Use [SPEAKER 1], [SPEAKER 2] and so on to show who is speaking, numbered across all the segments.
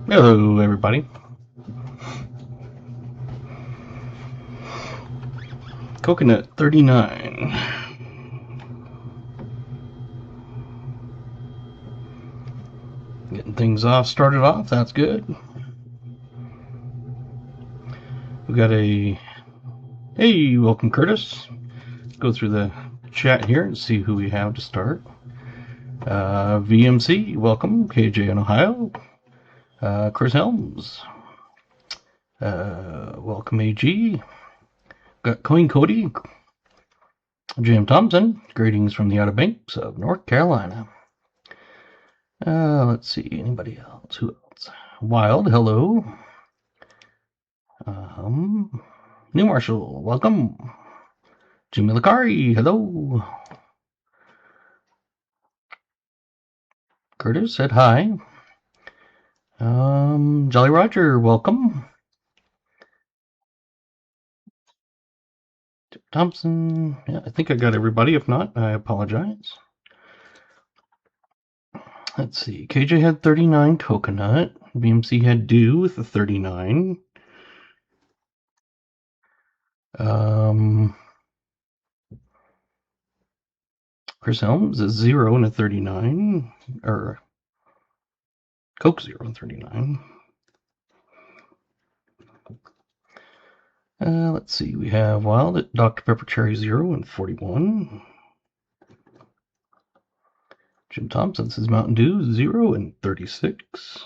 [SPEAKER 1] Hello, everybody. Coconut 39. Getting things started off. That's good. We got a hey, welcome, Curtis. Go through the chat here and see who we have to start. VMC, welcome. KJ in Ohio. Chris Helms. Welcome, AG. Got Coin Cody. Jim Thompson. Greetings from the Outer Banks of North Carolina. Let's see. Anybody else? Who else? Wild, hello. New Marshall, welcome. Jimmy Lakari, hello. Curtis said hi. Jolly Roger, welcome. Thompson, yeah, I think I got everybody. If not, I apologize. Let's see. KJ had 39 coconut. BMC had Dew with a 39. Chris Helms is 0 and a 39. Or Coke 0 and 39. Let's see. We have Wild at Dr. Pepper Cherry 0 and 41. Jim Thompson says Mountain Dew 0 and 36.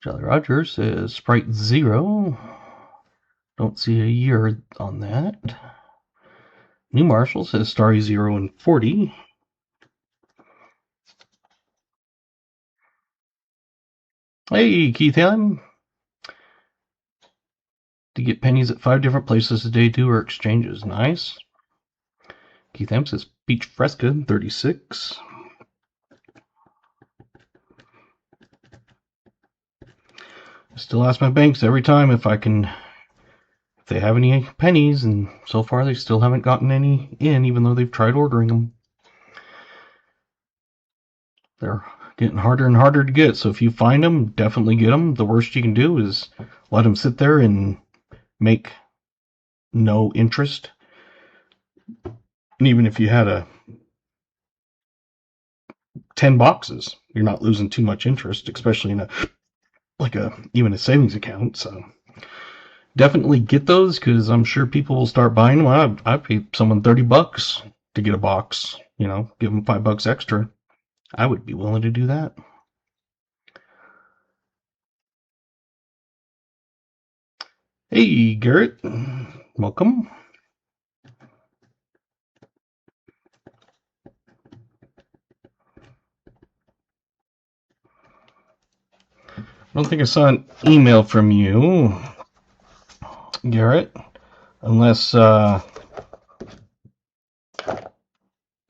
[SPEAKER 1] Jolly Roger says Sprite 0. Don't see a year on that. New Marshall says Starry 0 and 40. Hey, Keith Allen. To get pennies at 5 different places a day too, or exchanges. Nice. Keith M says Peach Fresca 36. I still ask my banks every time if they have any pennies, and so far they still haven't gotten any in, even though they've tried ordering them. They're getting harder and harder to get, so if you find them, definitely get them. The worst you can do is let them sit there and make no interest. And even if you had 10 boxes, you're not losing too much interest, especially in even a savings account. So definitely get those, because I'm sure people will start buying them. I paid someone $30 to get a box, give them $5 extra. I would be willing to do that. Hey, Garrett, welcome. I don't think I saw an email from you, Garrett, unless you're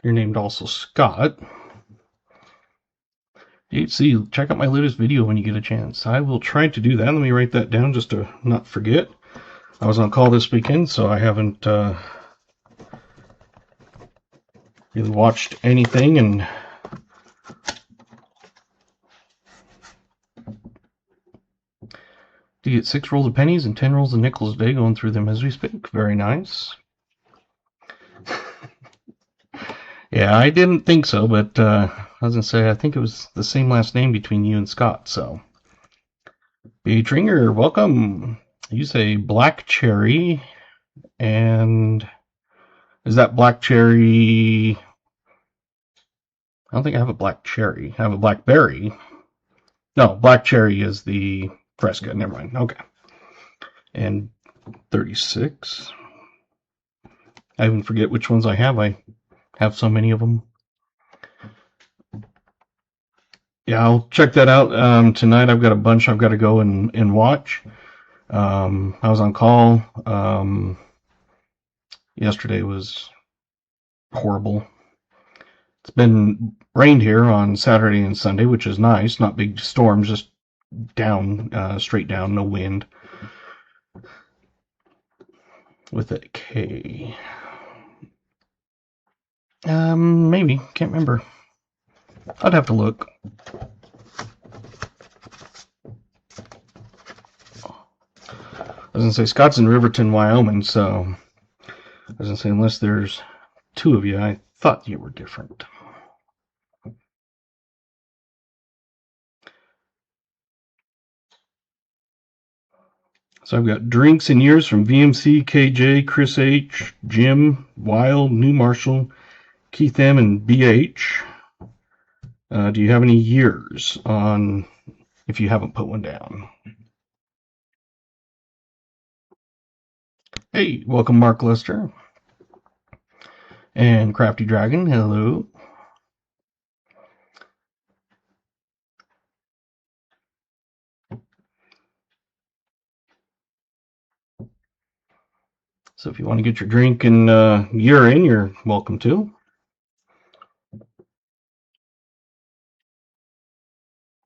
[SPEAKER 1] named also Scott. See, check out my latest video when you get a chance. I will try to do that. Let me write that down just to not forget. I was on call this weekend, so I haven't really watched anything. And you get 6 rolls of pennies and 10 rolls of nickels a day, going through them as we speak. Very nice. Yeah, I didn't think so, but I was going to say, I think it was the same last name between you and Scott, so. B. Tringer, welcome. You say black cherry, and is that black cherry? I don't think I have a black cherry. I have a blackberry. No, black cherry is the Fresca. Never mind. Okay. And 36. I even forget which ones I have. I have so many of them. Yeah, I'll check that out. Tonight I've got a bunch I've got to go and watch. I was on call. Yesterday was horrible. It's been rained here on Saturday and Sunday, which is nice. Not big storms, just down, straight down, no wind. With a K. Maybe. Can't remember. I'd have to look. I was going to say, Scott's in Riverton, Wyoming, so I was going to say, unless there's two of you, I thought you were different. So I've got drinks and years from VMC, KJ, Chris H, Jim, Wild, New Marshall, Keith M, and BH. Do you have any years on if you haven't put one down? Hey, welcome Mark Lester. And Crafty Dragon, hello. So if you want to get your drink and year in, you're welcome to.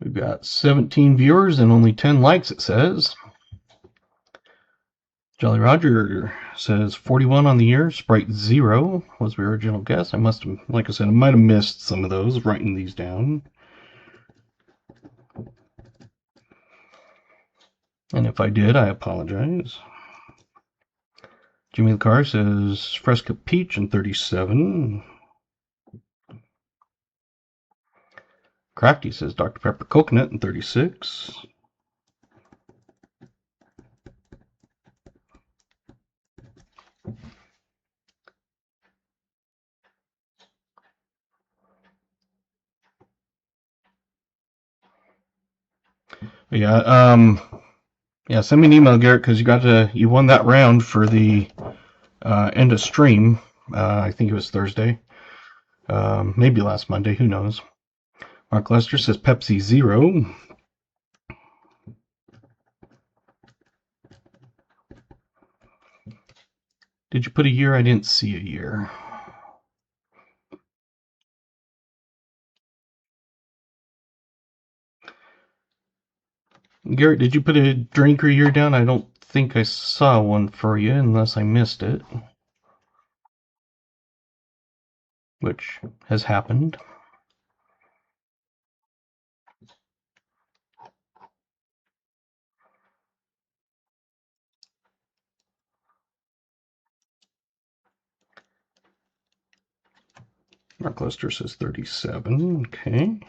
[SPEAKER 1] We've got 17 viewers and only 10 likes, it says. Jolly Roger says 41 on the year. Sprite 0 was the original guess. I must have, like I said, I might have missed some of those writing these down. And if I did, I apologize. Jimmy the Car says Fresca Peach in 37. Crafty says Dr. Pepper Coconut in 36. Yeah, send me an email, Garrett, because you won that round for the end of stream. I think it was Thursday. Maybe last Monday, who knows. Mark Lester says Pepsi 0. Did you put a year? I didn't see a year. Garrett, did you put a drink or year down? I don't think I saw one for you unless I missed it. Which has happened. Mark Lester says 37. Okay.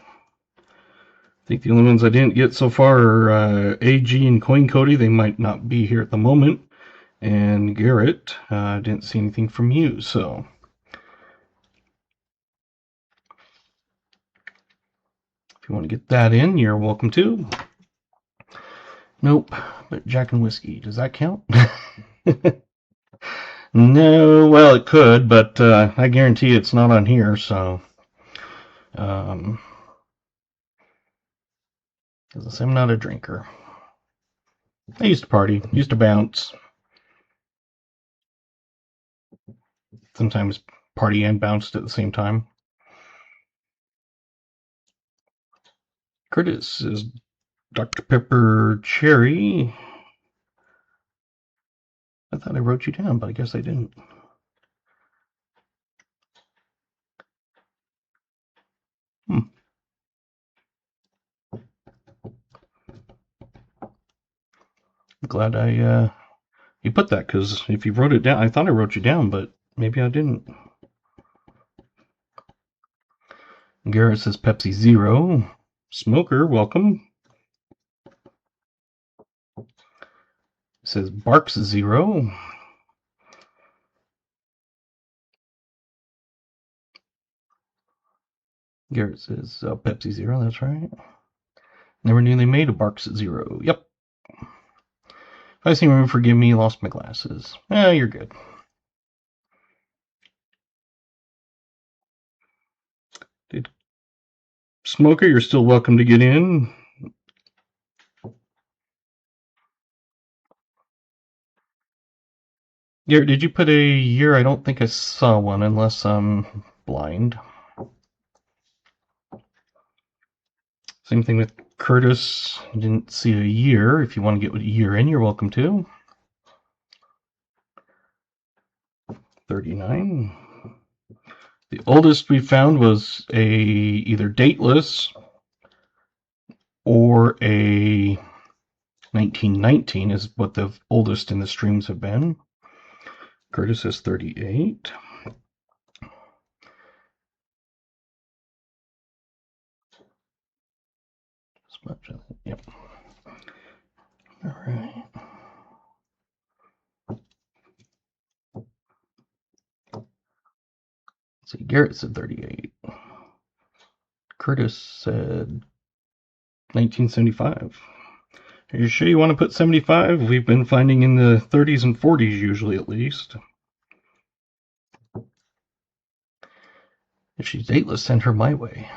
[SPEAKER 1] I think the only ones I didn't get so far are AG and Coin Cody. They might not be here at the moment. And Garrett, didn't see anything from you, so. If you want to get that in, you're welcome to. Nope, but Jack and Whiskey, does that count? No, well, it could, but I guarantee it's not on here, so. Because I'm not a drinker. I used to party, used to bounce. Sometimes party and bounced at the same time. Curtis is Dr. Pepper Cherry. I thought I wrote you down, but I guess I didn't. I'm glad you put that, because if you wrote it down, I thought I wrote you down, but maybe I didn't. Garrett says Pepsi 0. Smoker, welcome. Says Barks 0. Garrett says Pepsi 0, that's right. Never knew they made a Barks 0. Yep. If I seem to forgive me, lost my glasses. You're good. Smoker, you're still welcome to get in. Garrett, did you put a year? I don't think I saw one unless I'm blind. Same thing with Curtis. You didn't see a year. If you want to get a year in, you're welcome to. 39. The oldest we found was either dateless or a 1919 is what the oldest in the streams have been. Curtis is 38. Yep. All right. Let's see, Garrett said 38. Curtis said 1975. Are you sure you want to put 75? We've been finding in the 30s and 40s usually, at least. If she's dateless, send her my way.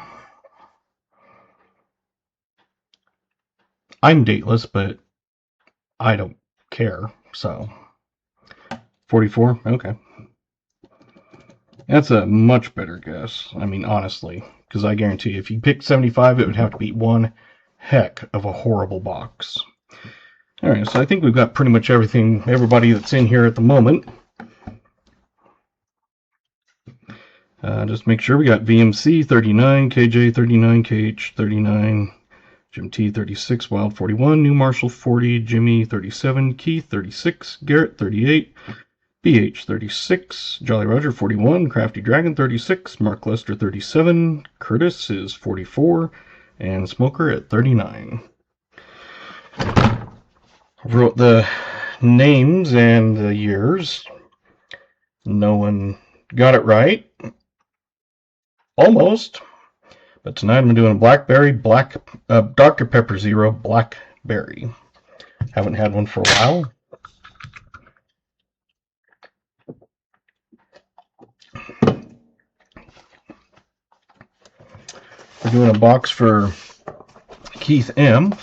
[SPEAKER 1] I'm dateless, but I don't care, so. 44? Okay. That's a much better guess. I mean, honestly, because I guarantee if you picked 75, it would have to be one heck of a horrible box. All right, so I think we've got pretty much everybody that's in here at the moment. Just make sure we got VMC 39, KJ 39, KH 39, Jim T 36, Wild 41, New Marshall 40, Jimmy 37, Keith 36, Garrett 38, BH 36, Jolly Roger 41, Crafty Dragon 36, Mark Lester 37, Curtis is 44, and Smoker at 39. I wrote the names and the years. No one got it right. Almost. But tonight I'm doing a Blackberry Dr. Pepper Zero Blackberry. Haven't had one for a while. We're doing a box for Keith M.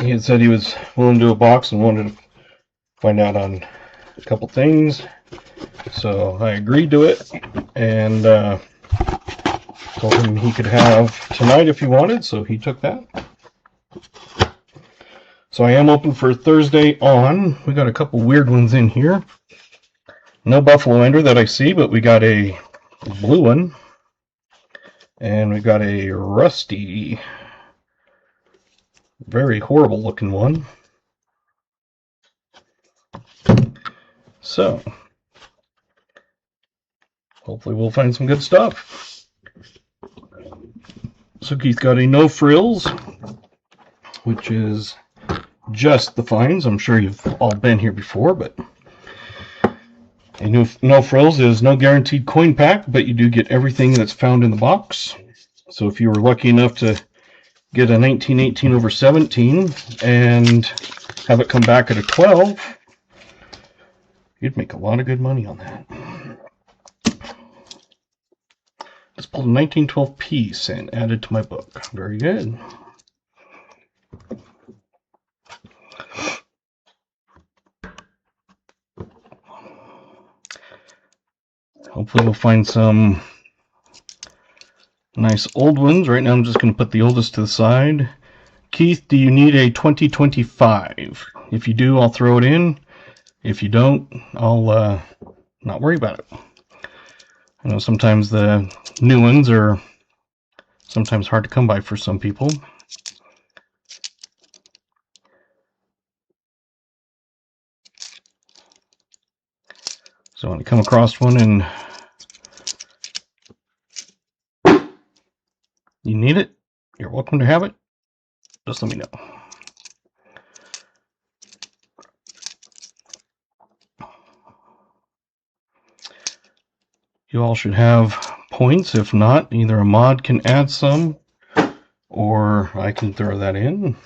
[SPEAKER 1] He had said he was willing to do a box and wanted to find out on a couple things, so I agreed to it and told him he could have tonight if he wanted, so he took that. So I am open for Thursday on. We got a couple weird ones in here. No Buffalo Ender that I see, but we got a blue one and we got a rusty, very horrible looking one. So, hopefully we'll find some good stuff. So Keith got a no frills, which is just the finds. I'm sure you've all been here before, but a no frills is no guaranteed coin pack, but you do get everything that's found in the box. So if you were lucky enough to get a 1918 over 17 and have it come back at a 12, you'd make a lot of good money on that. Just pulled a 1912 piece and added to my book. Very good. Hopefully we'll find some nice old ones. Right now I'm just going to put the oldest to the side. Keith, do you need a 2025? If you do, I'll throw it in. If you don't, I'll not worry about it. I know sometimes the new ones are sometimes hard to come by for some people. So when you come across one and you need it, you're welcome to have it. Just let me know. You all should have points. If not, either a mod can add some or I can throw that in.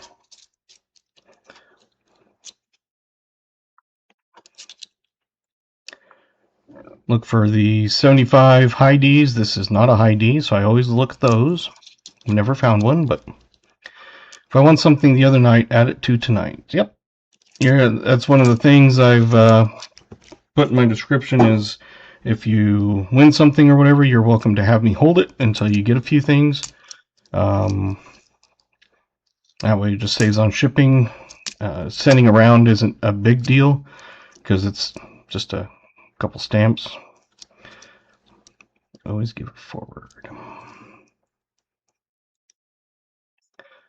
[SPEAKER 1] Look for the 75 high Ds. This is not a high D, so I always look at those. Never found one, but if I want something the other night, add it to tonight. Yep. Yeah, that's one of the things I've put in my description is if you win something or whatever, you're welcome to have me hold it until you get a few things. That way it just saves on shipping. Sending around isn't a big deal because it's just a couple stamps. Always give it forward.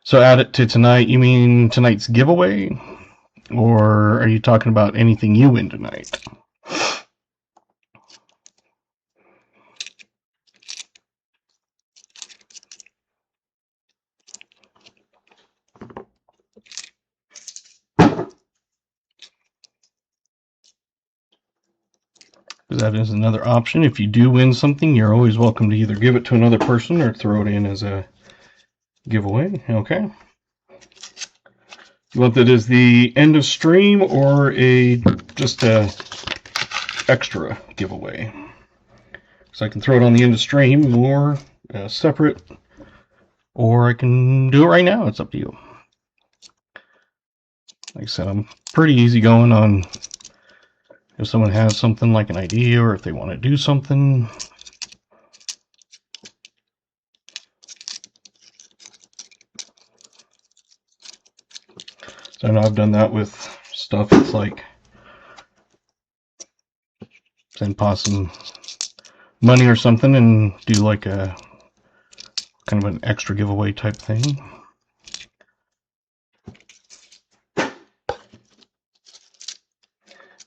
[SPEAKER 1] So add it to tonight. You mean tonight's giveaway? Or are you talking about anything you win tonight? That is another option. If you do win something, you're always welcome to either give it to another person or throw it in as a giveaway. Okay. You want that as the end of stream or just a extra giveaway? So I can throw it on the end of stream or separate, or I can do it right now. It's up to you. Like I said, I'm pretty easygoing on if someone has something like an idea or if they want to do something. So I know I've done that with stuff that's like send possum money or something and do like a kind of an extra giveaway type thing.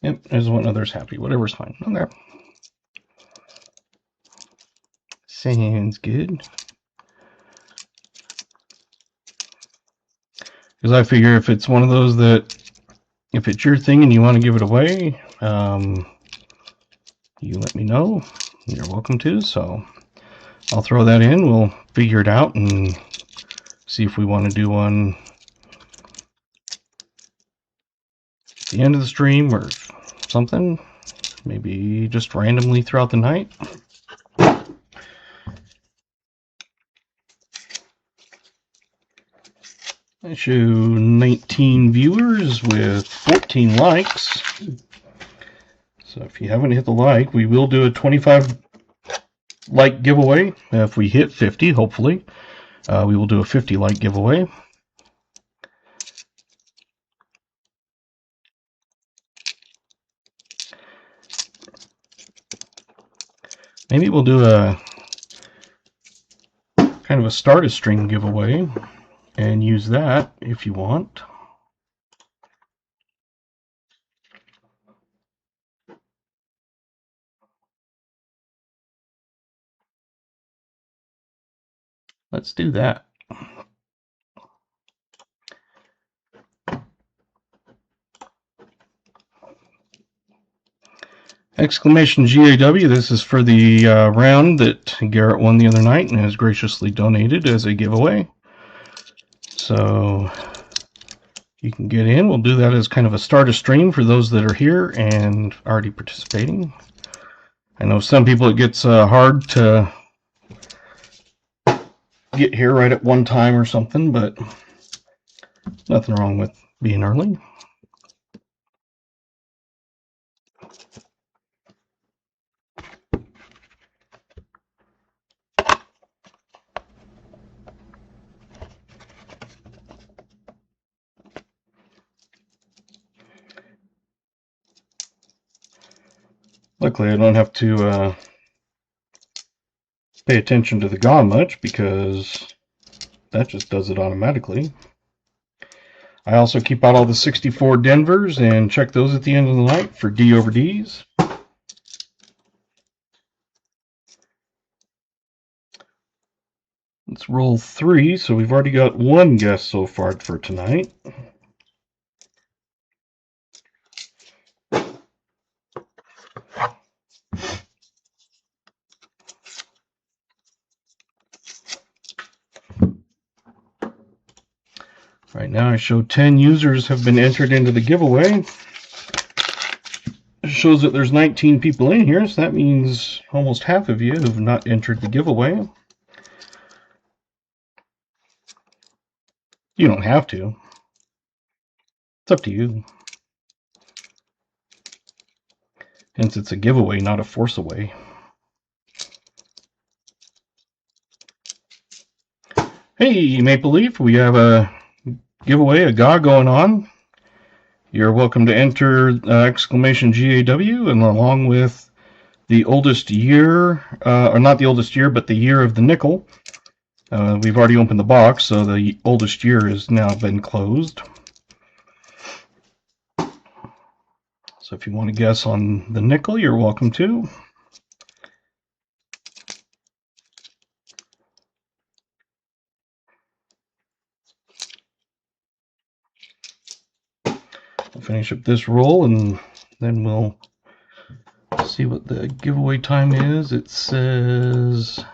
[SPEAKER 1] Yep, I just want others happy. Whatever's fine. Okay. Sounds good. Because I figure if it's one of those that, if it's your thing and you want to give it away, you let me know. You're welcome to. So I'll throw that in. We'll figure it out and see if we want to do one at the end of the stream or something. Maybe just randomly throughout the night. I show 19 viewers with 14 likes. So if you haven't hit the like, we will do a 25 like giveaway. If we hit 50, hopefully, we will do a 50 like giveaway. Maybe we'll do a kind of a start a stream giveaway and use that if you want. Let's do that. Exclamation GAW, this is for the round that Garrett won the other night and has graciously donated as a giveaway. So you can get in. We'll do that as kind of a start a stream for those that are here and already participating. I know some people it gets hard to get here right at one time or something, but nothing wrong with being early. Luckily, I don't have to pay attention to the GAW much because that just does it automatically. I also keep out all the 64 Denvers and check those at the end of the night for D over Ds. Let's roll 3, so we've already got one guess so far for tonight. Right now I show 10 users have been entered into the giveaway. It shows that there's 19 people in here, so that means almost half of you have not entered the giveaway. You don't have to. It's up to you. Hence, it's a giveaway, not a force away. Hey, Maple Leaf, we have a giveaway, a GAW going on. You're welcome to enter exclamation GAW, and along with the oldest year, or not the oldest year, but the year of the nickel. We've already opened the box, so the oldest year has now been closed. So if you want to guess on the nickel, you're welcome to. We'll finish up this roll, and then we'll see what the giveaway time is. It says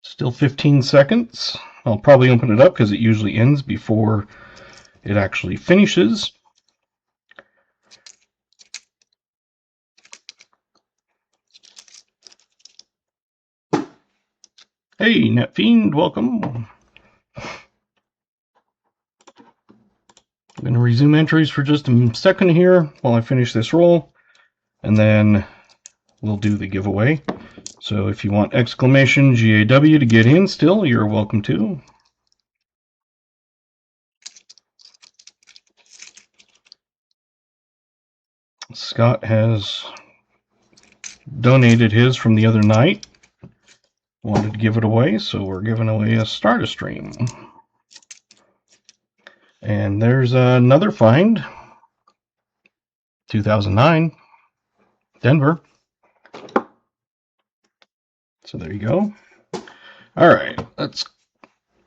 [SPEAKER 1] still 15 seconds. I'll probably open it up because it usually ends before it actually finishes. Hey, NetFiend, welcome. I'm going to resume entries for just a second here while I finish this roll, and then we'll do the giveaway. So if you want exclamation GAW to get in still, you're welcome to. Scott has donated his from the other night. Wanted to give it away, so we're giving away a starter stream. And there's another find. 2009, Denver. So there you go. All right, let's.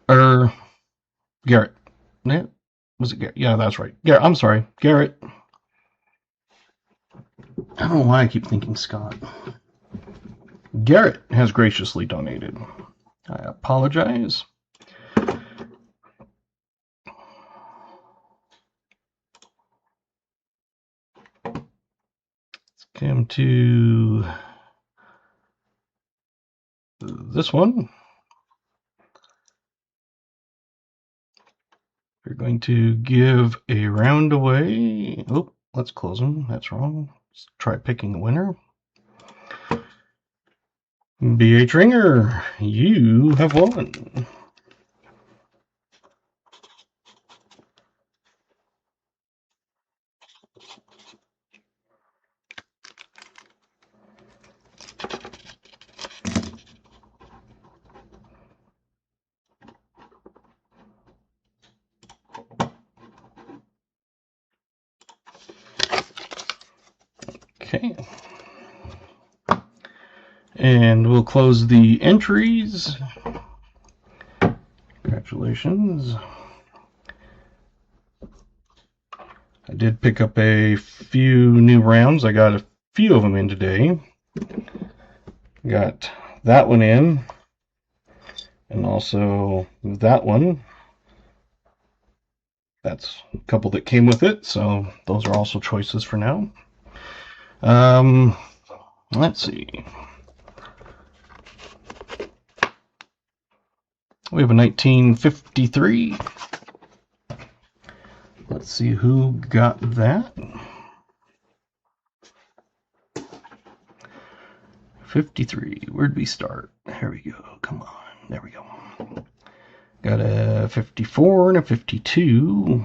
[SPEAKER 1] Garrett. Yeah, was it Garrett? Yeah, that's right. Garrett. I'm sorry, Garrett. I don't know why I keep thinking Scott. Garrett has graciously donated. I apologize. Let's come to this one. We're going to give a round away. Oh, let's close them. That's wrong. Let's try picking the winner. BH Ringer, you have won. Okay. And we'll close the entries. Congratulations. I did pick up a few new rounds. I got a few of them in today. Got that one in, and also that one. That's a couple that came with it, so those are also choices for now. Let's see. We have a 1953. Let's see who got that. 53. Where'd we start? Here we go. Come on. There we go. Got a 54 and a 52.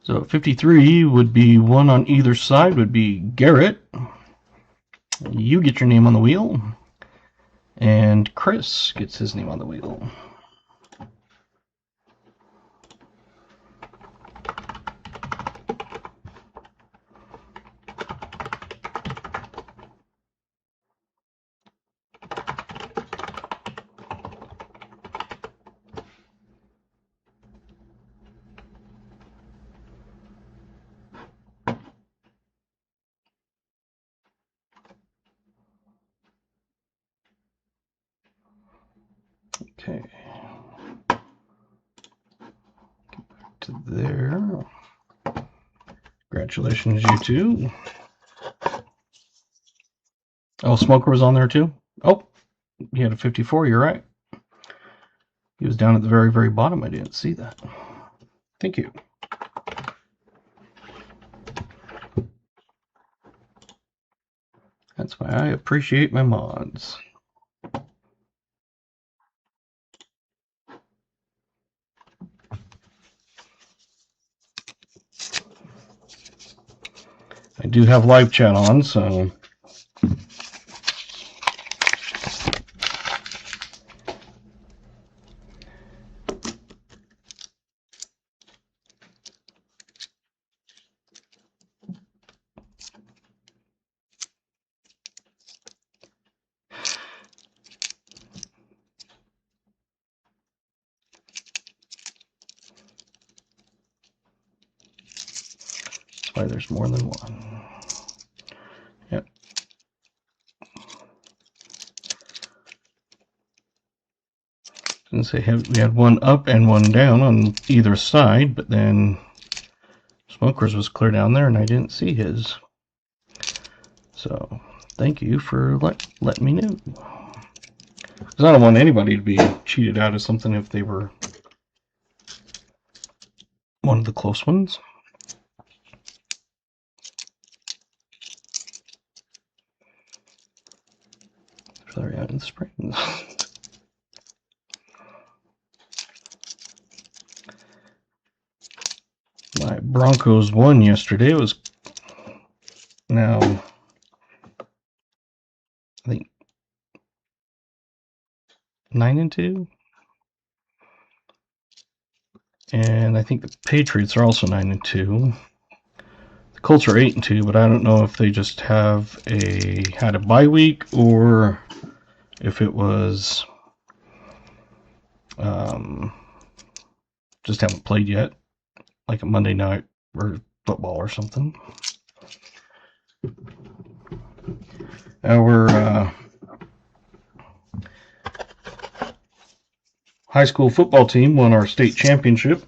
[SPEAKER 1] So 53 would be one on either side, would be Garrett. You get your name on the wheel. And Chris gets his name on the wheel. Okay. To there. Congratulations, you two. Oh, Smoker was on there too? Oh, he had a 54, you're right. He was down at the very, very bottom. I didn't see that. Thank you. That's why I appreciate my mods. I do have live chat on, so that's why there's more than one. Yep. Since we had one up and one down on either side, but then Smoker's was clear down there and I didn't see his. So thank you for letting me know. Because I don't want anybody to be cheated out of something if they were one of the close ones. Sorry, out in the Springs. My Broncos won yesterday. It was now, I think, 9-2. And I think the Patriots are also 9-2. The Colts are 8-2, but I don't know if they just had a bye week or if it was just haven't played yet, like a Monday night or football or something. Our high school football team won our state championship,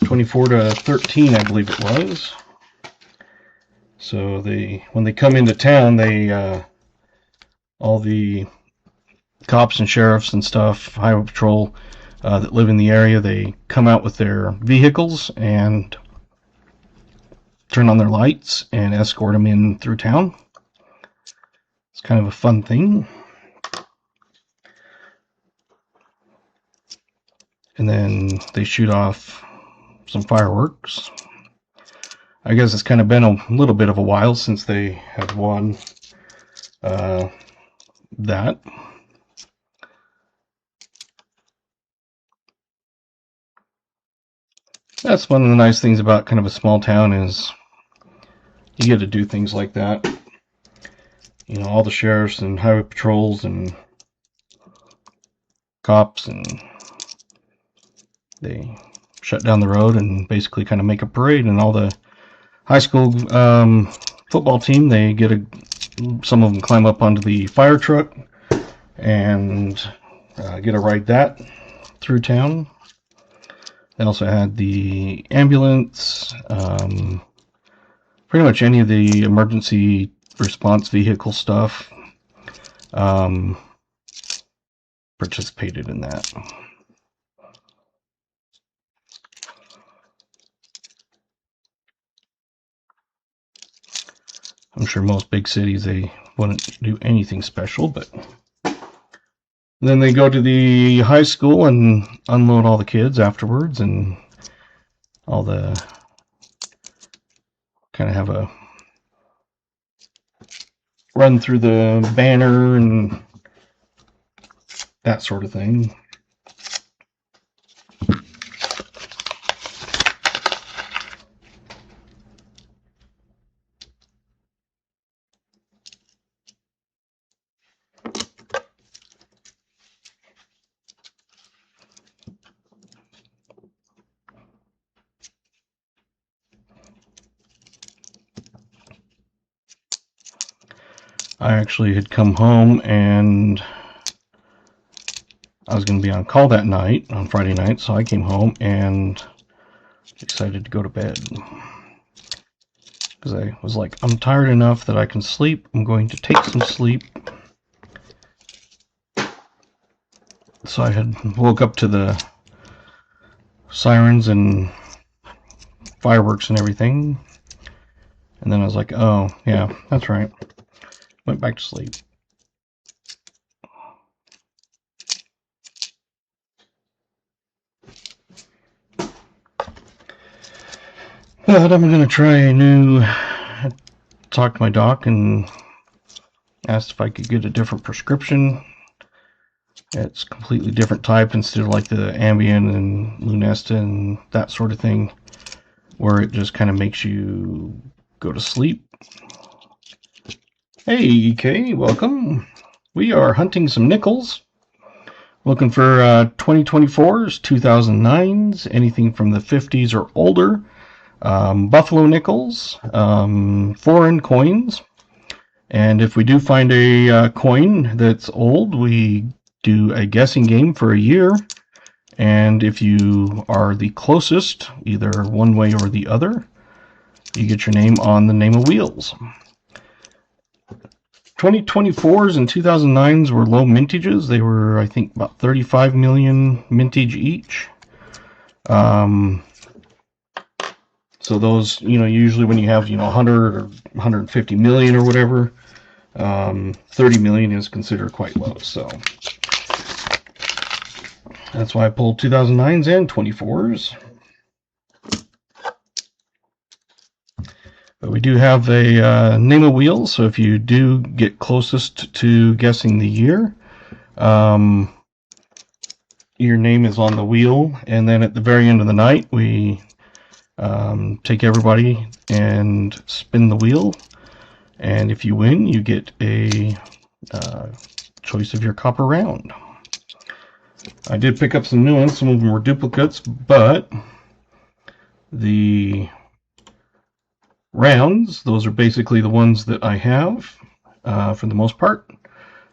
[SPEAKER 1] 24-13, I believe it was. So when they come into town, all the cops and sheriffs and stuff, highway patrol that live in the area, they come out with their vehicles and turn on their lights and escort them in through town. It's kind of a fun thing. And then they shoot off some fireworks. I guess it's kind of been a little bit of a while since they have won that. That's one of the nice things about kind of a small town is you get to do things like that. You know, all the sheriffs and highway patrols and cops, and they shut down the road and basically kind of make a parade. And all the high school football team, some of them climb up onto the fire truck and get a ride that through town. They also had the ambulance, pretty much any of the emergency response vehicle stuff participated in that. I'm sure most big cities, they wouldn't do anything special, but then they go to the high school and unload all the kids afterwards, and all the kind of have a run through the banner and that sort of thing. I actually had come home and I was going to be on call that night, on Friday night, so I came home and decided to go to bed. because I was like, I'm tired enough that I can sleep. I'm going to take some sleep. So I had woke up to the sirens and fireworks and everything. And then I was like, oh, yeah, that's right. Went back to sleep. But I'm going to try a new... I talked to my doc and asked if I could get a different prescription. It's completely different type instead of like the Ambien and Lunesta and that sort of thing, where it just kind of makes you go to sleep. Hey, EK, welcome. We are hunting some nickels. Looking for 2024s, 2009s, anything from the 50s or older. Buffalo nickels, foreign coins. And if we do find a coin that's old, we do a guessing game for a year. And if you are the closest, either one way or the other, you get your name on the name of wheels. 2024s and 2009s were low mintages. They were, I think, about 35 million mintage each. So those, usually when you have, 100 or 150 million or whatever, 30 million is considered quite low. So that's why I pulled 2009s and 24s. But we do have a name of wheel, so if you do get closest to guessing the year, your name is on the wheel, and then at the very end of the night, we take everybody and spin the wheel, and if you win, you get a choice of your copper round. I did pick up some new ones. Some of them were duplicates, but the rounds, those are basically the ones that I have for the most part.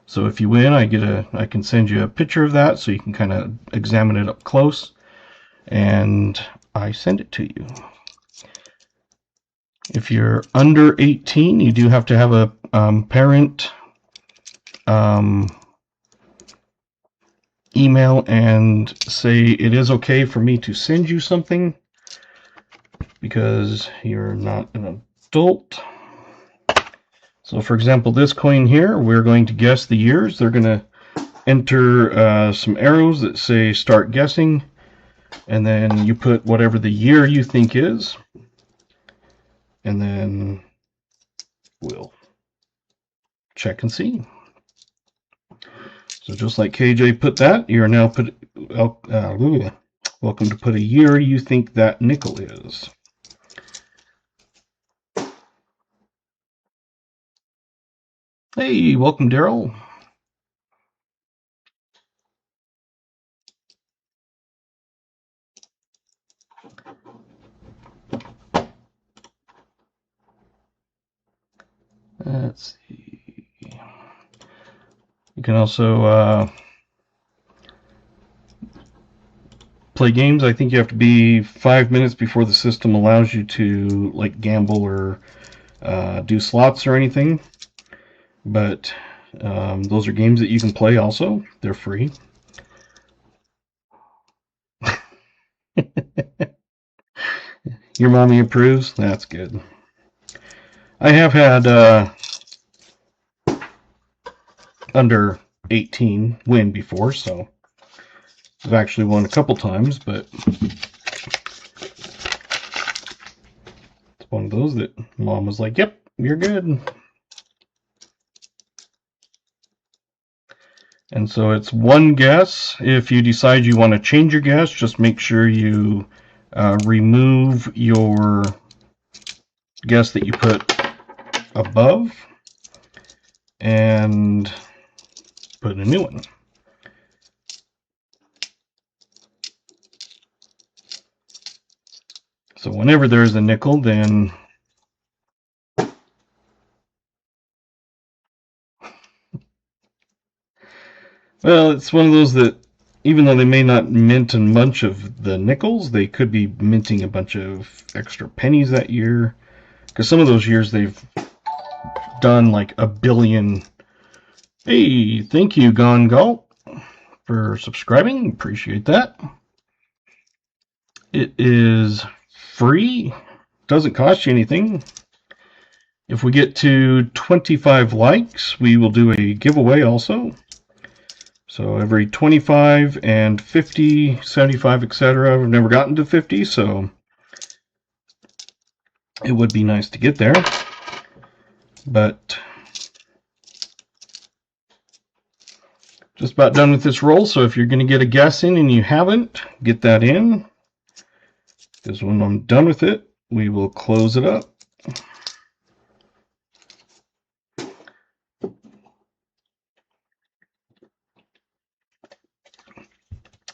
[SPEAKER 1] So if you win, I can send you a picture of that so you can kind of examine it up close, and I send it to you. If you're under 18, you do have to have a parent email and say it is okay for me to send you something because you're not an adult. So for example, this coin here, we're going to guess the years. They're going to enter some arrows that say start guessing, and then you put whatever the year you think is, and then we'll check and see. So just like KJ put that, you're now welcome to put a year you think that nickel is. Hey, welcome, Daryl. Let's see. You can also play games. I think you have to be 5 minutes before the system allows you to like gamble or do slots or anything. But those are games that you can play also. They're free. Your mommy approves? That's good. I have had under 18 win before, so I've actually won a couple times, but it's one of those that mom was like, yep, you're good. And so it's one guess. If you decide you want to change your guess, just make sure you remove your guess that you put above and put a new one. So whenever there's a nickel, then well, it's one of those that even though they may not mint a bunch of the nickels, they could be minting a bunch of extra pennies that year. Because some of those years they've done like a billion. Hey, thank you, Gone Gulp, for subscribing. Appreciate that. It is free. Doesn't cost you anything. If we get to 25 likes, we will do a giveaway also. So every 25 and 50, 75, etc. We've never gotten to 50, so it would be nice to get there. But just about done with this roll, so if you're going to get a guess in and you haven't, get that in. Because when I'm done with it, we will close it up.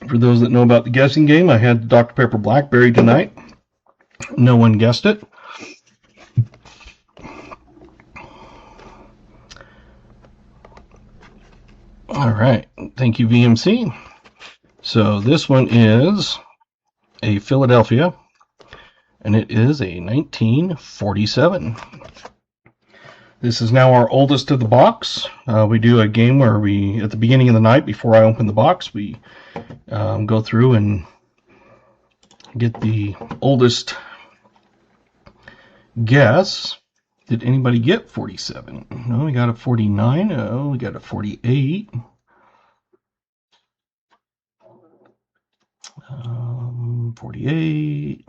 [SPEAKER 1] For those that know about the guessing game, I had Dr. Pepper Blackberry tonight. No one guessed it. All right, thank you, VMC. So this one is a Philadelphia, and it is a 1947. This is now our oldest of the box. We do a game where we, at the beginning of the night, before I open the box, we go through and get the oldest guess. Did anybody get 47? No, we got a 49. Oh, we got a 48. 48.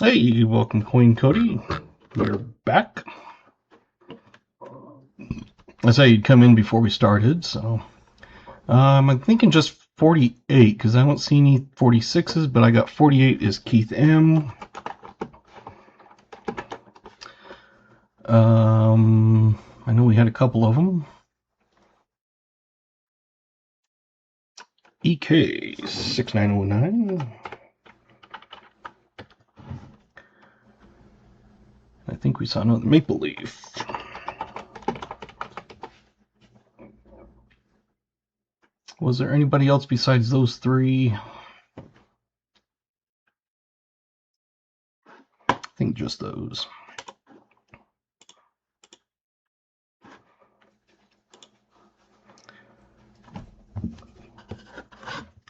[SPEAKER 1] Hey, welcome, Queen Cody. We're back. I said you'd come in before we started, so I'm thinking just 48 because I don't see any 46s, but I got 48 is Keith M. I know we had a couple of them. EK 6909. I think we saw another Maple Leaf. Was there anybody else besides those three? I think just those.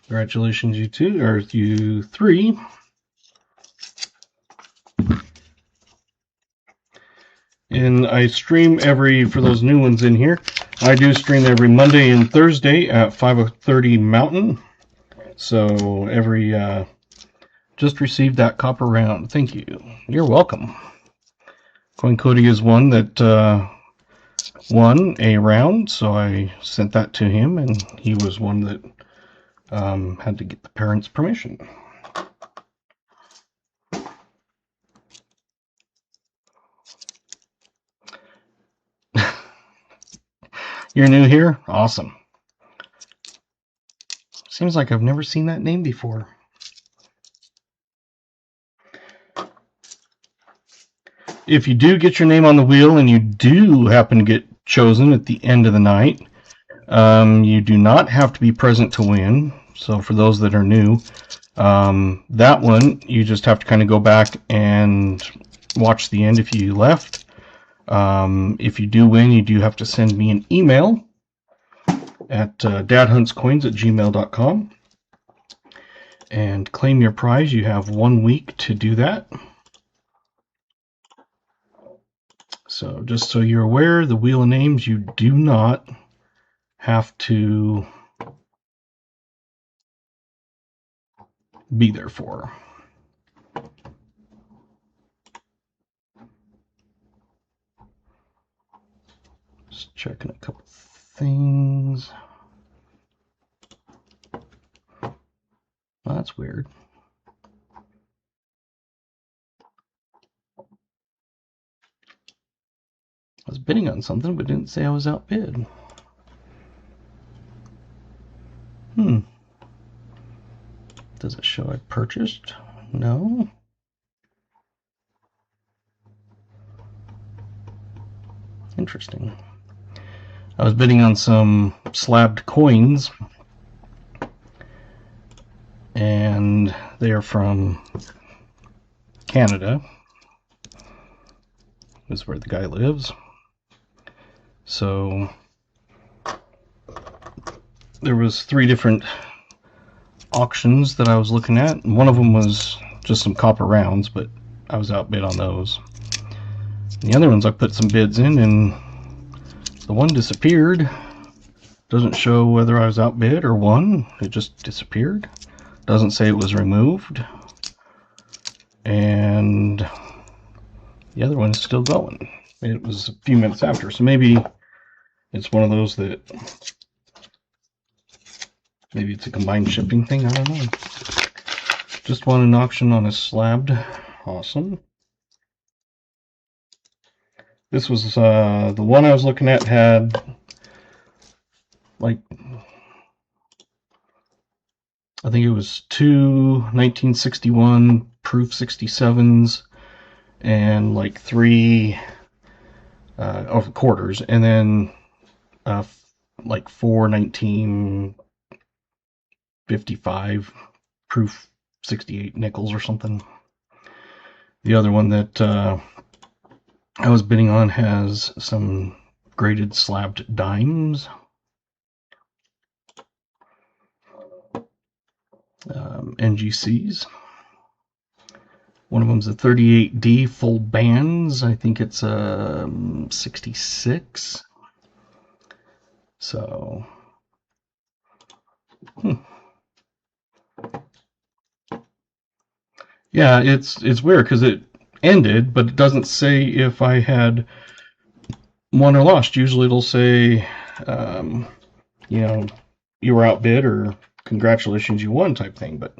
[SPEAKER 1] Congratulations, you two, or you three. And I stream for those new ones in here, I do stream every Monday and Thursday at 5:30 Mountain. So just received that copper round. Thank you. You're welcome. Coin Cody is one that won a round, so I sent that to him, and he was one that had to get the parents' permission. You're new here? Awesome. Seems like I've never seen that name before. If you do get your name on the wheel and you do happen to get chosen at the end of the night, you do not have to be present to win. So for those that are new, that one, you just have to kind of go back and watch the end if you left. If you do win, you do have to send me an email at dadhuntscoins@gmail.com and claim your prize. You have 1 week to do that. So just so you're aware, the Wheel of Names you do not have to be there for. Just checking a couple things. Well, that's weird. I was bidding on something, but didn't say I was outbid. Does it show I purchased? No. Interesting. I was bidding on some slabbed coins, and they are from Canada. This is where the guy lives. So there was 3 different auctions that I was looking at, and one of them was just some copper rounds, but I was outbid on those. And the other ones I put some bids in, and the one disappeared. Doesn't show whether I was outbid or won. It just disappeared. Doesn't say it was removed. And the other one is still going. It was a few minutes after, so maybe it's one of those that maybe it's a combined shipping thing. I don't know. Just won an auction on a slabbed. Awesome. This was the one I was looking at had like, I think it was 2 1961 proof 67s and like 3 of quarters, and then like 4 1955 proof 68 nickels or something. The other one that I was bidding on has some graded slabbed dimes. NGCs. One of them's a 38D full bands. I think it's a 66. So, yeah, it's weird because it ended, but it doesn't say if I had won or lost. Usually it'll say, you know, you were outbid or congratulations, you won type thing. But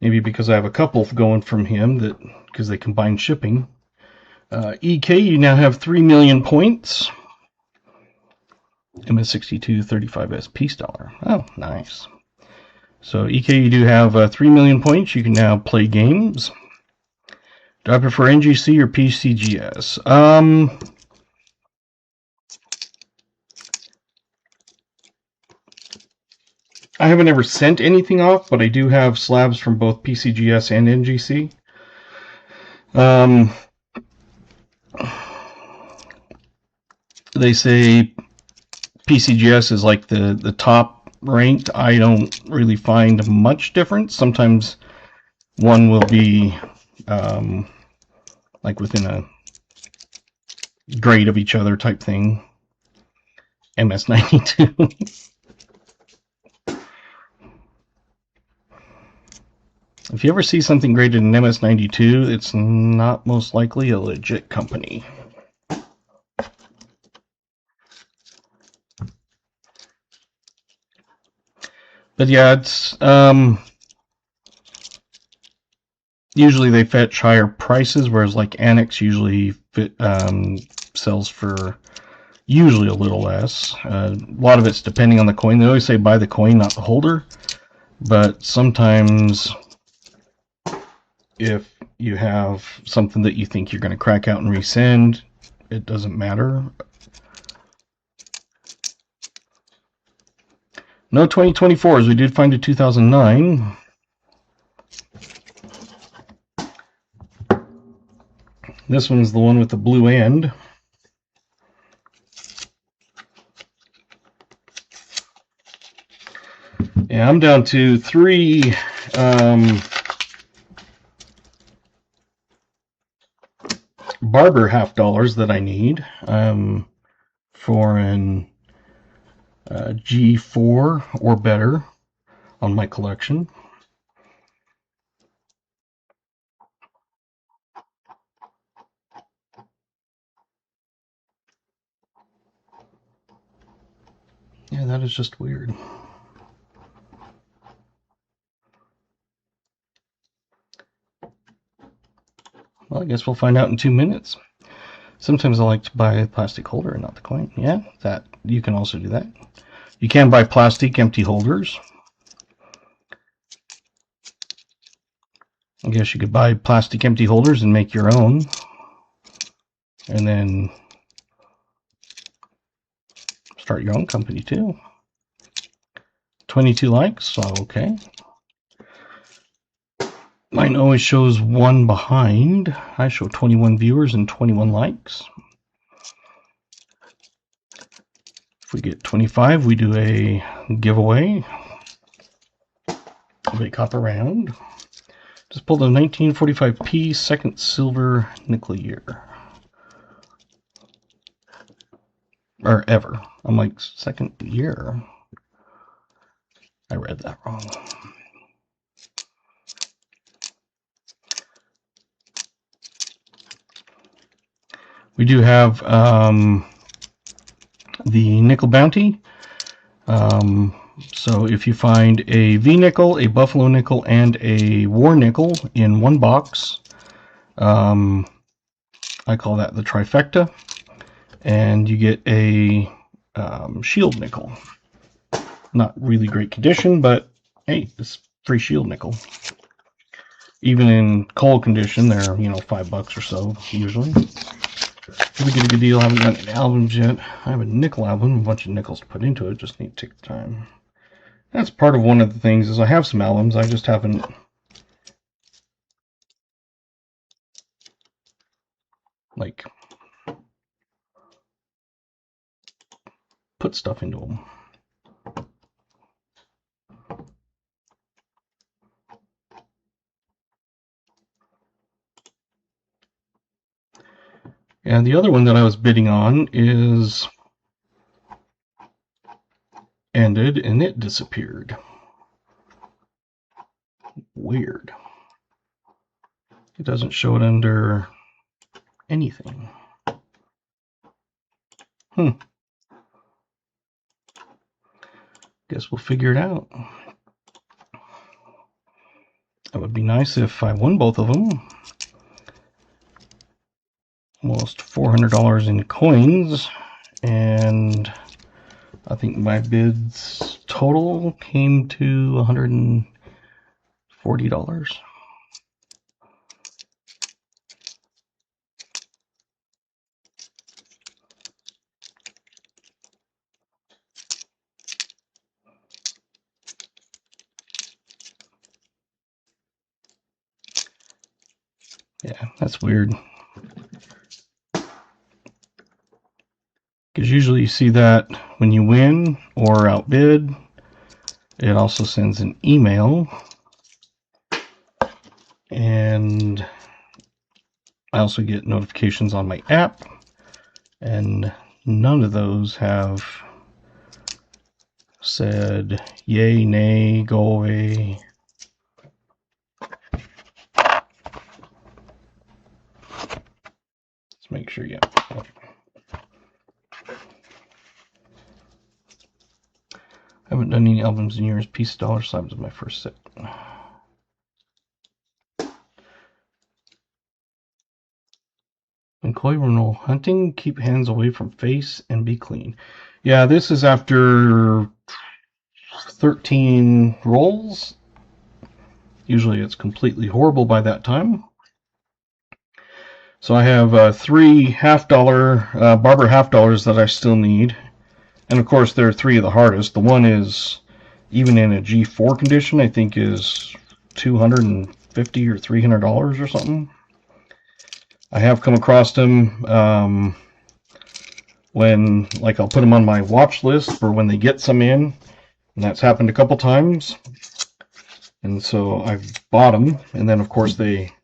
[SPEAKER 1] maybe because I have a couple going from him, that because they combine shipping. EK, you now have 3 million points. MS62 35SP stellar. Oh, nice. So EK, you do have 3 million points. You can now play games. Do I prefer NGC or PCGS? I haven't ever sent anything off, but I do have slabs from both PCGS and NGC. They say PCGS is like the top ranked. I don't really find much difference. Sometimes one will be like within a grade of each other type thing. MS92. If you ever see something graded in MS92, it's not most likely a legit company. But yeah, it's usually they fetch higher prices, whereas like Annex usually sells for usually a little less. A lot of it's depending on the coin. They always say buy the coin, not the holder. But sometimes if you have something that you think you're going to crack out and resend, it doesn't matter. No 2024s. We did find a 2009. This one's the one with the blue end. Yeah, I'm down to 3 barber $50 that I need for an G4 or better on my collection. Yeah, that is just weird. Well, I guess we'll find out in 2 minutes. Sometimes I like to buy a plastic holder and not the coin. Yeah, that you can also do that. You can buy plastic empty holders. I guess you could buy plastic empty holders and make your own. And then start your own company too. 22 likes, so okay. Mine always shows 1 behind. I show 21 viewers and 21 likes. If we get 25, we do a giveaway of a copper round. Just pulled a 1945p second silver nickel year. Or ever. I'm like, second year. I read that wrong. We do have the nickel bounty. So if you find a V nickel, a buffalo nickel, and a war nickel in one box, I call that the trifecta, and you get a shield nickel. Not really great condition, but hey, it's free shield nickel. Even in cull condition, they're $5 or so usually. If we get a good deal, I haven't done any albums yet. I have a nickel album, a bunch of nickels to put into it. Just need to take the time. That's part of one of the things is I have some albums. I just haven't like put stuff into them. And the other one that I was bidding on is ended and it disappeared. Weird. It doesn't show it under anything. Guess we'll figure it out. That would be nice if I won both of them. Almost $400 in coins, and I think my bids total came to $140. Yeah, that's weird. Because usually you see that when you win or outbid, it also sends an email. And I also get notifications on my app. And none of those have said yay, nay, go away. Let's make sure, yeah. I haven't done any albums in years. Peace Dollar Slabs is my first set. When koi when hunting, keep hands away from face and be clean. Yeah, this is after 13 rolls. Usually it's completely horrible by that time. So I have 3 $1/2 Barber $1/2 that I still need. And of course, there are 3 of the hardest. The one is, even in a G4 condition, I think is $250 or $300 or something. I have come across them when, like, I'll put them on my watch list for when they get some in. And that's happened a couple times. And so I've bought them. And then, of course, they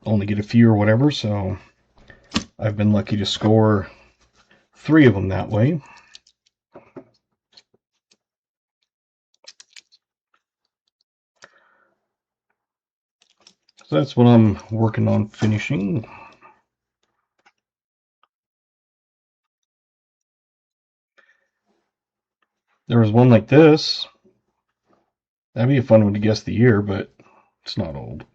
[SPEAKER 1] only get a few or whatever. So I've been lucky to score 3 of them that way. So that's what I'm working on finishing. There was one like this. That'd be a fun one to guess the year, but it's not old.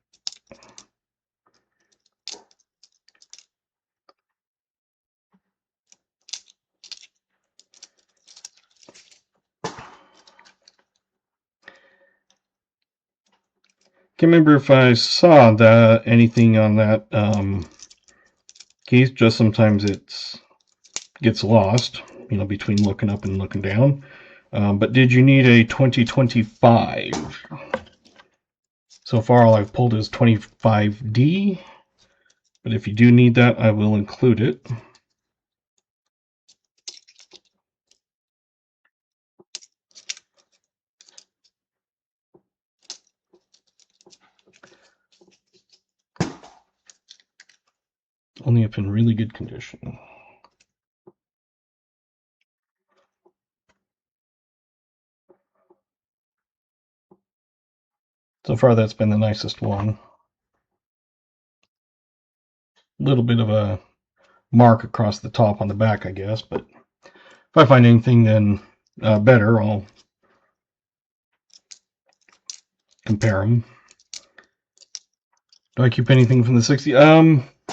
[SPEAKER 1] Can't remember if I saw anything on that case. Just sometimes it gets lost, between looking up and looking down. But did you need a 2025? So far all I've pulled is 25D, but if you do need that, I will include it. Only if in really good condition. So far that's been the nicest one. A little bit of a mark across the top on the back, I guess, but if I find anything then better, I'll compare them. Do I keep anything from the 60?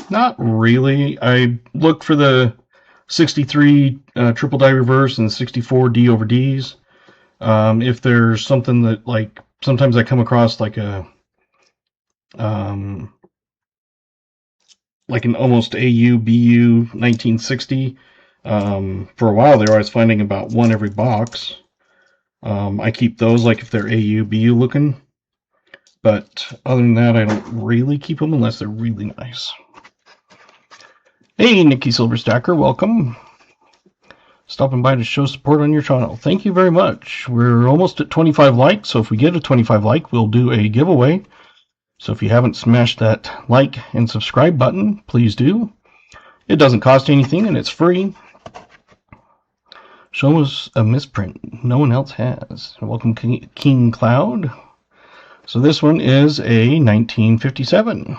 [SPEAKER 1] Not really. I look for the 63 triple die reverse and 64 D over Ds. If there's something that, like, sometimes I come across like a like an almost AU BU 1960. For a while there, I was finding about one every box. I keep those, like if they're AU BU looking. But other than that, I don't really keep them unless they're really nice. Hey, Nikki Silverstacker, welcome. Stopping by to show support on your channel. Thank you very much. We're almost at 25 likes, so if we get a 25 like, we'll do a giveaway. So if you haven't smashed that like and subscribe button, please do. It doesn't cost anything and it's free. Show us a misprint no one else has. Welcome, King Cloud. So this one is a 1957.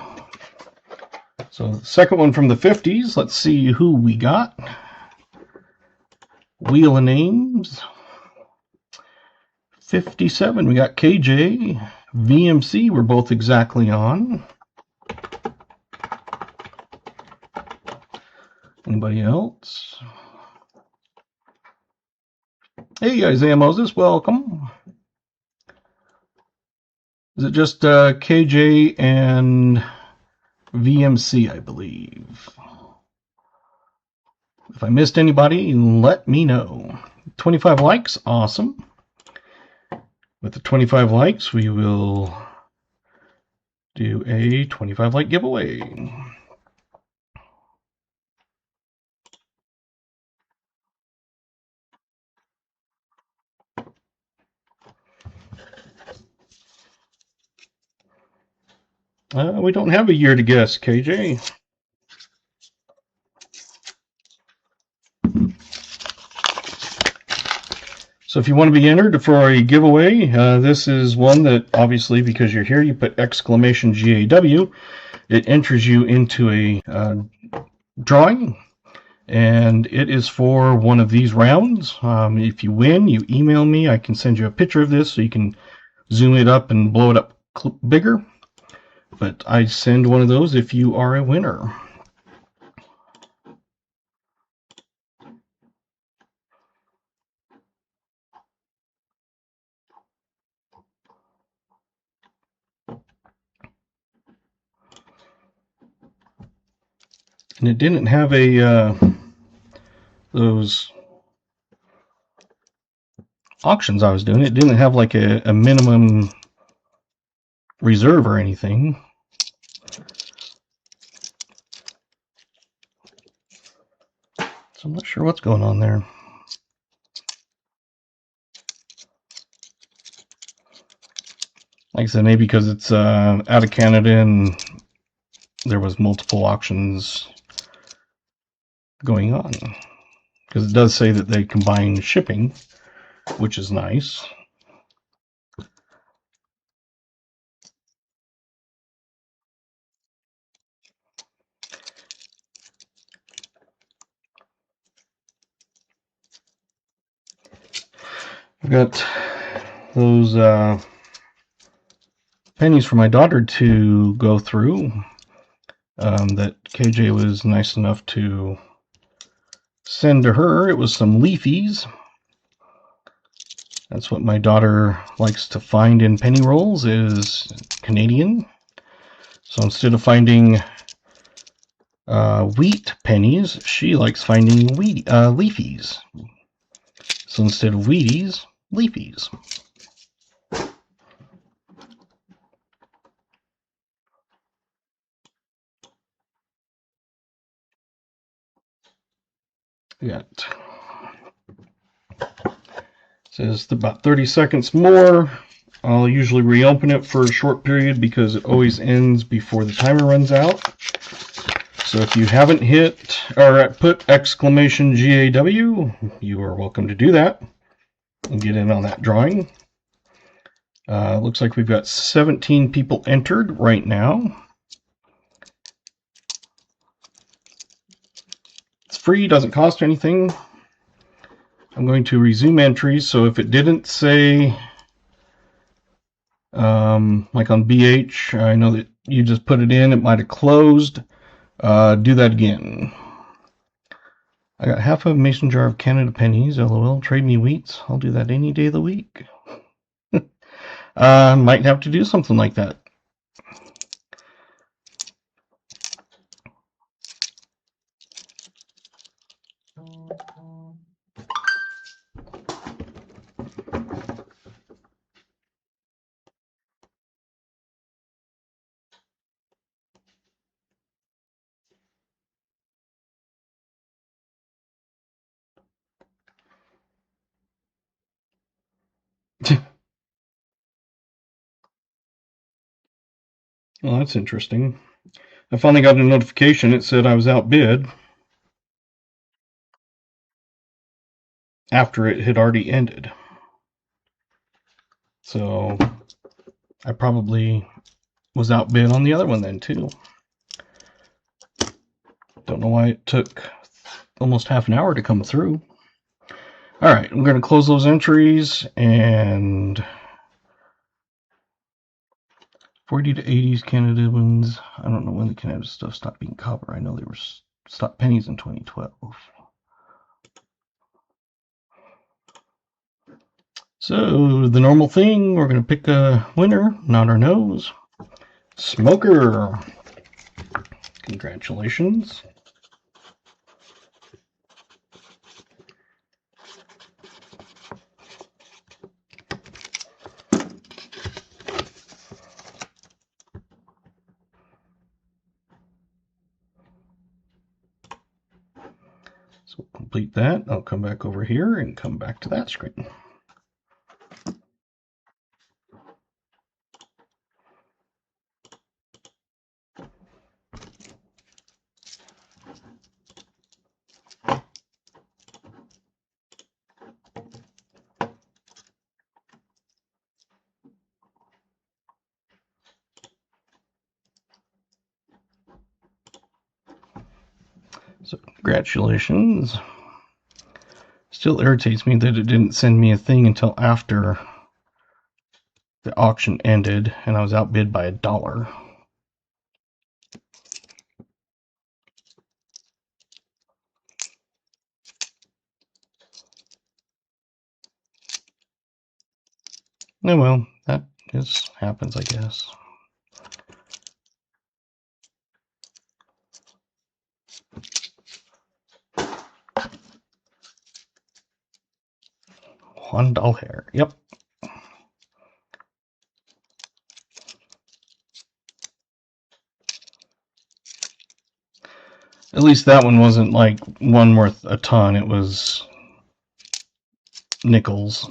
[SPEAKER 1] So the second one from the 50s. Let's see who we got. Wheel of Names. 57, we got KJ. VMC, we're both exactly on. Anybody else? Hey, Isaiah Moses, welcome. Is it just KJ and VMC, I believe? If I missed anybody, let me know. 25 likes, awesome. With the 25 likes, we will do a 25 like giveaway. We don't have a year to guess, KJ. So if you want to be entered for a giveaway, this is one that obviously, because you're here, you put exclamation GAW. It enters you into a drawing, and it is for one of these rounds. If you win, you email me. I can send you a picture of this so you can zoom it up and blow it up bigger. But I send one of those if you are a winner. And it didn't have a those auctions I was doing. It didn't have like a minimum reserve or anything. So I'm not sure what's going on there. Like I said, maybe because it's out of Canada and there was multiple auctions going on. Because it does say that they combine shipping, which is nice. I've got those pennies for my daughter to go through that KJ was nice enough to send to her. It was some leafies. That's what my daughter likes to find in penny rolls, is Canadian. So instead of finding wheat pennies, she likes finding leafies. So instead of Wheaties, Leafies. We got, says about 30 seconds more. I'll usually reopen it for a short period because it always ends before the timer runs out. So if you haven't hit or put exclamation GAW, you are welcome to do that and get in on that drawing. Looks like we've got 17 people entered right now. It's free, doesn't cost anything. I'm going to resume entries, so if it didn't say, like on BH, I know that you just put it in, it might have closed. Do that again. I got half a mason jar of Canada pennies, LOL, trade me wheats. I'll do that any day of the week. Might have to do something like that. Well, that's interesting. I finally got a notification. It said I was outbid after it had already ended. So I probably was outbid on the other one then too. Don't know why it took almost half an hour to come through. All right, I'm going to close those entries, and 40 to 80s Canada ones. I don't know when the Canada stuff stopped being copper. I know they were stopped pennies in 2012. So the normal thing, we're going to pick a winner, not our nose. Smoker. Congratulations. So we'll complete that. I'll come back over here and come back to that screen. So congratulations. Still irritates me that it didn't send me a thing until after the auction ended and I was outbid by $1. Oh well, that just happens, I guess. $1. Yep. At least that one wasn't like one worth a ton. It was nickels.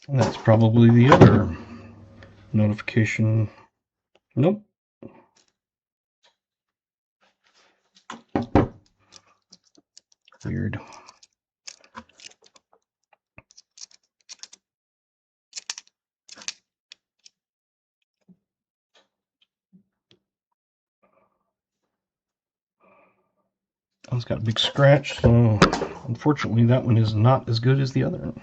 [SPEAKER 1] And that's probably the other notification. Nope. Weird. It's got a big scratch, so unfortunately that one is not as good as the other one.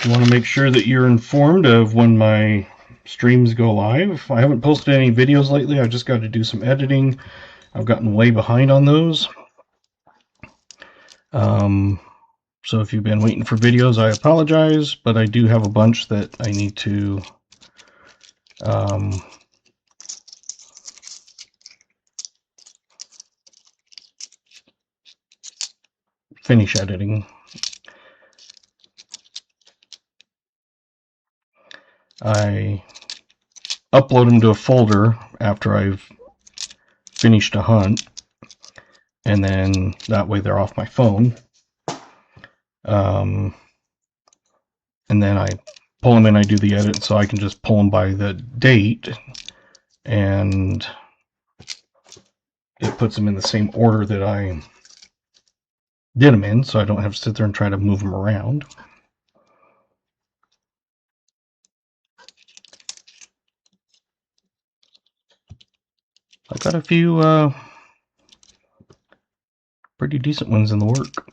[SPEAKER 1] You want to make sure that you're informed of when my streams go live. I haven't posted any videos lately. I've just got to do some editing. I've gotten way behind on those. So if you've been waiting for videos, I apologize, but I do have a bunch that I need to finish editing. I upload them to a folder after I've finished a hunt, and then that way they're off my phone. And then I pull them in, I do the edit, so I can just pull them by the date, and it puts them in the same order that I did them in, so I don't have to sit there and try to move them around. I've got a few pretty decent ones in the work.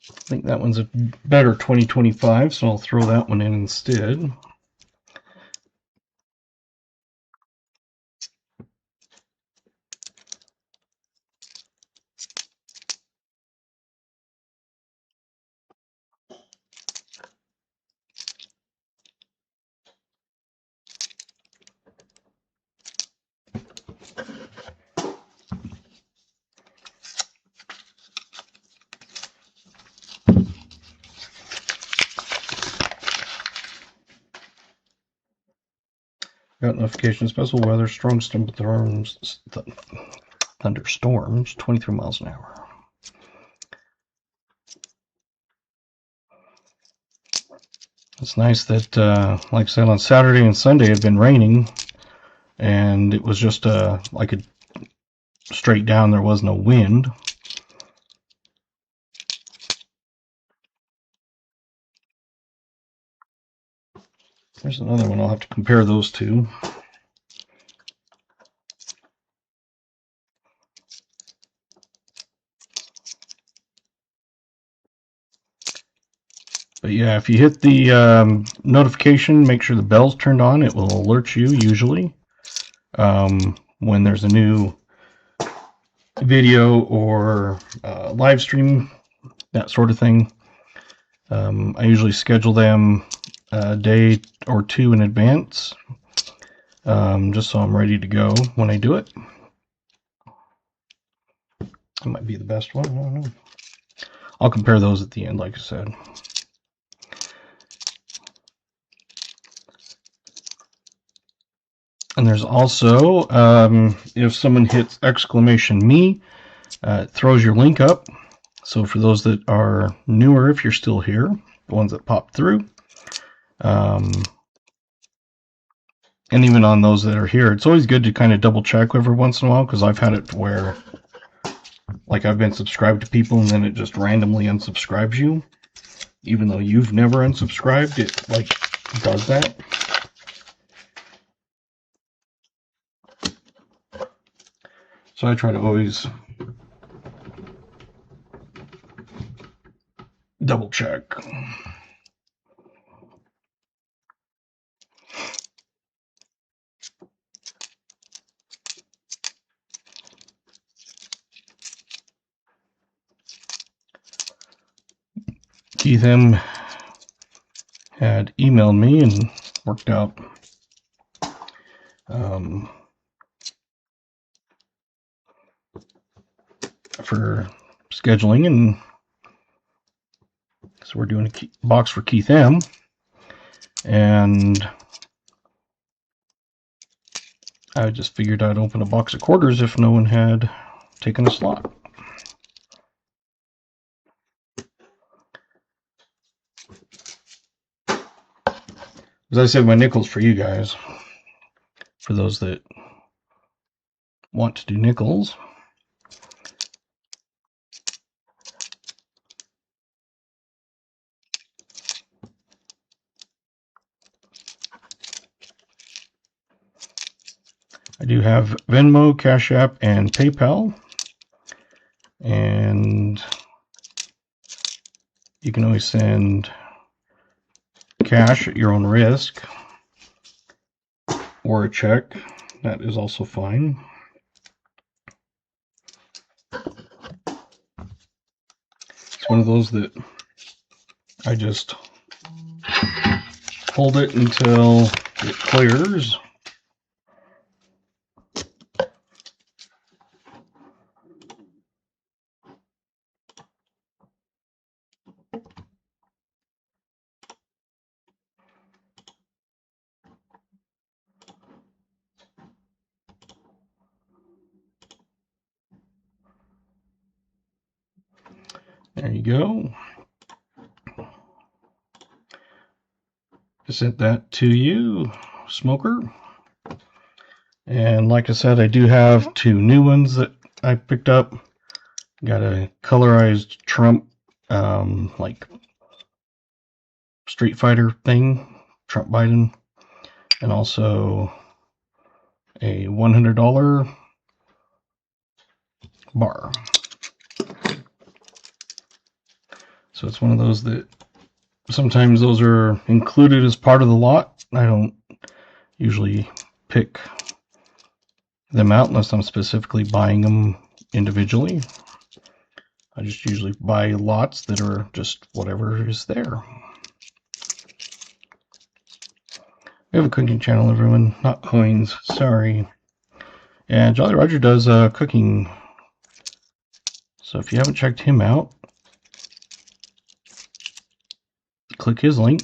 [SPEAKER 1] I think that one's a better 2025, so I'll throw that one in instead. Got notification, special weather, strong thunderstorms, 23 miles an hour. It's nice that, like I said, on Saturday and Sunday it had been raining, and it was just like a straight down, there was no wind. There's another one, I'll have to compare those two. But yeah, if you hit the notification, make sure the bell's turned on. It will alert you usually when there's a new video or live stream, that sort of thing. I usually schedule them a day or two in advance, just so I'm ready to go when I do it. That might be the best one, I don't know. I'll compare those at the end, like I said. And there's also, if someone hits !me, it throws your link up. So for those that are newer, if you're still here, the ones that pop through, and even on those that are here, it's always good to kind of double check every once in a while, because I've had it where, like, I've been subscribed to people and then it just randomly unsubscribes you, even though you've never unsubscribed. It like does that. So I try to always double check. Keith M had emailed me and worked out for scheduling, and so we're doing a box for Keith M, and I just figured I'd open a box of quarters if no one had taken a slot. As I said, my nickels for you guys, for those that want to do nickels. I do have Venmo, Cash App, and PayPal, and you can always send cash at your own risk or a check that is also fine. It's one of those that I just hold it until it clears. There you go. Sent that to you, smoker. And like I said, I do have 2 new ones that I picked up. Got a colorized Trump, like Street Fighter thing, Trump Biden, and also a $100 bar. So it's one of those that sometimes those are included as part of the lot. I don't usually pick them out unless I'm specifically buying them individually. I just usually buy lots that are just whatever is there. We have a cooking channel, everyone, not coins, sorry. And Jolly Roger does cooking. So if you haven't checked him out, click his link.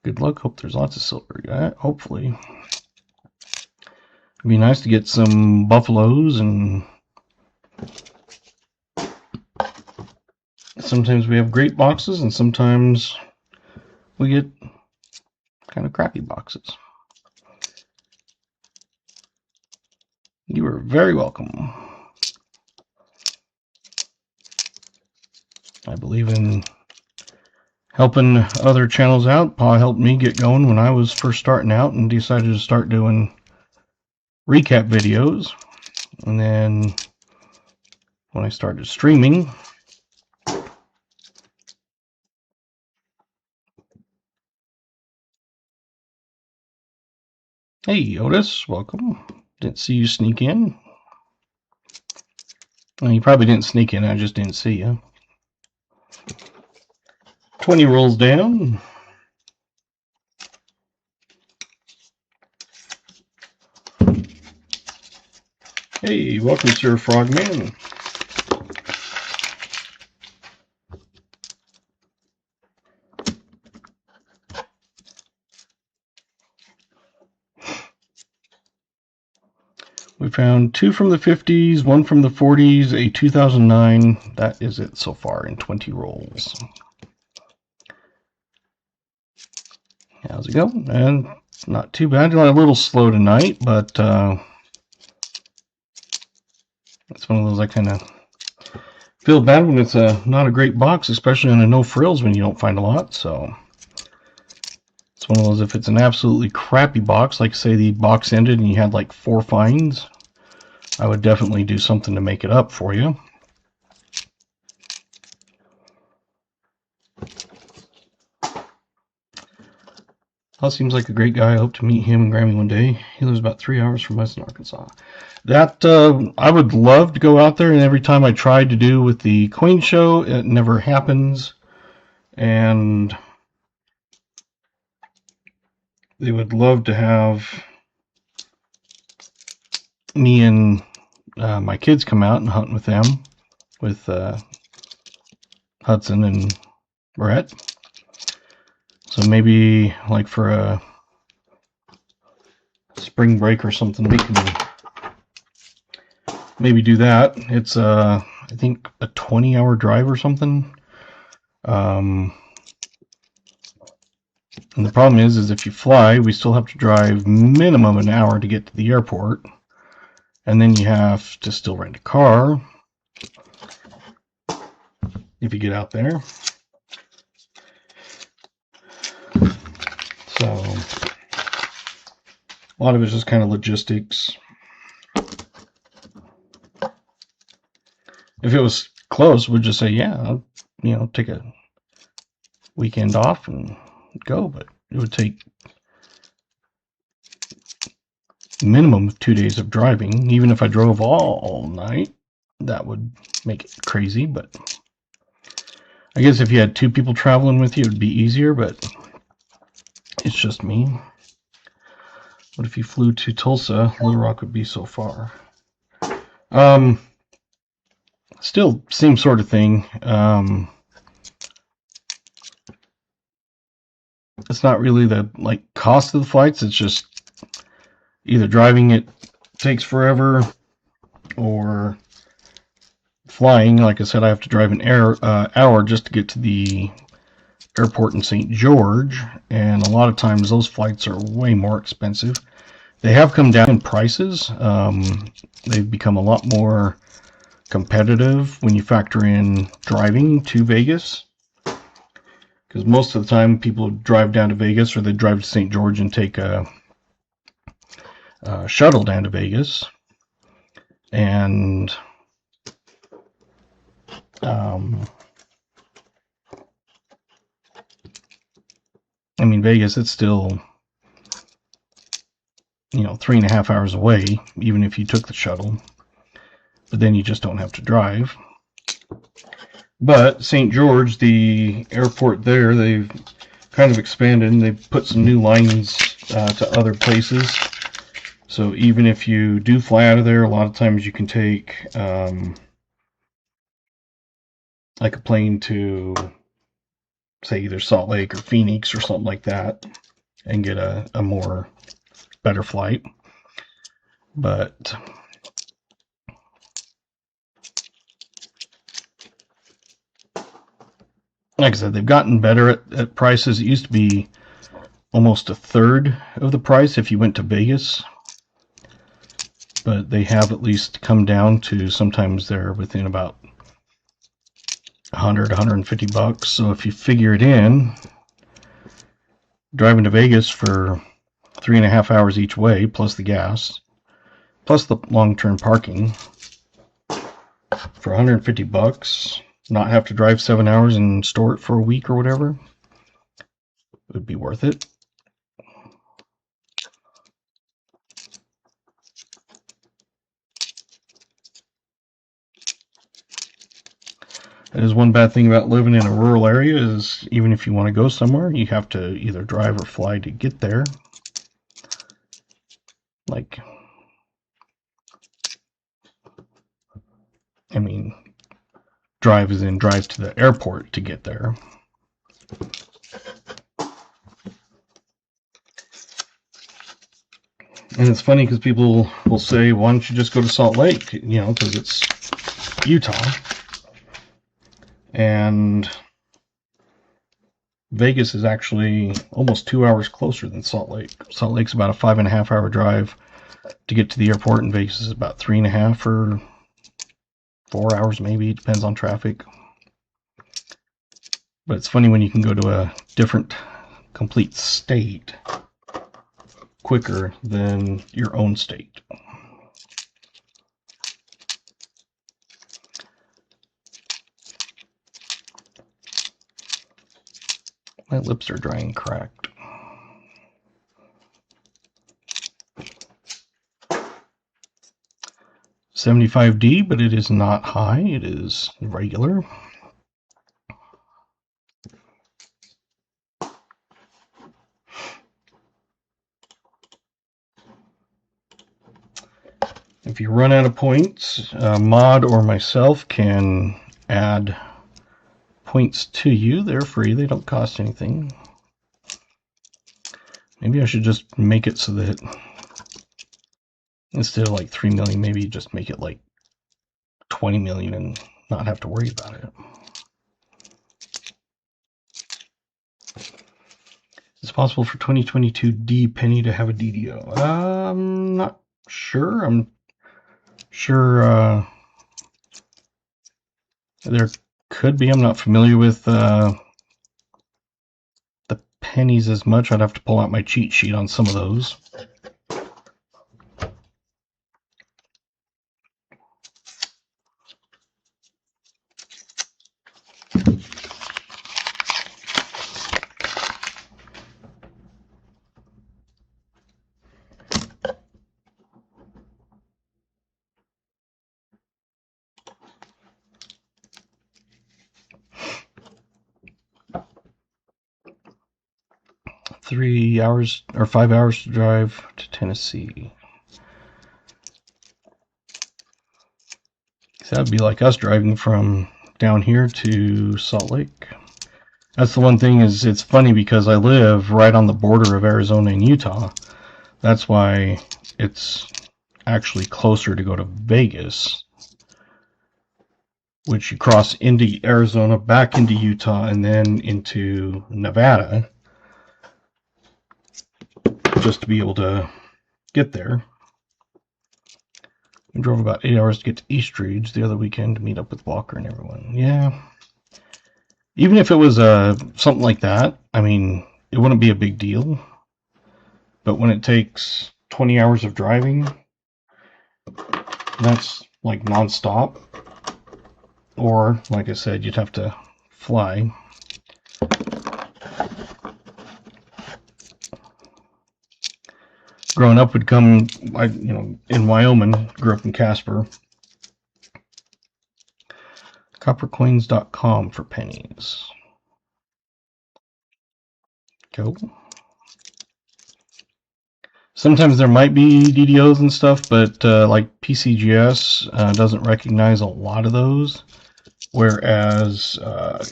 [SPEAKER 1] Good luck. Hope there's lots of silver. Hopefully. It'd be nice to get some buffaloes, and sometimes we have great boxes and sometimes we get kind of crappy boxes. You are very welcome. I believe in helping other channels out. Pa helped me get going when I was first starting out and decided to start doing recap videos. And then when I started streaming, hey Otis, welcome. Didn't see you sneak in. Well, you probably didn't sneak in, I just didn't see you. 20 rolls down. Hey, welcome, Sir Frogman. We found 2 from the 50s, 1 from the 40s, a 2009. That is it so far in 20 rolls. How's it going? And not too bad. A little slow tonight, but it's one of those I kind of feel bad when it's not a great box, especially on a no frills when you don't find a lot. So it's one of those, if it's an absolutely crappy box, like say the box ended and you had like 4 finds, I would definitely do something to make it up for you. Paul seems like a great guy. I hope to meet him and Grammy one day. He lives about 3 hours from Western Arkansas. That, I would love to go out there, and every time I tried to do with the coin show, it never happens. And they would love to have me and my kids come out and hunt with them, with Hudson and Brett. So maybe like for a spring break or something, we can maybe do that. It's I think a 20-hour drive or something. And the problem is if you fly, we still have to drive minimum an hour to get to the airport, and then you have to still rent a car if you get out there. So a lot of it's just kind of logistics. If it was close, we'd just say, yeah, I'll, take a weekend off and go, but it would take minimum of 2 days of driving. Even if I drove all night, that would make it crazy, but I guess if you had 2 people traveling with you, it would be easier, but it's just me. What if you flew to Tulsa? Little Rock would be so far. Still, same sort of thing. It's not really the cost of the flights. It's just either driving it takes forever, or flying. Like I said, I have to drive an hour just to get to the airport in St. George, and a lot of times those flights are way more expensive. They have come down in prices. They've become a lot more competitive when you factor in driving to Vegas, because most of the time people drive down to Vegas, or they drive to St. George and take a shuttle down to Vegas. And I mean, Vegas, it's still 3.5 hours away, even if you took the shuttle. But then you just don't have to drive. But St. George, the airport there, they've kind of expanded, and they've put some new lines to other places. So even if you do fly out of there, a lot of times you can take like a plane to, say, either Salt Lake or Phoenix or something like that, and get a more better flight. But like I said, they've gotten better at prices. It used to be almost a third of the price if you went to Vegas, but they have at least come down to, sometimes they're within about $100, $150. So if you figure it in, driving to Vegas for 3.5 hours each way, plus the gas, plus the long-term parking, for $150, not have to drive 7 hours and store it for a week or whatever, it would be worth it. That is one bad thing about living in a rural area, is even if you want to go somewhere, you have to either drive or fly to get there. Like, I mean, drive as in drive to the airport to get there. And it's funny because people will say, why don't you just go to Salt Lake? Because it's Utah. And Vegas is actually almost 2 hours closer than Salt Lake. Salt Lake's about a 5.5 hour drive to get to the airport, and Vegas is about 3.5 or 4 hours maybe. It depends on traffic. But it's funny when you can go to a different complete state quicker than your own state. My lips are dry and cracked. $75D, but it is not high. It is regular. If you run out of points, Mod or myself can add points to you. They're free. They don't cost anything. Maybe I should just make it so that instead of like 3 million, maybe just make it like 20 million and not have to worry about it. It's possible for 2022 D Penny to have a DDO. I'm not sure. I'm sure there could be. I'm not familiar with the pennies as much. I'd have to pull out my cheat sheet on some of those. 3 hours or 5 hours to drive to Tennessee. So that'd be like us driving from down here to Salt Lake. That's the one thing, is it's funny because I live right on the border of Arizona and Utah. That's why it's actually closer to go to Vegas, which you cross into Arizona, back into Utah, and then into Nevada, just to be able to get there. We drove about 8 hours to get to Eastridge the other weekend to meet up with Walker and everyone. Yeah. Even if it was something like that, I mean, it wouldn't be a big deal. But when it takes 20 hours of driving, that's like nonstop. Or, like I said, you'd have to fly. Growing up would come, in Wyoming, grew up in Casper. Coppercoins.com for pennies. Go. Sometimes there might be DDOs and stuff, but like PCGS doesn't recognize a lot of those. Whereas I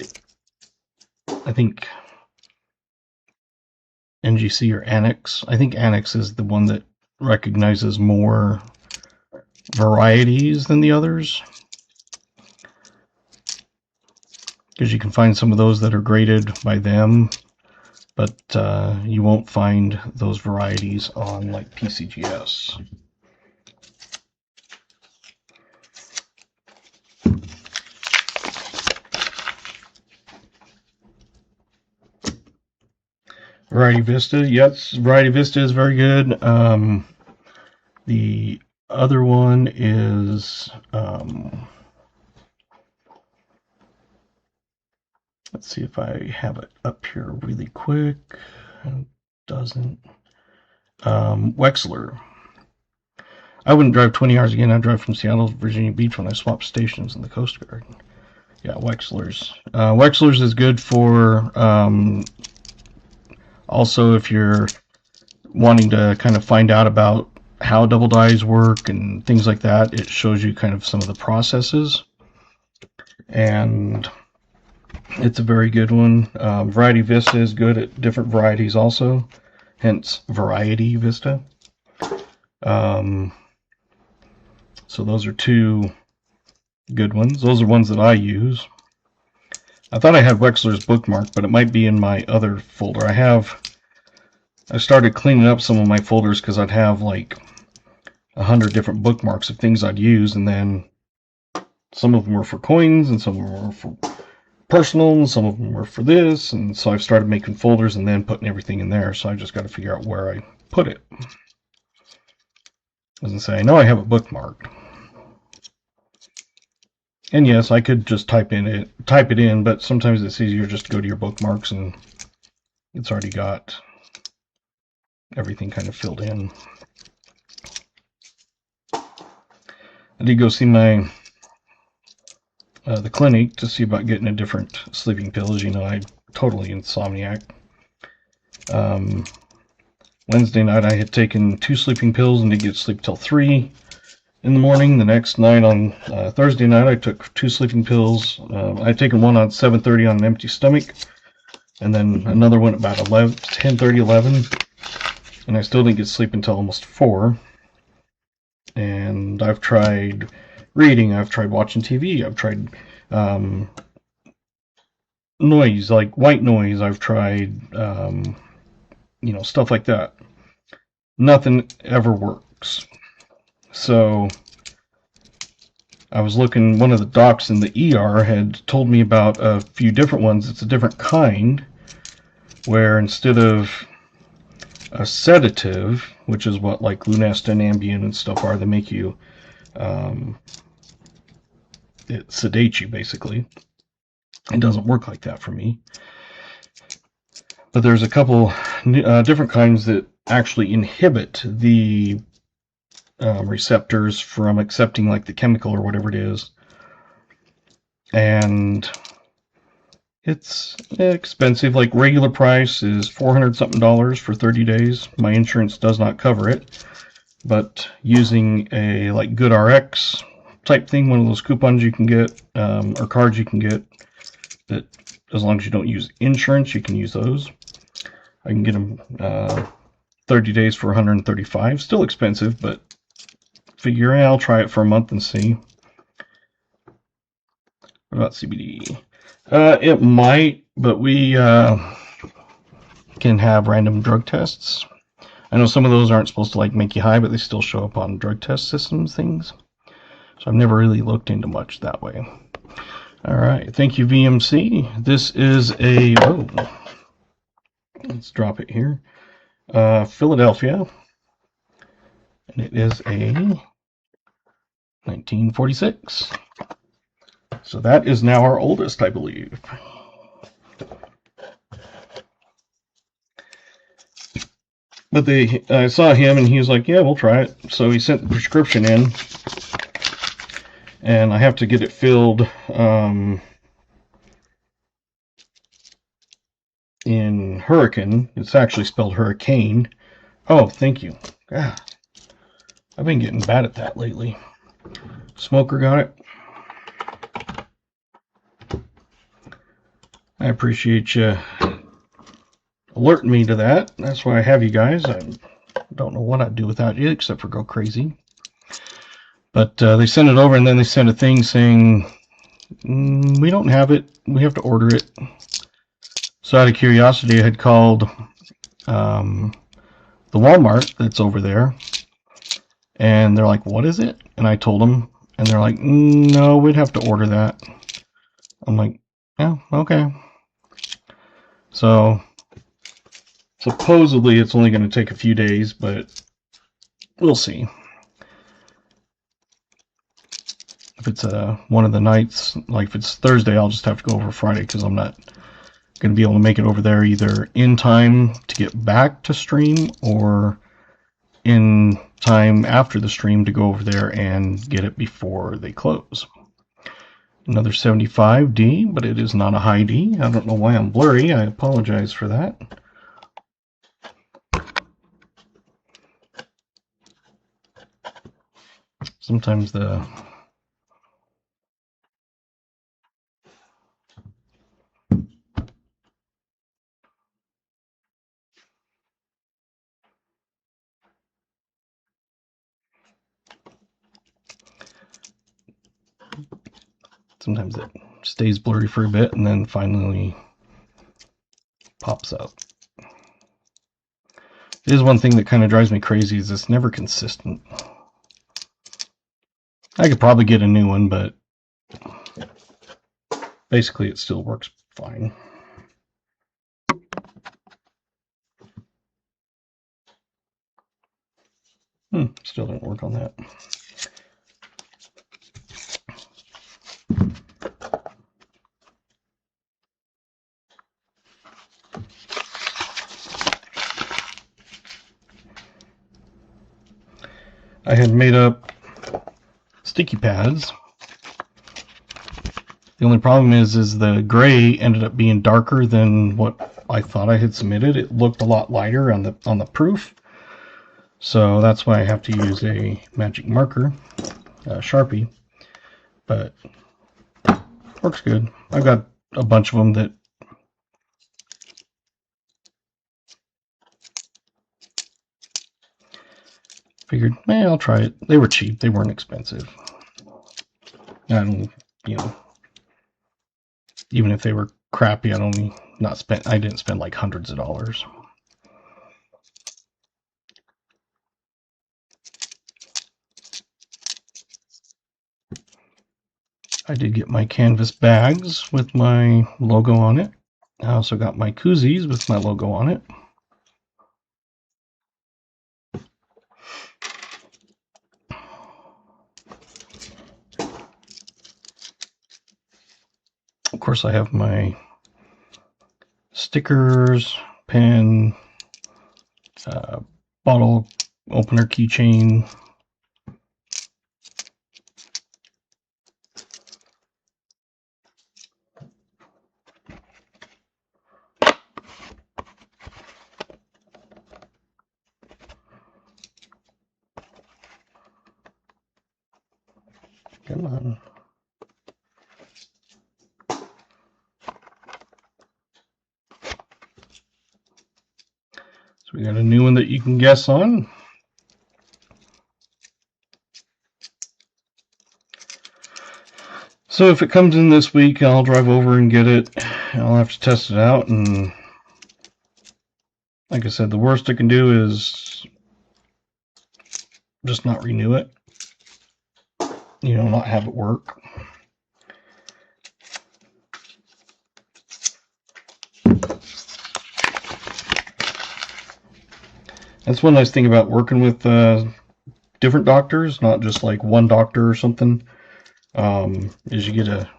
[SPEAKER 1] think NGC or Annex, I think Annex is the one that recognizes more varieties than the others. Because you can find some of those that are graded by them, but you won't find those varieties on like PCGS. Variety Vista, yes, Variety Vista is very good. The other one is, let's see if I have it up here really quick. It doesn't. Wexler. I wouldn't drive 20 hours again. I'd drive from Seattle to Virginia Beach when I swap stations in the Coast Guard. Yeah, Wexler's. Wexler's is good for, also if you're wanting to kind of find out about how double dyes work and things like that. It shows you kind of some of the processes. And it's a very good one. Variety Vista is good at different varieties also, hence Variety Vista. So those are two good ones. Those are ones that I use. I thought I had Wexler's bookmarked, but it might be in my other folder. I started cleaning up some of my folders because I'd have like 100 different bookmarks of things I'd use, and then some of them were for coins and some of them were for personal, and some of them were for this, and so I've started making folders and then putting everything in there. So I just got to figure out where I put it. As I say, I know I have it bookmarked, and yes, I could just type it in, but sometimes it's easier just to go to your bookmarks and it's already got everything kind of filled in. I did go see my the clinic to see about getting a different sleeping pill. As you know, I'm totally insomniac. Wednesday night I had taken 2 sleeping pills and didn't get to sleep till 3 in the morning. The next night on Thursday night I took 2 sleeping pills. I'd taken one on 7:30 on an empty stomach, and then another one about 10:30, 11, and I still didn't get to sleep until almost 4. And I've tried reading, I've tried watching TV, I've tried noise, like white noise, I've tried stuff like that. Nothing ever works. So I was looking, one of the docs in the ER had told me about a few different ones. It's a different kind, where instead of a sedative, which is what like Lunesta and Ambien and stuff are, they make you, it sedates you basically. It doesn't work like that for me. But there's a couple different kinds that actually inhibit the receptors from accepting like the chemical or whatever it is. And It's expensive. Like regular price is $400 something for 30 days. My insurance does not cover it, but using a like Good RX type thing, one of those coupons you can get or cards you can get, that as long as you don't use insurance, you can use those. I can get them 30 days for $135. Still expensive, but figure I'll try it for a month and see. What about CBD? It might, but we can have random drug tests. I know some of those aren't supposed to like make you high, but they still show up on drug test systems things. So I've never really looked into much that way. All right, thank you, VMC. This is a, oh, let's drop it here. Philadelphia, and it is a 1946. So that is now our oldest, I believe. But I saw him and he was like, yeah, we'll try it. So he sent the prescription in, and I have to get it filled in Hurricane. It's actually spelled hurricane. Oh, thank you. God, I've been getting bad at that lately. Smoker got it. I appreciate you alerting me to that. That's why I have you guys. I don't know what I'd do without you except for go crazy. But they sent it over, and then they sent a thing saying, we don't have it. We have to order it. So out of curiosity, I had called the Walmart that's over there, and they're like, what is it? And I told them, and they're like, no, we'd have to order that. I'm like, yeah, okay. So supposedly it's only going to take a few days, but we'll see. If it's one of the nights, like if it's Thursday, I'll just have to go over Friday because I'm not going to be able to make it over there either in time to get back to stream or in time after the stream to go over there and get it before they close. Another 75D, but it is not a high D. I don't know why I'm blurry. I apologize for that. Sometimes sometimes it stays blurry for a bit and then finally pops up. It is one thing that kind of drives me crazy is it's never consistent. I could probably get a new one, but basically it still works fine. Still didn't work on that. I had made up sticky pads. The only problem is the gray ended up being darker than what I thought I had submitted. It looked a lot lighter on the proof. So that's why I have to use a magic marker, Sharpie, but works good. I've got a bunch of them that figured, I'll try it. They were cheap. They weren't expensive. And, even if they were crappy, I didn't spend like hundreds of dollars. I did get my canvas bags with my logo on it. I also got my koozies with my logo on it. Of course, I have my stickers, pen, bottle opener keychain. Come on. So we got a new one that you can guess on. So if it comes in this week, I'll drive over and get it. I'll have to test it out, and like I said, the worst I can do is just not renew it. You know, not have it work. That's one nice thing about working with different doctors, not just like one doctor or something, is you get a,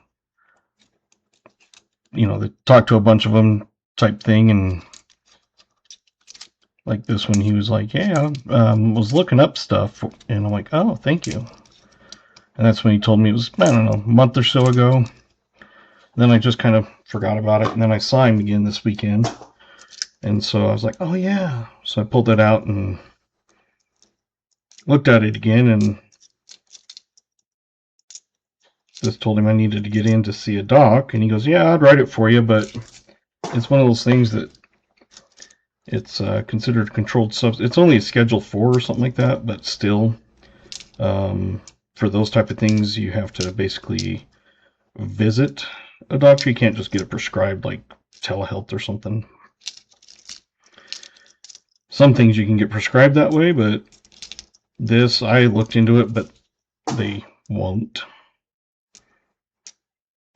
[SPEAKER 1] you know, they talk to a bunch of them type thing. And like this one, he was like, yeah, I was looking up stuff, and I'm like, oh, thank you. And that's when he told me. It was, I don't know, a month or so ago. And then I just kind of forgot about it, and then I saw him again this weekend, and so I was like, oh yeah. So I pulled that out and looked at it again, and just told him I needed to get in to see a doc, and he goes, yeah, I'd write it for you, but it's one of those things that it's considered a controlled substance. It's only a Schedule 4 or something like that, but still, for those type of things, you have to basically visit a doctor. You can't just get it prescribed like telehealth or something. Some things you can get prescribed that way, but this, I looked into it, but they won't.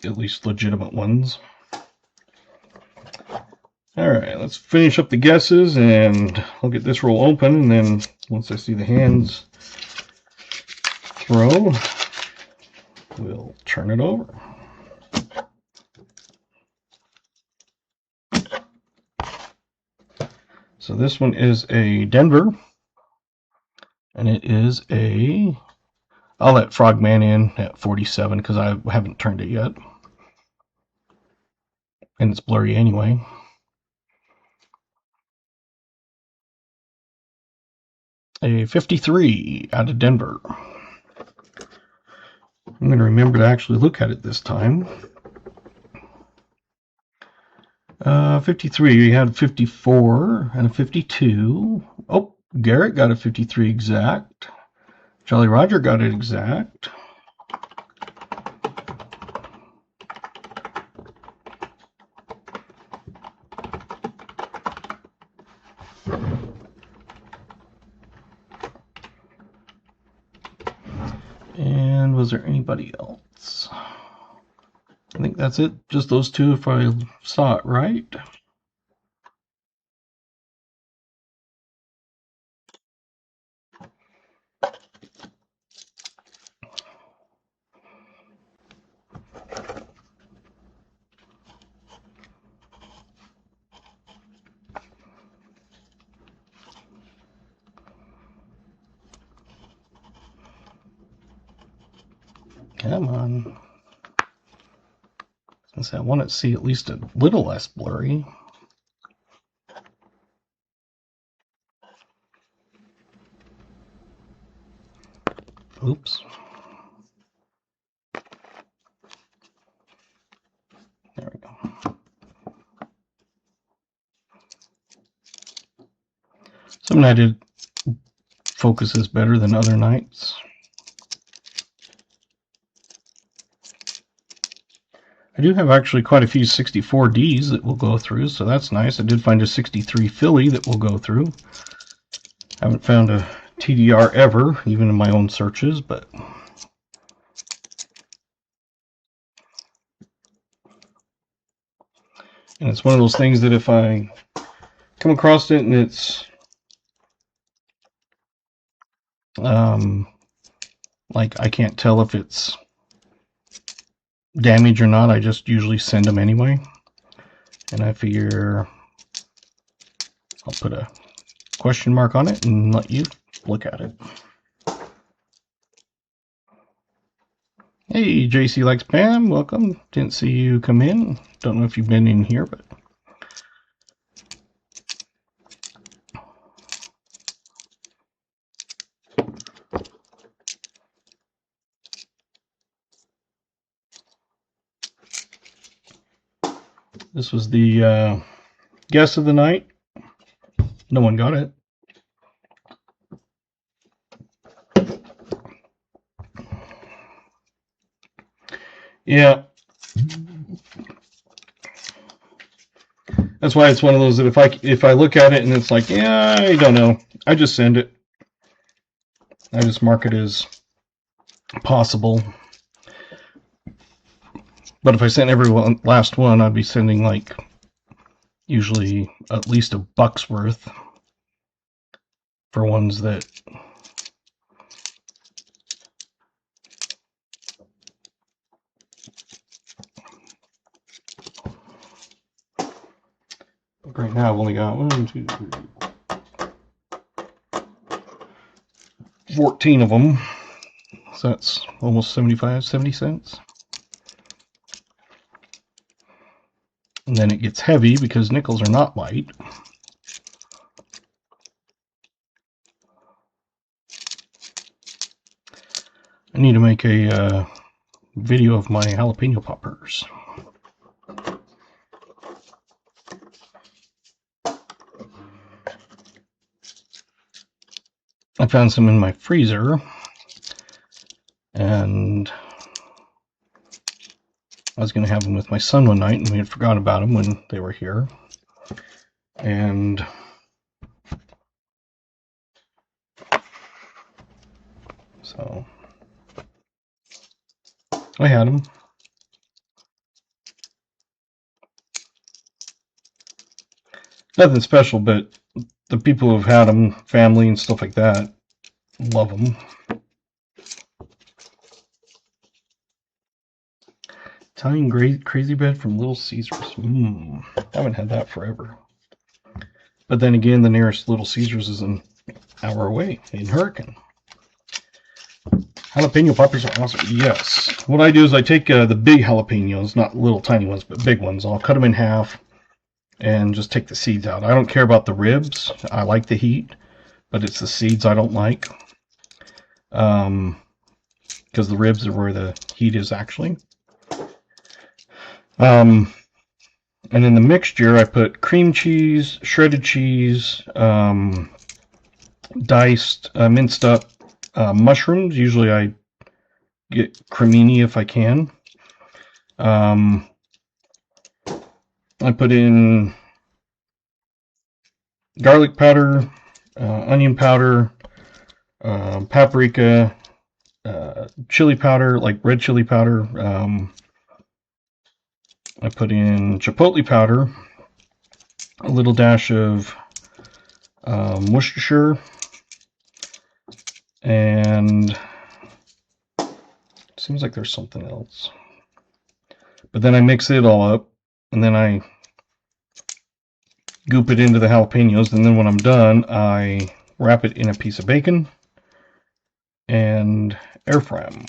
[SPEAKER 1] At least legitimate ones. Alright, let's finish up the guesses, and I'll get this roll open, and then once I see the hands throw, we'll turn it over. So this one is a Denver, and it is a, I'll let Frogman in at 47 because I haven't turned it yet, and it's blurry anyway. A 53 out of Denver. I'm going to remember to actually look at it this time. 53, you had 54 and a 52. Oh, Garrett got a 53 exact. Jolly Roger got it exact. And was there anybody else? I think that's it. Just those two if I saw it right. Come on. Since I want to see at least a little less blurry. Oops. There we go. Some nights focuses better than other nights. I do have actually quite a few 64Ds that we'll go through, so that's nice. I did find a 63 Philly that we'll go through. I haven't found a TDR ever, even in my own searches, but and it's one of those things that if I come across it and it's like I can't tell if it's damaged or not, I just usually send them anyway. And I figure I'll put a question mark on it and let you look at it. Hey, JC Likes Pam, welcome. Didn't see you come in. Don't know if you've been in here, but This was the guess of the night. No one got it. Yeah. That's why it's one of those that if I look at it and it's like, yeah, I don't know, I just send it. I just mark it as possible. But if I sent every last one, I'd be sending like usually at least $1 worth for ones that right now I've only got 1, 2, 3, 14 of them. So that's almost 70 cents. And then it gets heavy because nickels are not light. I need to make a video of my jalapeno poppers. I found some in my freezer, and I was going to have them with my son one night, and we had forgot about them when they were here. And so I had them. Nothing special, but the people who've had them, family and stuff like that, love them. Italian crazy bread from Little Caesars. Haven't had that forever. But then again, the nearest Little Caesars is an hour away in Hurricane. Jalapeno poppers are awesome. Yes. What I do is I take the big jalapenos, not little tiny ones, but big ones. I'll cut them in half and just take the seeds out. I don't care about the ribs. I like the heat, but it's the seeds I don't like. Because the ribs are where the heat is actually. And in the mixture, I put cream cheese, shredded cheese, diced, minced up mushrooms. Usually I get cremini if I can. I put in garlic powder, onion powder, paprika, chili powder, like red chili powder. I put in chipotle powder, a little dash of Worcestershire, and it seems like there's something else. But then I mix it all up, and then I goop it into the jalapenos, and then when I'm done, I wrap it in a piece of bacon and air fry them.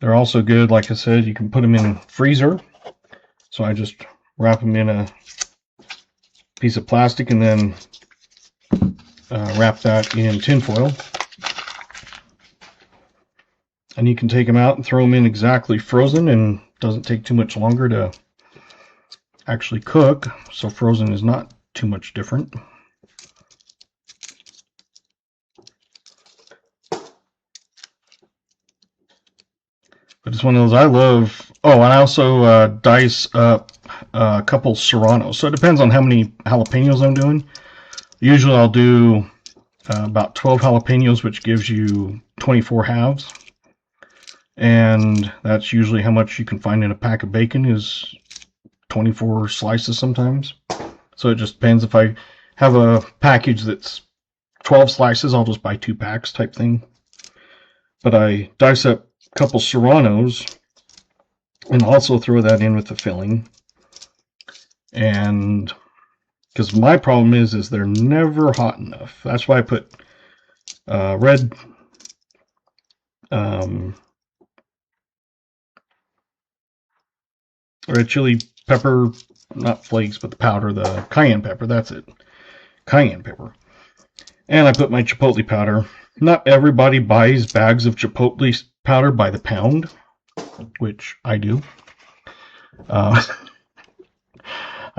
[SPEAKER 1] They're also good, like I said, you can put them in freezer. So I just wrap them in a piece of plastic and then wrap that in tin foil. And you can take them out and throw them in exactly frozen, and doesn't take too much longer to actually cook. So frozen is not too much different. But it's one of those I love. Oh, and I also dice up a couple serranos. So it depends on how many jalapenos I'm doing. Usually I'll do about 12 jalapenos, which gives you 24 halves. And that's usually how much you can find in a pack of bacon, is 24 slices sometimes. So it just depends. If I have a package that's 12 slices, I'll just buy 2 packs type thing. But I dice up couple serranos and also throw that in with the filling. And because my problem is they're never hot enough. That's why I put red chili pepper, not flakes, but the powder, the cayenne pepper, that's it, cayenne pepper. And I put my chipotle powder. Not everybody buys bags of chipotle powder by the pound, which I do.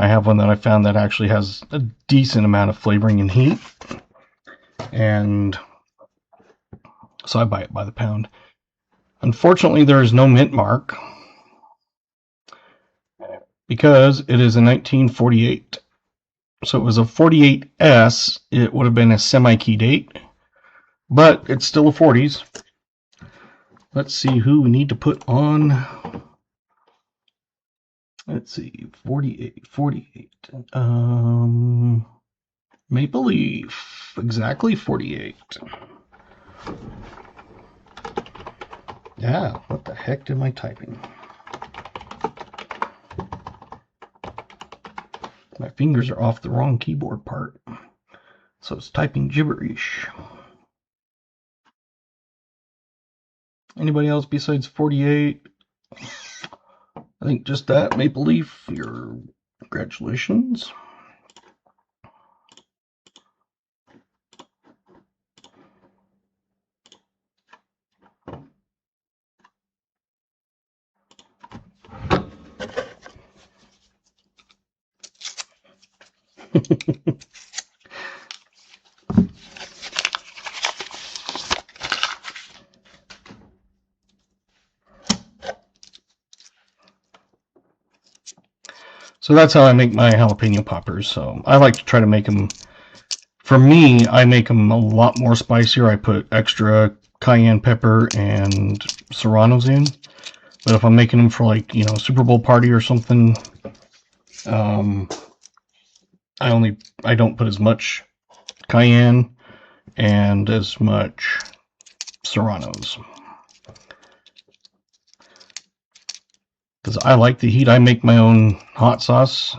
[SPEAKER 1] I have one that I found that actually has a decent amount of flavoring and heat, and so I buy it by the pound. Unfortunately, there is no mint mark because it is a 1948. So it was a 48S. It would have been a semi-key date, but it's still a 40s. Let's see who we need to put on. Let's see, 48. Maple Leaf, exactly 48. Yeah, what the heck am I typing? My fingers are off the wrong keyboard part, so it's typing gibberish. Anybody else besides 48? I think just that, Maple Leaf, your congratulations. So that's how I make my jalapeno poppers. So I like to try to make them, for me, I make them a lot more spicier. I put extra cayenne pepper and serranos in. But if I'm making them for, like, you know, Super Bowl party or something, I don't put as much cayenne and as much serranos. Because I like the heat. I make my own hot sauce.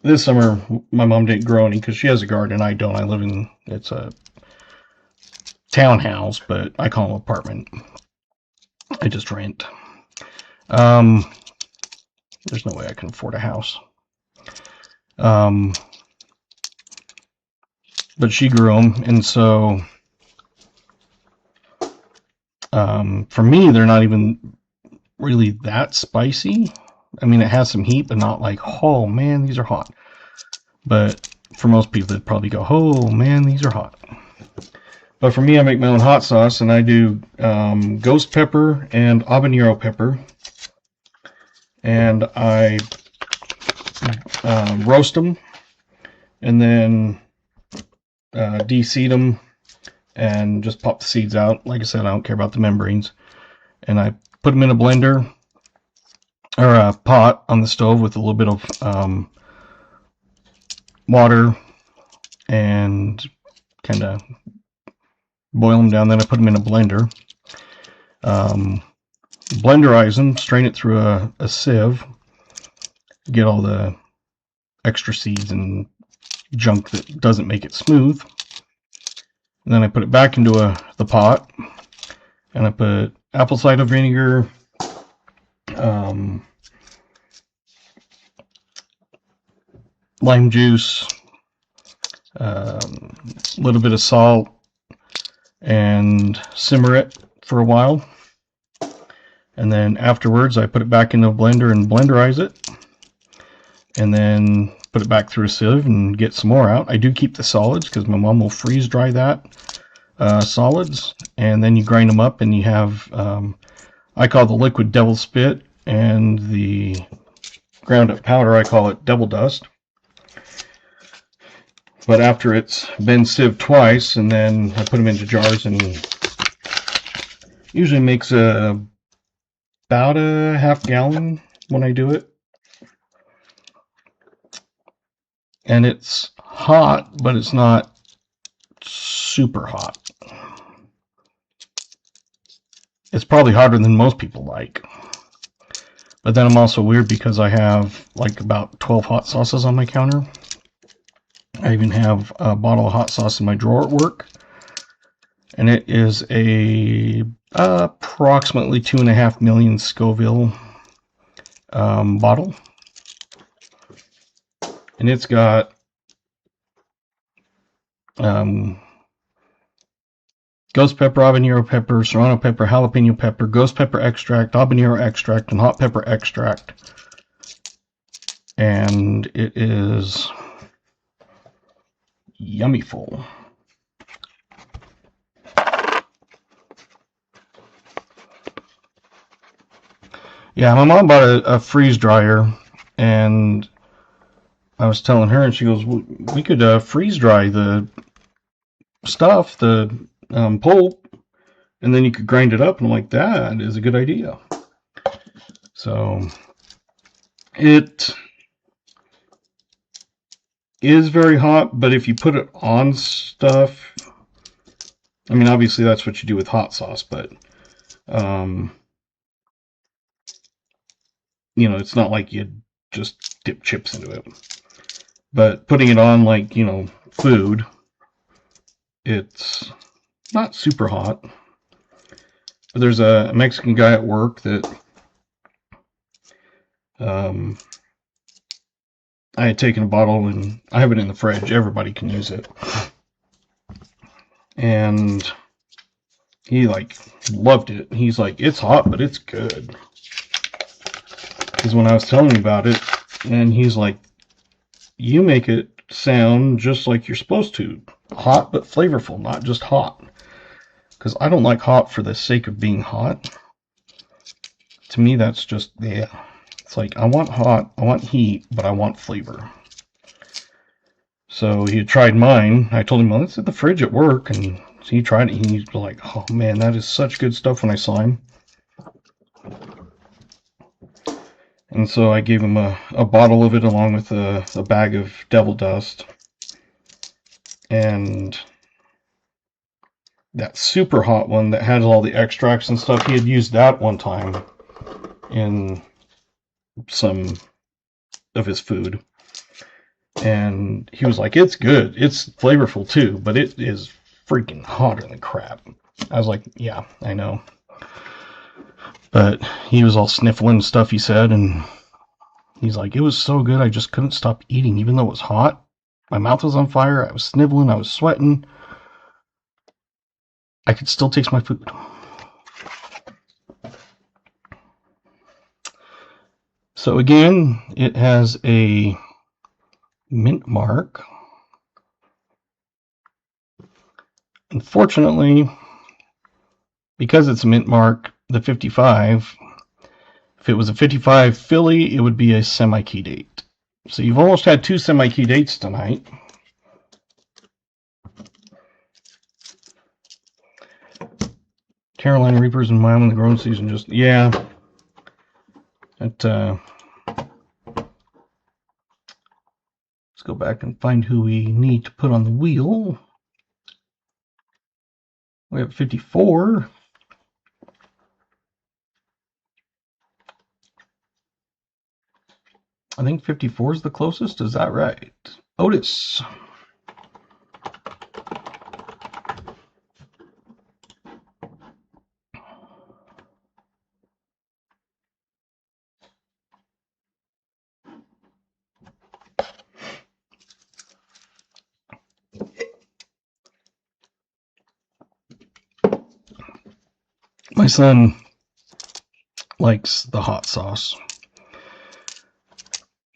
[SPEAKER 1] This summer, my mom didn't grow any because she has a garden. I don't. I live in, it's a townhouse, but I call it an apartment. I just rent. There's no way I can afford a house. But she grew them, and so for me, they're not even really that spicy. I mean, it has some heat, but not like, oh man, these are hot. But for most people, they'd probably go, oh man, these are hot. But for me, I make my own hot sauce, and I do ghost pepper and habanero pepper. And I roast them, and then de-seed them, and just pop the seeds out. Like I said, I don't care about the membranes. And I put them in a blender, or a pot on the stove with a little bit of water, and kind of boil them down. Then I put them in a blender. Blenderize them, strain it through a sieve, get all the extra seeds and junk that doesn't make it smooth. And then I put it back into the pot, and I put apple cider vinegar, lime juice, a little bit of salt, and simmer it for a while. And then afterwards, I put it back into a blender and blenderize it, and then put it back through a sieve and get some more out. I do keep the solids because my mom will freeze dry that solids, and then you grind them up, and you have I call the liquid devil spit, and the ground up powder, I call it devil dust. But after it's been sieved twice, and then I put them into jars, and usually makes about a half gallon when I do it. And it's hot, but it's not super hot. It's probably hotter than most people like. But then I'm also weird because I have like about 12 hot sauces on my counter. I even have a bottle of hot sauce in my drawer at work. And it is a approximately 2.5 million Scoville bottle. And it's got ghost pepper, habanero pepper, serrano pepper, jalapeno pepper, ghost pepper extract, habanero extract, and hot pepper extract. And it is yummy full. Yeah, my mom bought a freeze dryer, and I was telling her, and she goes, we could freeze dry the stuff, the pulp, and then you could grind it up. And I'm like, that is a good idea. So it is very hot, but if you put it on stuff, I mean, obviously that's what you do with hot sauce, but you know, it's not like you just dip chips into it. But putting it on, like, you know, food, it's not super hot. But there's a Mexican guy at work that I had taken a bottle, and I have it in the fridge. Everybody can use it. And he, like, loved it. He's like, it's hot, but it's good. Because when I was telling him about it, and he's like, you make it sound just like you're supposed to. Hot, but flavorful, not just hot. Because I don't like hot for the sake of being hot. To me, that's just, yeah. It's like, I want hot, I want heat, but I want flavor. So he had tried mine. I told him, well, it's at the fridge at work. And he tried it. He's like, oh man, that is such good stuff when I saw him. And so I gave him a bottle of it along with a bag of devil dust. And that super hot one that had all the extracts and stuff, he had used that one time in some of his food. And he was like, it's good. It's flavorful too, but it is freaking hotter than crap. I was like, yeah, I know. But he was all sniffling and stuff, he said, and he's like, it was so good, I just couldn't stop eating, even though it was hot. My mouth was on fire, I was sniveling, I was sweating. I could still taste my food. So again, it has a mint mark. Unfortunately, because it's a mint mark, the 55, if it was a 55 Philly, it would be a semi-key date. So you've almost had 2 semi-key dates tonight. Carolina Reapers and Mile in the growing season, just, yeah. Let's go back and find who we need to put on the wheel. We have 54. I think 54 is the closest. Is that right? Otis. My son likes the hot sauce.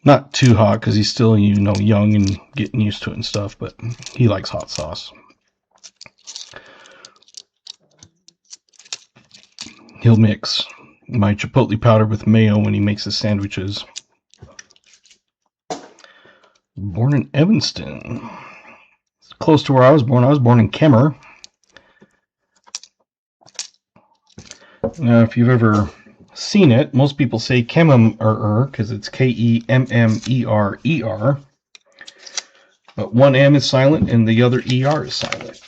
[SPEAKER 1] Not too hot because he's still, you know, young and getting used to it and stuff, but he likes hot sauce. He'll mix my chipotle powder with mayo when he makes his sandwiches. Born in Evanston. It's close to where I was born. I was born in Kemmer. Now, if you've ever seen it, most people say Kemmerer because it's Kemmerer. But one M is silent and the other ER is silent.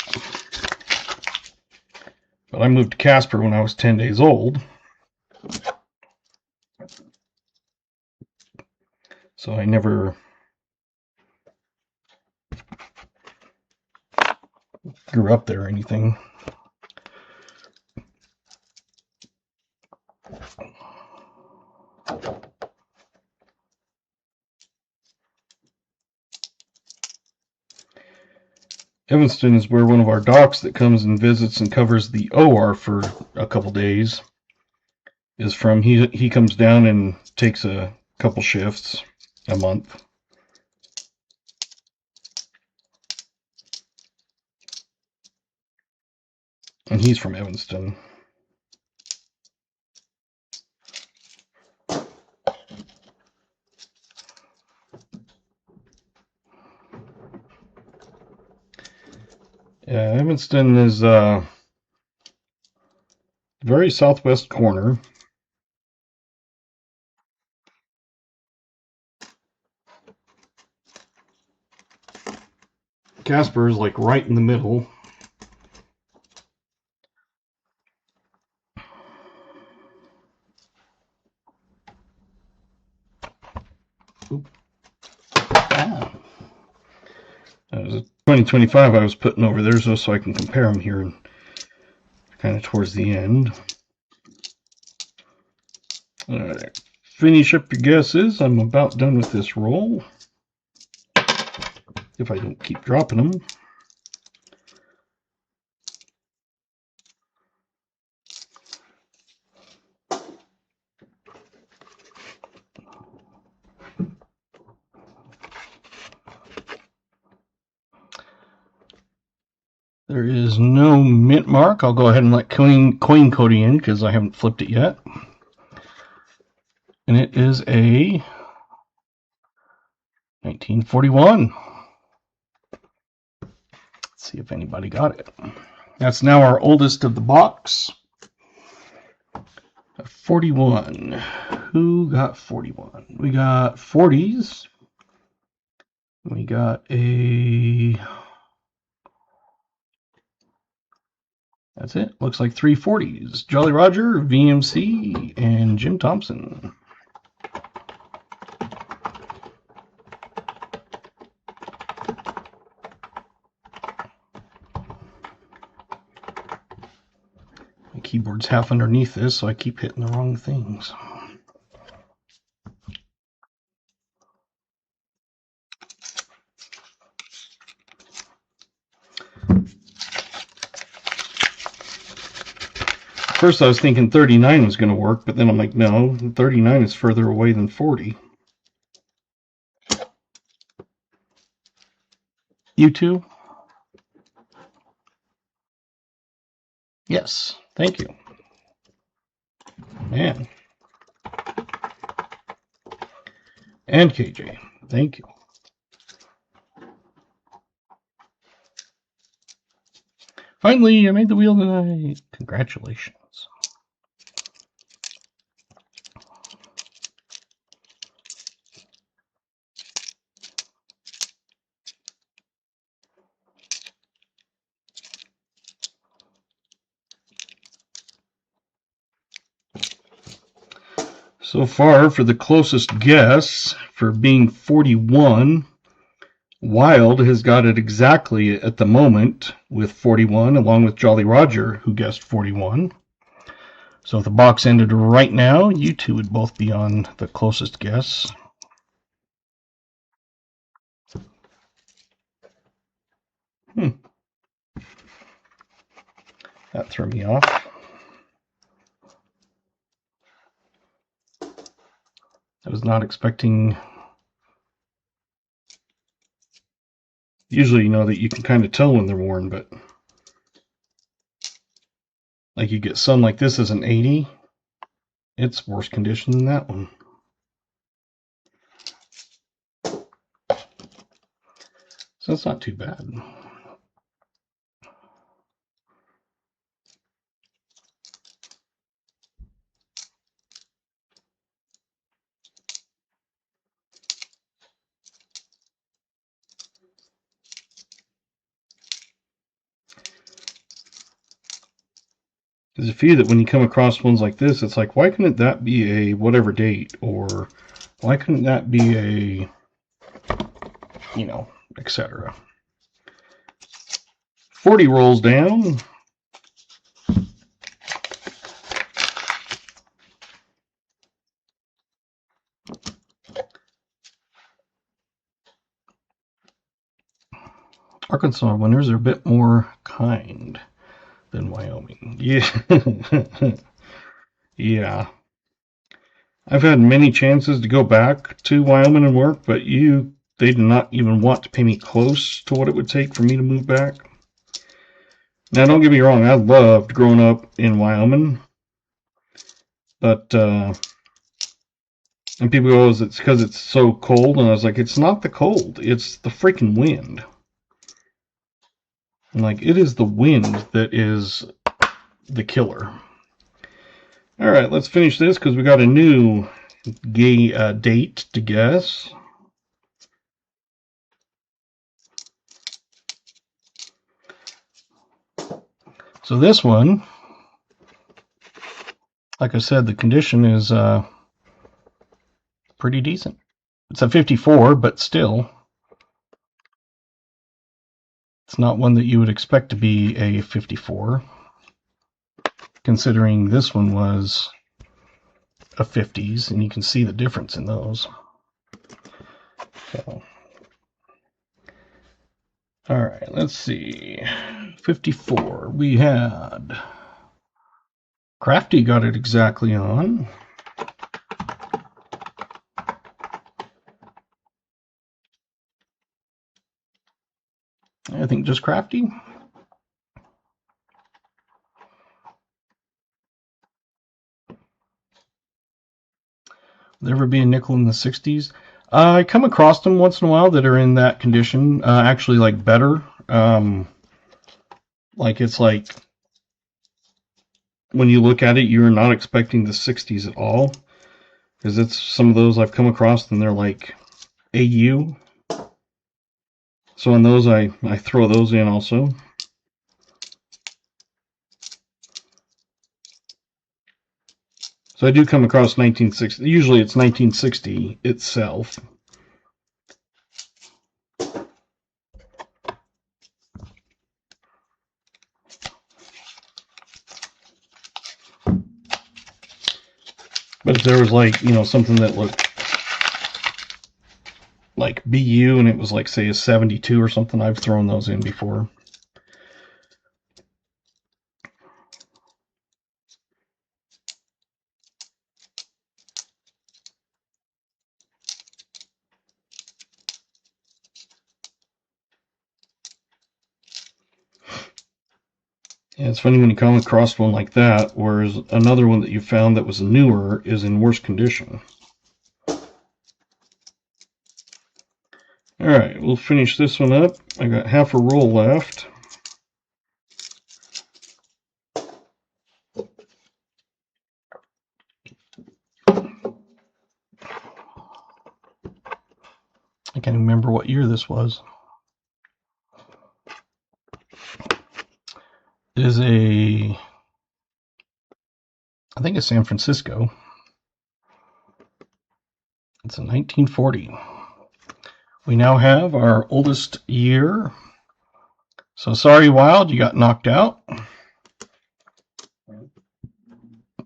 [SPEAKER 1] But I moved to Casper when I was 10 days old. So I never grew up there or anything. Evanston is where one of our docs that comes and visits and covers the OR for a couple days is from. He comes down and takes a couple shifts a month. And he's from Evanston. Yeah, Evanston is very southwest corner. Casper is like right in the middle. Oop. Ah. That was a 2025 I was putting over there so I can compare them here and kind of towards the end. All right, finish up your guesses. I'm about done with this roll. If I don't keep dropping them. There is no mint mark. I'll go ahead and let coin coding in because I haven't flipped it yet. And it is a 1941. Let's see if anybody got it. That's now our oldest of the box. 41. Who got 41? We got 40s. We got a... That's it. Looks like 3 40s. Jolly Roger, VMC, and Jim Thompson. My keyboard's half underneath this, so I keep hitting the wrong things. First I was thinking 39 was going to work, but then I'm like, no, 39 is further away than 40. You too? Yes, thank you. Man. And KJ, thank you. Finally, I made the wheel tonight. Congratulations. So far, for the closest guess, for being 41, Wild has got it exactly at the moment with 41, along with Jolly Roger, who guessed 41. So if the box ended right now, you two would both be on the closest guess. That threw me off. I was not expecting... Usually you know that you can kind of tell when they're worn, but... Like you get some like this as an 80. It's worse condition than that one. So it's not too bad. There's a few that when you come across ones like this, it's like, why couldn't that be a whatever date? Or why couldn't that be a, you know, etc. 40 rolls down. Arkansas winters are a bit more kind than Wyoming. Yeah. Yeah. I've had many chances to go back to Wyoming and work, but they did not even want to pay me close to what it would take for me to move back. Now, don't get me wrong, I loved growing up in Wyoming, but, and people go, it's because it's so cold, and I was like, it's not the cold, it's the freaking wind. And like, it is the wind that is the killer. All right, let's finish this because we got a new date to guess. So this one, like I said, the condition is pretty decent. It's a 54, but still, it's not one that you would expect to be a 54, considering this one was a 50s, and you can see the difference in those. So, all right, let's see. 54, we had Crafty got it exactly on. I think just Crafty. Will there ever be a nickel in the 60s? I come across them once in a while that are in that condition, actually like better. Like it's like when you look at it, you're not expecting the 60s at all, because it's some of those I've come across and they're like AU. So on those, I throw those in also. So I do come across 1960. Usually it's 1960 itself. But if there was like, you know, something that looked like BU and it was like, say, a 72 or something, I've thrown those in before. Yeah, it's funny when you come across one like that, whereas another one that you found that was newer is in worse condition. All right, we'll finish this one up. I got half a roll left. I can't remember what year this was. It is I think it's San Francisco. It's a 1940. We now have our oldest year. So sorry, Wild, you got knocked out.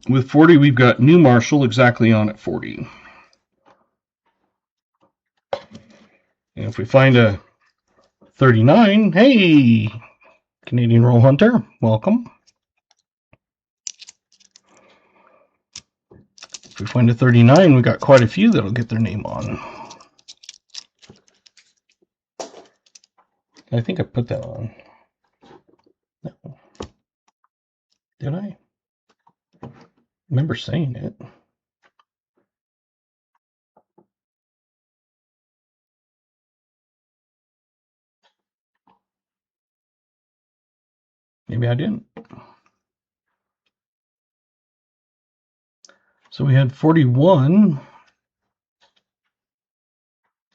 [SPEAKER 1] With 40, we've got New Marshall exactly on at 40. And if we find a 39, hey, Canadian Roll Hunter, welcome. If we find a 39, we've got quite a few that'll get their name on. I think I put that on. No. Did I? Remember saying it. Maybe I didn't. So we had 41.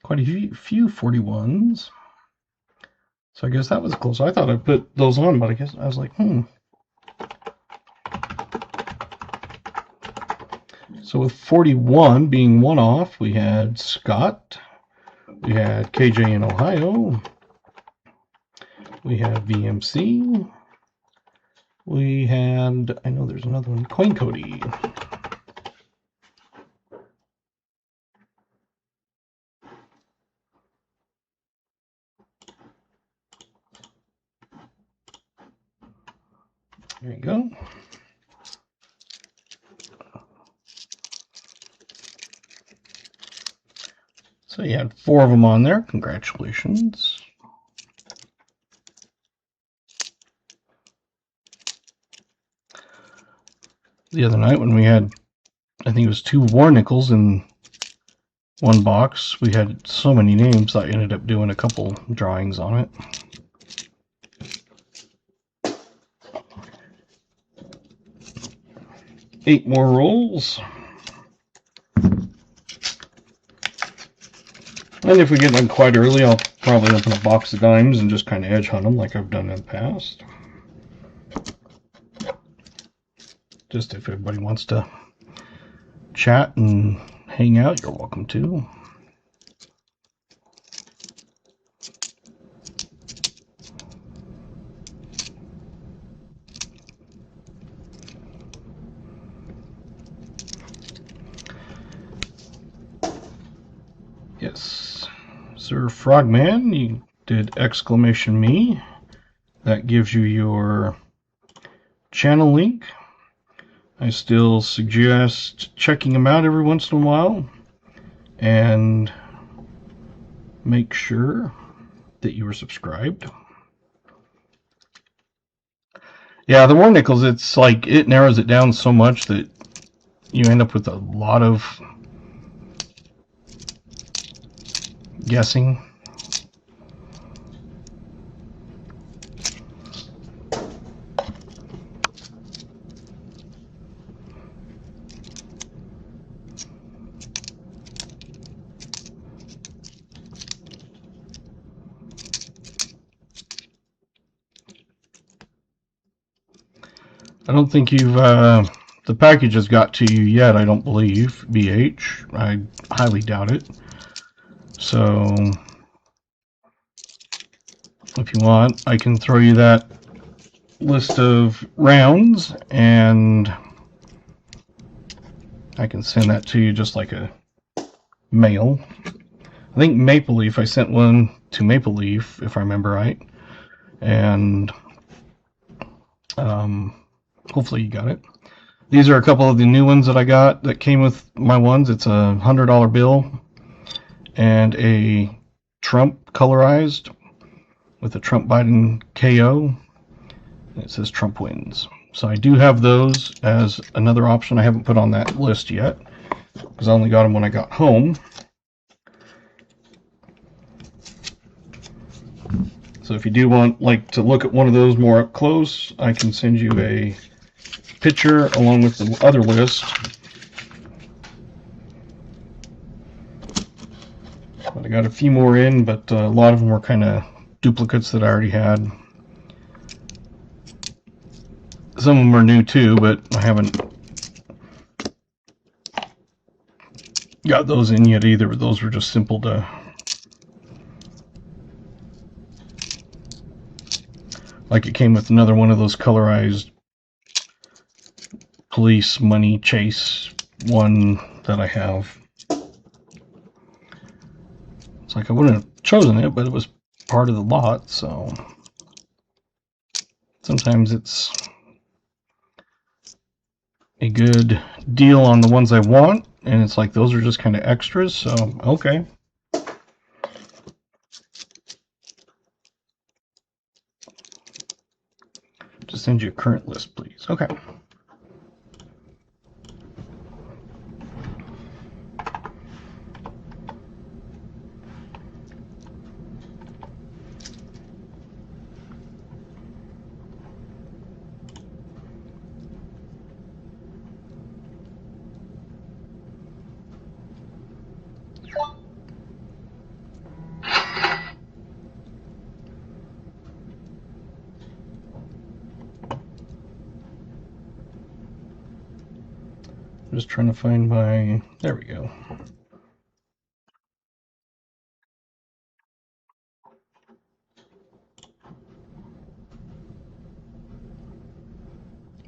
[SPEAKER 1] Quite a few 41s. So I guess that was close. I thought I put those on, but I guess I was like, So with 41 being one off, we had Scott, we had KJ in Ohio, we had VMC, we had, I know there's another one, Coin Cody. There you go. So you had 4 of them on there. Congratulations. The other night when we had, I think it was 2 war nickels in one box, we had so many names I ended up doing a couple drawings on it. Eight more rolls. And if we get them quite early, I'll probably open a box of dimes and just kind of edge hunt them like I've done in the past. Just if everybody wants to chat and hang out, you're welcome to. Yes, Sir Frogman, you did exclamation me. That gives you your channel link. I still suggest checking them out every once in a while and make sure that you are subscribed. Yeah, the war nickels, it's like it narrows it down so much that you end up with a lot of guessing. I don't think you've, the package has got to you yet, I don't believe, BH. I highly doubt it. So, if you want, I can throw you that list of rounds, and I can send that to you just like a mail. I think Maple Leaf, I sent one to Maple Leaf, if I remember right. And hopefully you got it. These are a couple of the new ones that I got that came with my ones. It's a $100 bill and a Trump colorized with a Trump Biden KO. And it says Trump wins. So I do have those as another option. I haven't put on that list yet because I only got them when I got home. So if you do want to look at one of those more up close, I can send you a picture along with the other list. But I got a few more in, but a lot of them were kind of duplicates that I already had. Some of them are new too, but I haven't got those in yet either. But those were just simple to like it came with another one of those colorized police money chase one that I have. It's like I wouldn't have chosen it, but it was part of the lot, so sometimes it's a good deal on the ones I want, and it's like those are just kind of extras, so okay. Just send you a current list, please. Okay. Just trying to find my, there we go.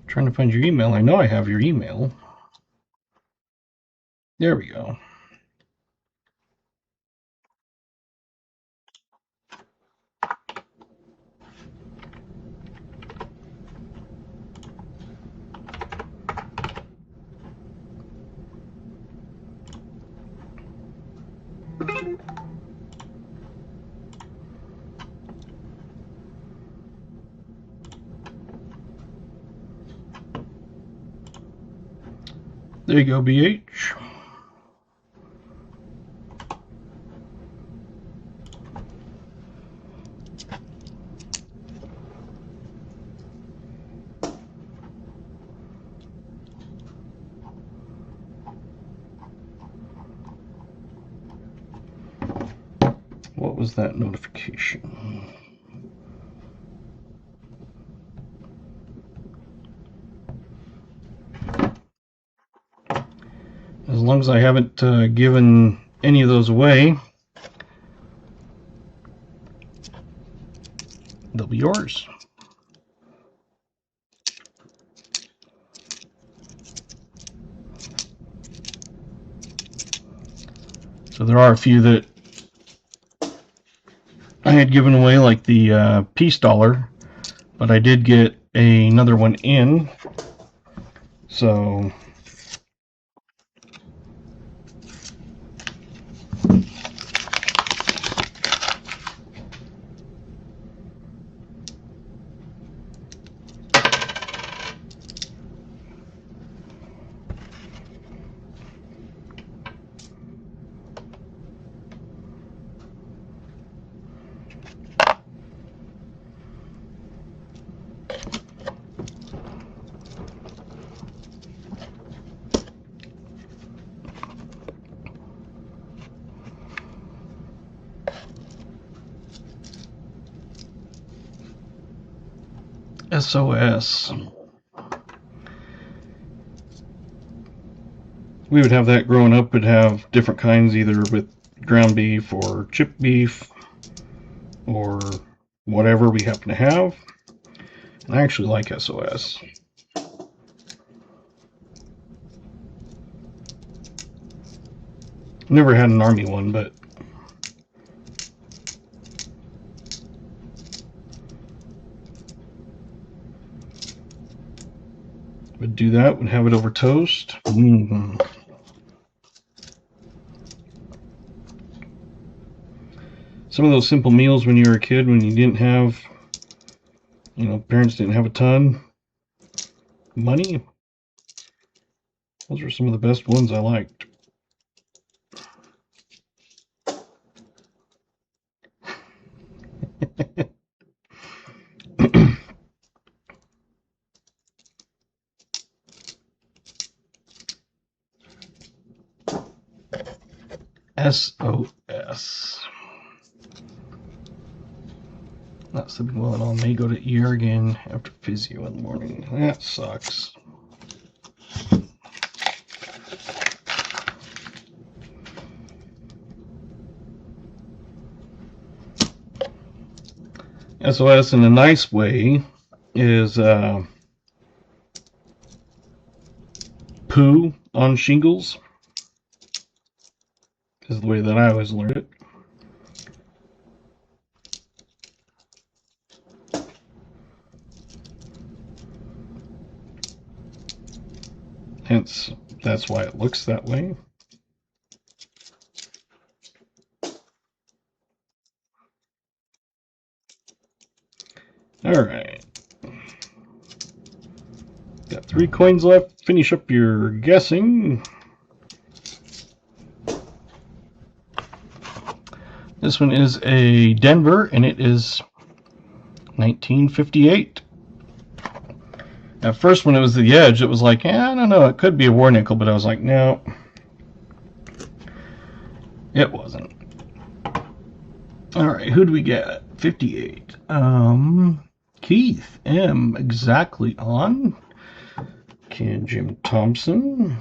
[SPEAKER 1] Trying to find your email. I know I have your email. There we go. There you go, BH. What was that notification? As long as I haven't given any of those away, they'll be yours. So there are a few that I had given away, like the peace dollar, but I did get another one in. So SOS. We would have that growing up. We'd have different kinds, either with ground beef or chipped beef or whatever we happen to have. And I actually like SOS. Never had an army one, but would do that. Would have it over toast. Some of those simple meals when you were a kid, when you didn't have, parents didn't have a ton of money. Those were some of the best ones I liked. SOS. Not sleeping well at all. May go to ER again after physio in the morning. That sucks. SOS in a nice way is poo on shingles, is the way that I always learned it. Hence, that's why it looks that way. Alright. Got 3 coins left. Finish up your guessing. This one is a Denver, and it is 1958. At first, when it was the edge, it was like, I don't know, it could be a war nickel, but I was like, no, it wasn't. Alright, who do we get? 58. Keith M. Exactly on. Ken Jim Thompson.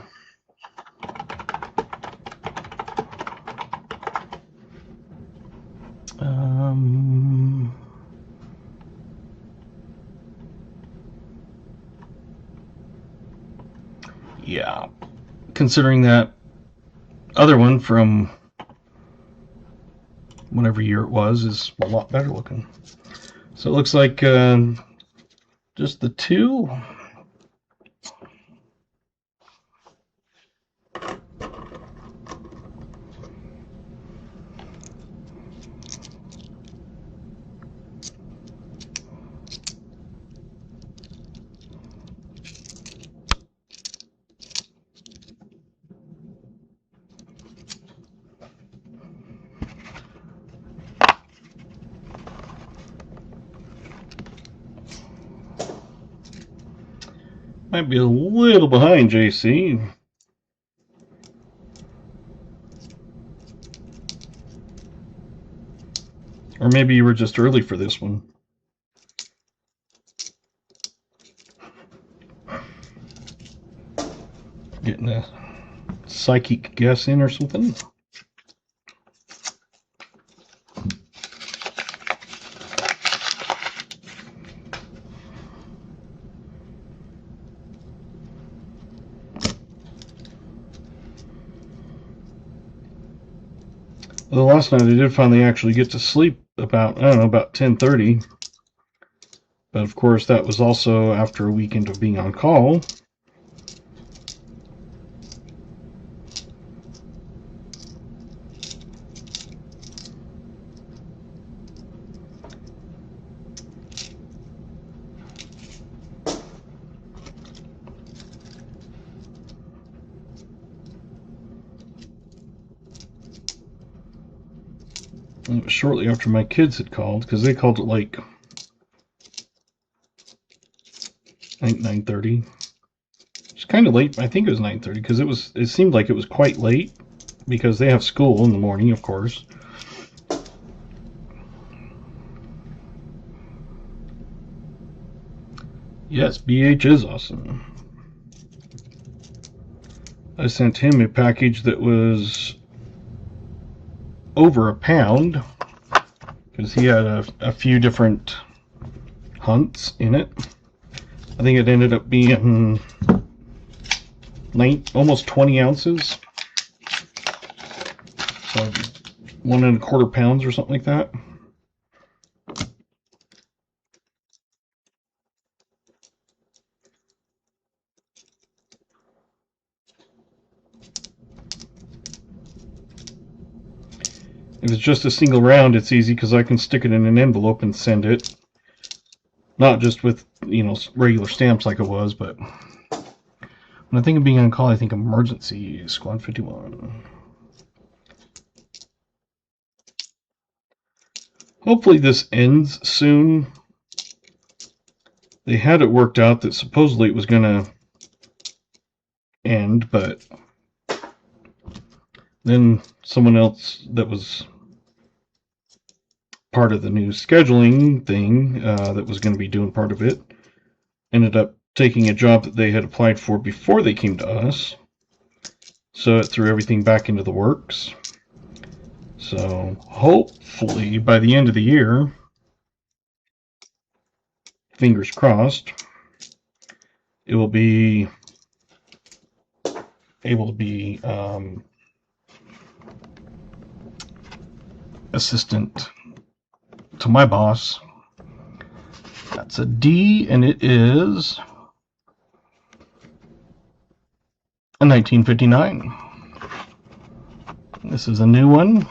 [SPEAKER 1] Yeah, considering that other one from whatever year it was is a lot better looking. So it looks like just the 2. Might be a little behind, JC. Or maybe you were just early for this one. Getting a psychic guess in or something. Well, last night I did finally actually get to sleep about, I don't know, about 10:30. But of course that was also after a weekend of being on call. And it was shortly after my kids had called, because they called at like, I think 9:30. It's kind of late. I think it was 9:30 because it seemed like it was quite late because they have school in the morning, of course. Yes, BH is awesome. I sent him a package that was over £1 because he had a few different hunts in it. I think it ended up being almost 20 ounces. So 1¼ pounds or something like that. If it's just a single round, it's easy because I can stick it in an envelope and send it. Not just with, regular stamps like it was, but when I think of being on call, I think emergency, Squad 51. Hopefully this ends soon. They had it worked out that supposedly it was going to end, but then someone else that was part of the new scheduling thing that was going to be doing part of it ended up taking a job that they had applied for before they came to us. So it threw everything back into the works. So hopefully by the end of the year, fingers crossed, it will be able to be assistant to my boss. That's a D, and it is a 1959. This is a new one,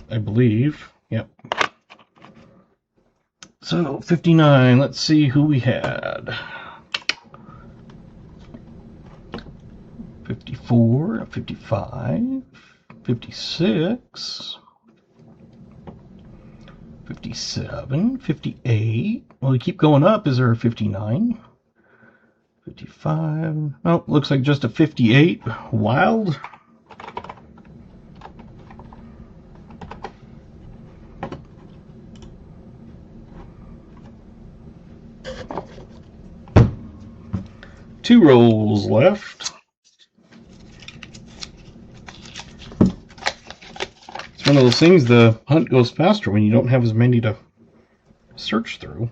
[SPEAKER 1] I believe. Yep. So 59. Let's see who we had. 54, 55, 56, 57, 58. Well, they keep going up. Is there a 59? 55. Oh, looks like just a 58. Wild. Two rolls left. It's one of those things, the hunt goes faster when you don't have as many to search through.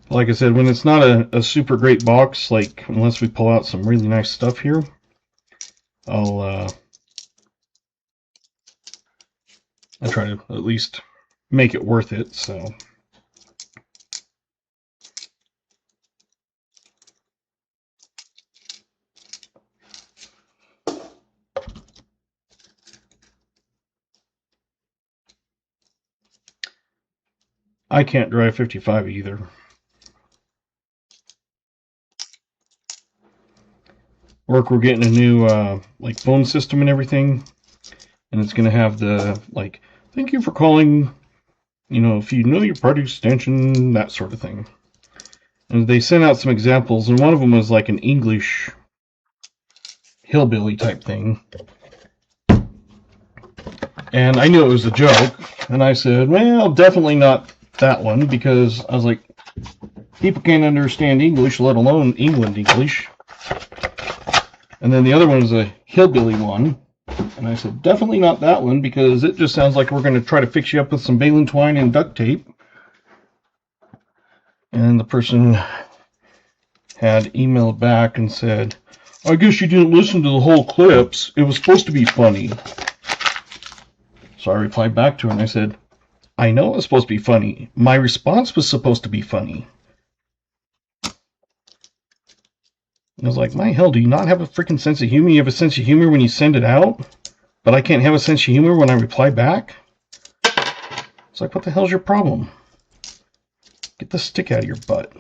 [SPEAKER 1] Like I said, when it's not a super great box, like unless we pull out some really nice stuff here, I try to at least make it worth it, so. I can't drive 55 either. work, we're getting a new like phone system and everything, and it's going to have the like, thank you for calling, you know, if you know your party extension, that sort of thing. And they sent out some examples, and one of them was like an English hillbilly type thing. And I knew it was a joke, and I said, well, definitely not that one, because I was like, people can't understand English, let alone England English. And then the other one was a hillbilly one, and I said, definitely not that one, because it just sounds like we're going to try to fix you up with some baling twine and duct tape. And the person had emailed back and said, I guess you didn't listen to the whole clips. It was supposed to be funny. So I replied back to her and I said, I know it was supposed to be funny. My response was supposed to be funny. I was like, my hell, do you not have a freaking sense of humor? You have a sense of humor when you send it out, but I can't have a sense of humor when I reply back? It's like, what the hell's your problem? Get the stick out of your butt.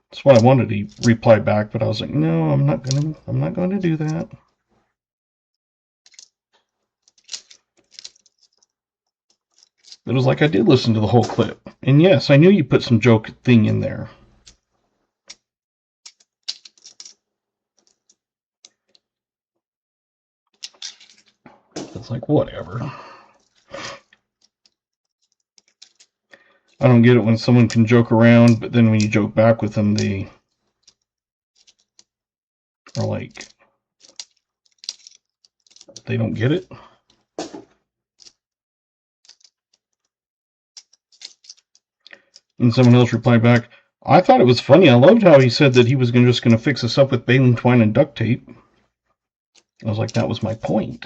[SPEAKER 1] That's what I wanted to reply back, but I was like, no, I'm not going to do that. It was like I did listen to the whole clip. And yes, I knew you put some joke thing in there. It's like, whatever. I don't get it when someone can joke around, but then when you joke back with them, they are like, they don't get it. And someone else replied back, I thought it was funny. I loved how he said that he was just going to fix us up with baling twine and duct tape. I was like, that was my point.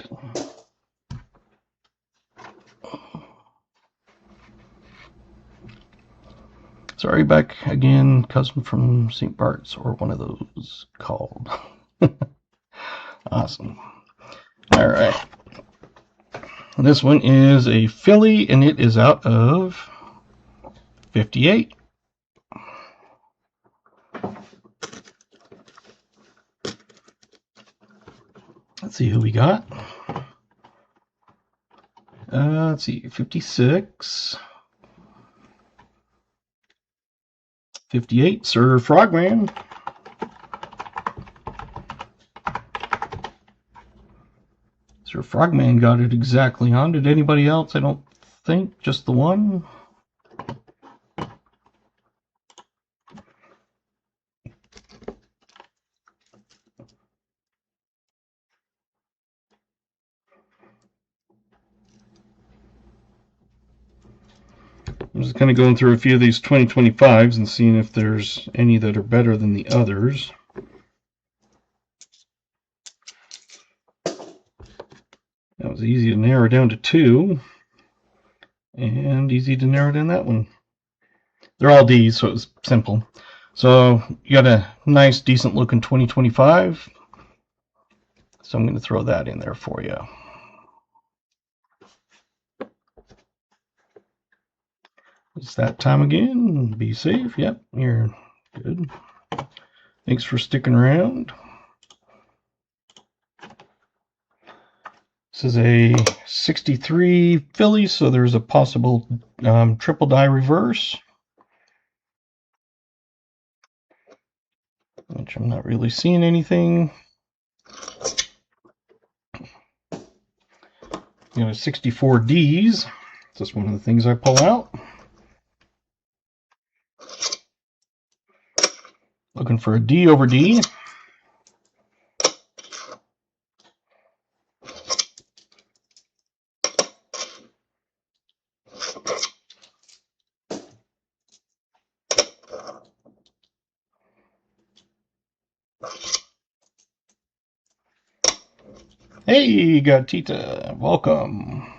[SPEAKER 1] Sorry, back again, cousin from St. Bart's, or one of those called. Awesome. All right. This one is a filly, and it is out of 58. Let's see who we got. Let's see, 56. 58, Sir Frogman. Sir Frogman got it exactly on. Did anybody else? I don't think. Just the one. I'm just kind of going through a few of these 2025s and seeing if there's any that are better than the others. That was easy to narrow down to 2. And easy to narrow down that one. They're all D's, so it was simple. So you got a nice, decent looking 2025. So I'm going to throw that in there for you. It's that time again. Be safe. Yep, you're good. Thanks for sticking around. This is a 63 filly, so there's a possible triple die reverse, which I'm not really seeing anything. You know, 64 Ds. That's one of the things I pull out. Looking for a D over D. Hey, Gatita, welcome.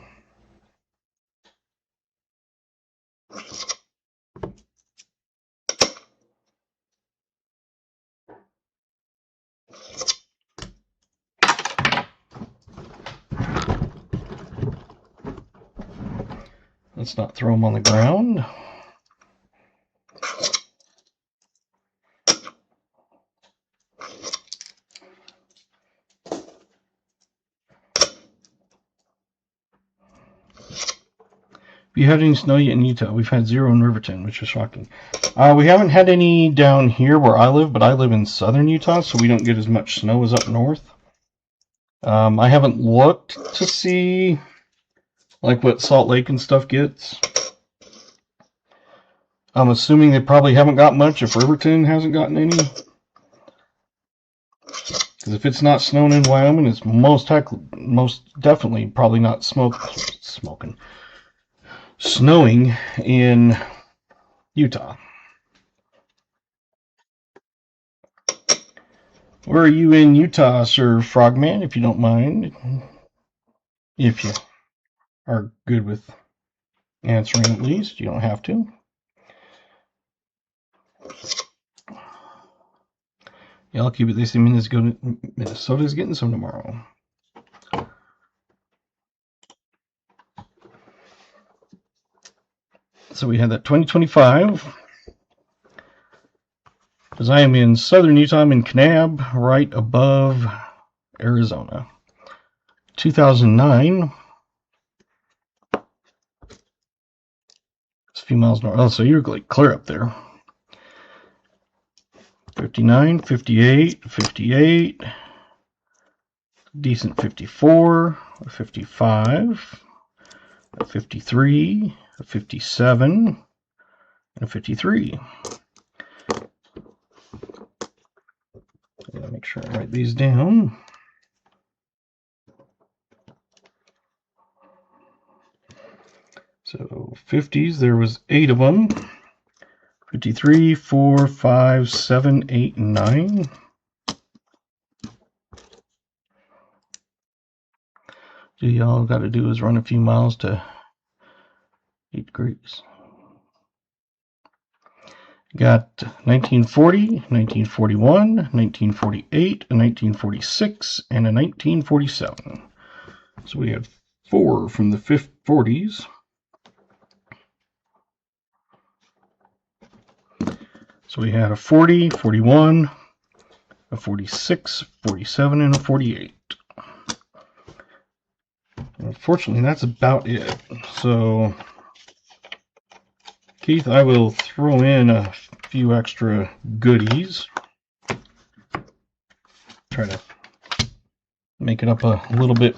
[SPEAKER 1] Let's not throw them on the ground. you had any snow yet in Utah? We've had 0 in Riverton, which is shocking. We haven't had any down here where I live, but I live in southern Utah, so we don't get as much snow as up north. I haven't looked to see like what Salt Lake and stuff gets. I'm assuming they probably haven't got much if Riverton hasn't gotten any. Because if it's not snowing in Wyoming, it's most definitely probably not snowing in Utah. Where are you in Utah, Sir Frogman, if you don't mind? If you are good with answering at least. You don't have to. Yeah, I'll keep it. They say Minnesota's getting some tomorrow. So we had that 2025. Because I am in southern Utah, I'm in Kanab, right above Arizona. 2009. It's a few miles north. Oh, so you're like clear up there. 59, 58, 58. Decent 54, a 55, a 53, a 57, and a 53. I gotta make sure I write these down. So 50s, there was 8 of them. 53, 4, 5, 7, 8, and 9. So y'all got to do is run a few miles to 8 degrees. Got 1940, 1941, 1948, a 1946, and a 1947. So we had 4 from the 40s. So we had a 40, 41, a 46, 47, and a 48. Unfortunately, that's about it. So, Keith, I will throw in a few extra goodies. Try to make it up a little bit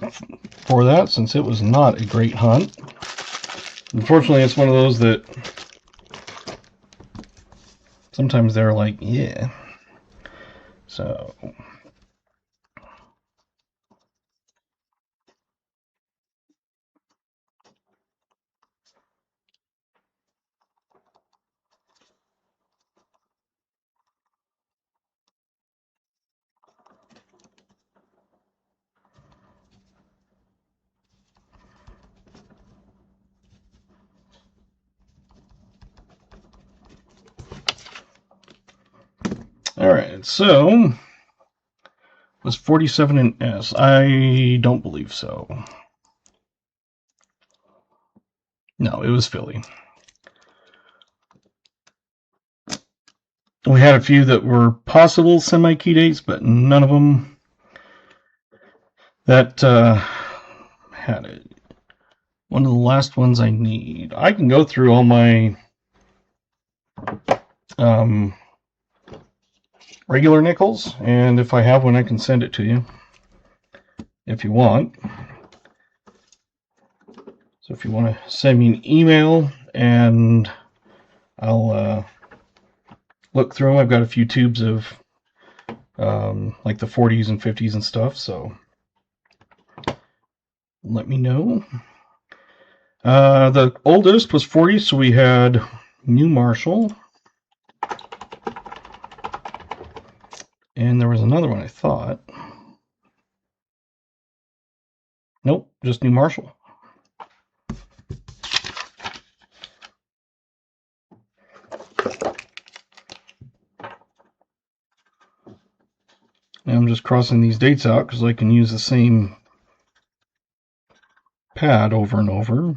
[SPEAKER 1] for that, since it was not a great hunt. Unfortunately, it's one of those that sometimes they're like, yeah. So, alright, so was 47 an S? I don't believe so. No, it was Philly. We had a few that were possible semi-key dates, but none of them that had it. One of the last ones I need. I can go through all my regular nickels, and if I have one, I can send it to you if you want. So if you want to send me an email, and I'll look through them. I've got a few tubes of like the 40s and 50s and stuff, so let me know. The oldest was 40, so we had New Marshall. And there was another one, I thought. Nope, just New Marshall. And I'm just crossing these dates out because I can use the same pad over and over.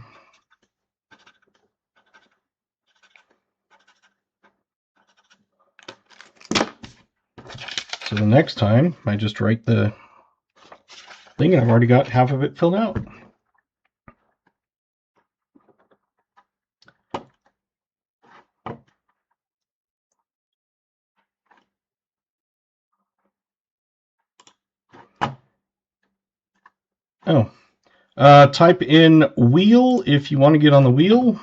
[SPEAKER 1] So the next time, I just write the thing, and I've already got half of it filled out. Oh. Type in wheel if you want to get on the wheel.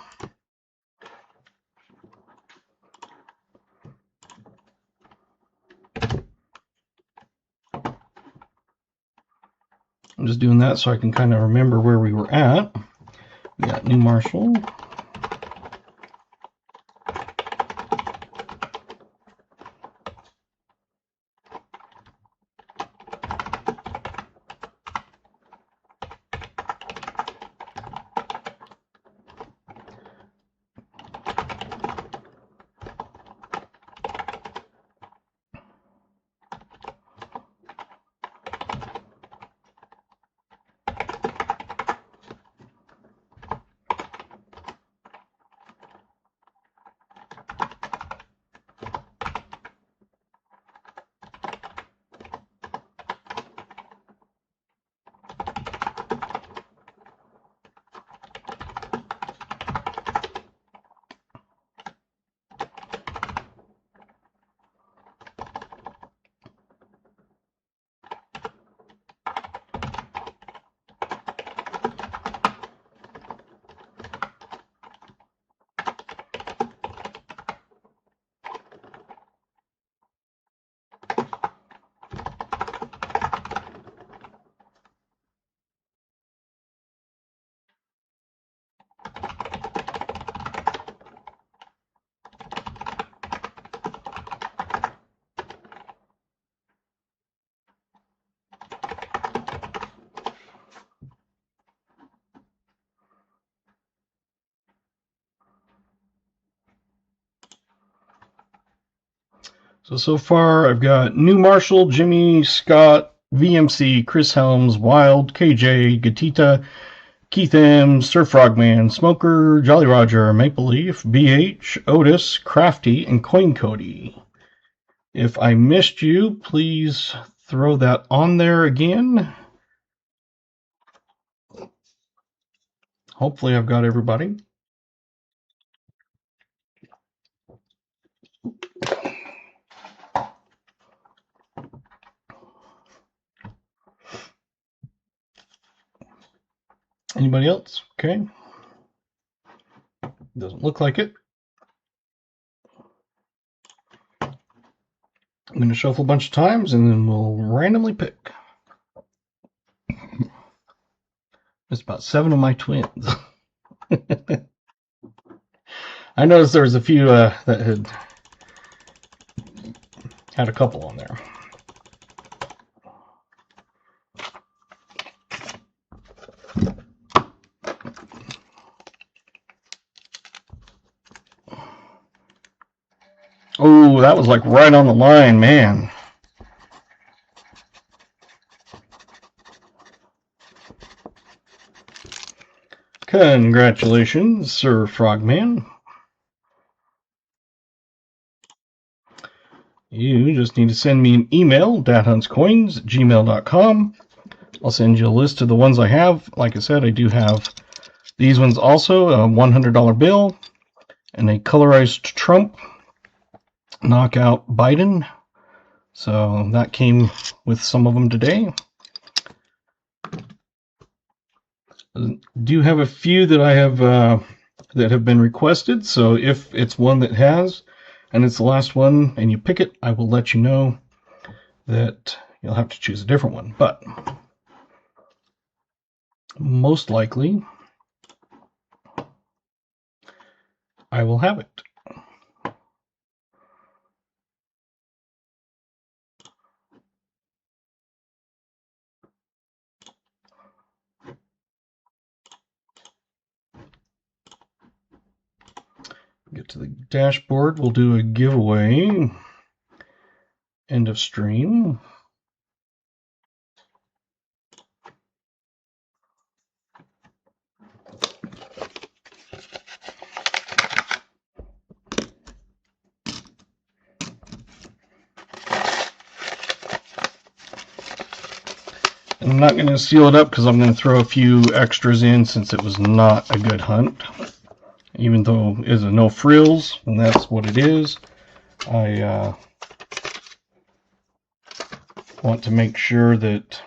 [SPEAKER 1] I'm just doing that so I can kind of remember where we were at. We got New Marshall. So far I've got New Marshall, Jimmy, Scott, VMC, Chris Helms, Wild, KJ, Gatita, Keith M, Sir Frogman, Smoker, Jolly Roger, Maple Leaf, BH, Otis, Crafty, and Coin Cody. If I missed you, please throw that on there again. Hopefully I've got everybody. Anybody else? Okay. Doesn't look like it. I'm going to shuffle a bunch of times and then we'll randomly pick. It's about 7 of my twins. I noticed there was a few that had a couple on there. Oh, that was like right on the line, man. Congratulations, Sir Frogman. You just need to send me an email, dathuntscoins@gmail.com. I'll send you a list of the ones I have. Like I said, I do have these ones also, a $100 bill and a colorized Trump knockout Biden. So that came with some of them today. I do have a few that I have that have been requested. So if it's one that has, and it's the last one, and you pick it, I will let you know that you'll have to choose a different one. But most likely, I will have it. Get to the dashboard, we'll do a giveaway. End of stream. I'm not going to seal it up because I'm going to throw a few extras in since it was not a good hunt. Even though it is a no frills, and that's what it is. I want to make sure that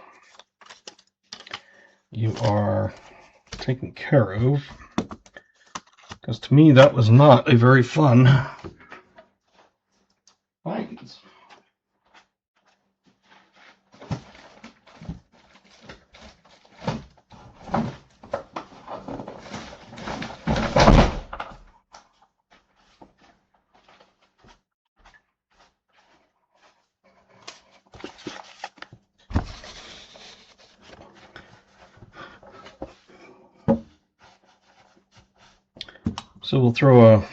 [SPEAKER 1] you are taken care of. Because to me, that was not a very fun find. So we'll throw a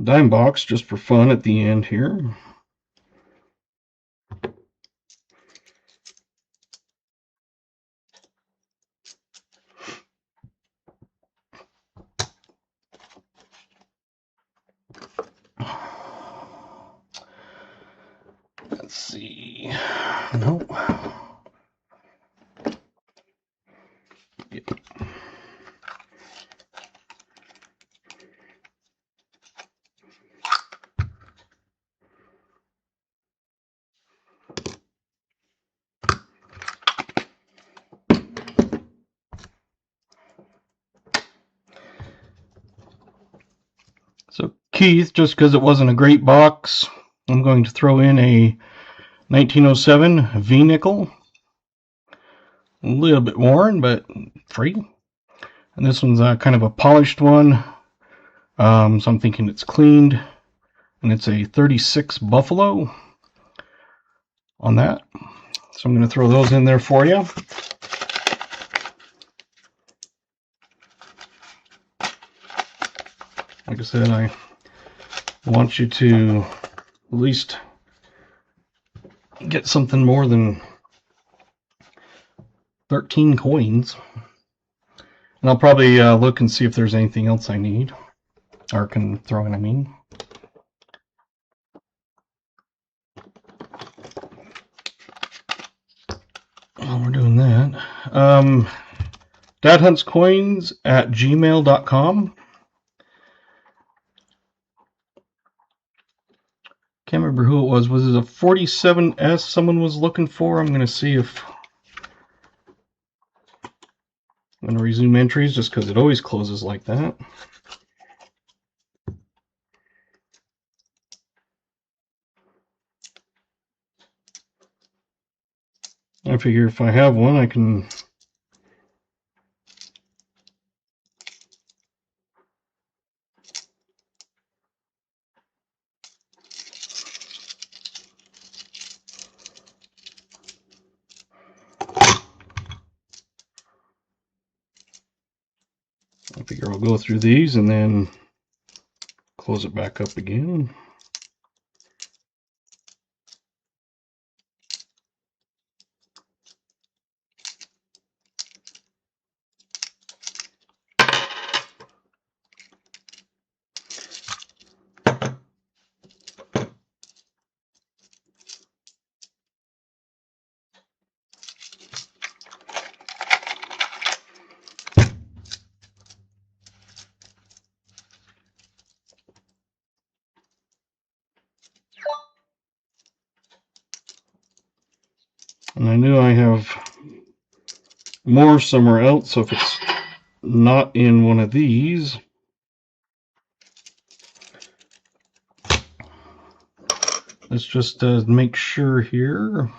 [SPEAKER 1] dime box just for fun at the end here. Let's see. Nope. Yep. So Keith, just because it wasn't a great box, I'm going to throw in a 1907 V-nickel. A little bit worn, but free. And this one's kind of a polished one. So I'm thinking it's cleaned. And it's a 36 Buffalo on that. So I'm going to throw those in there for you. Like I said, I want you to at least get something more than 13 coins. And I'll probably look and see if there's anything else I need. Or can throw in, I mean. While we're doing that, dadhuntscoins@gmail.com. Can't remember who it was. Was it a 47S someone was looking for? I'm going to see if I'm going to resume entries just because it always closes like that. I figure if I have one, I can I'll go through these and then close it back up again. And I knew I have more somewhere else, so if it's not in one of these, let's just make sure here.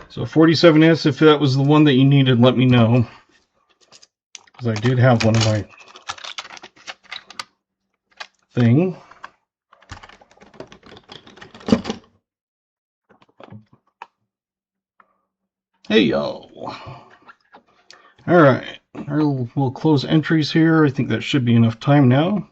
[SPEAKER 1] So 47S, if that was the one that you needed, let me know. Because I did have one of my thing. Hey, yo. All right. We'll close entries here. I think that should be enough time now.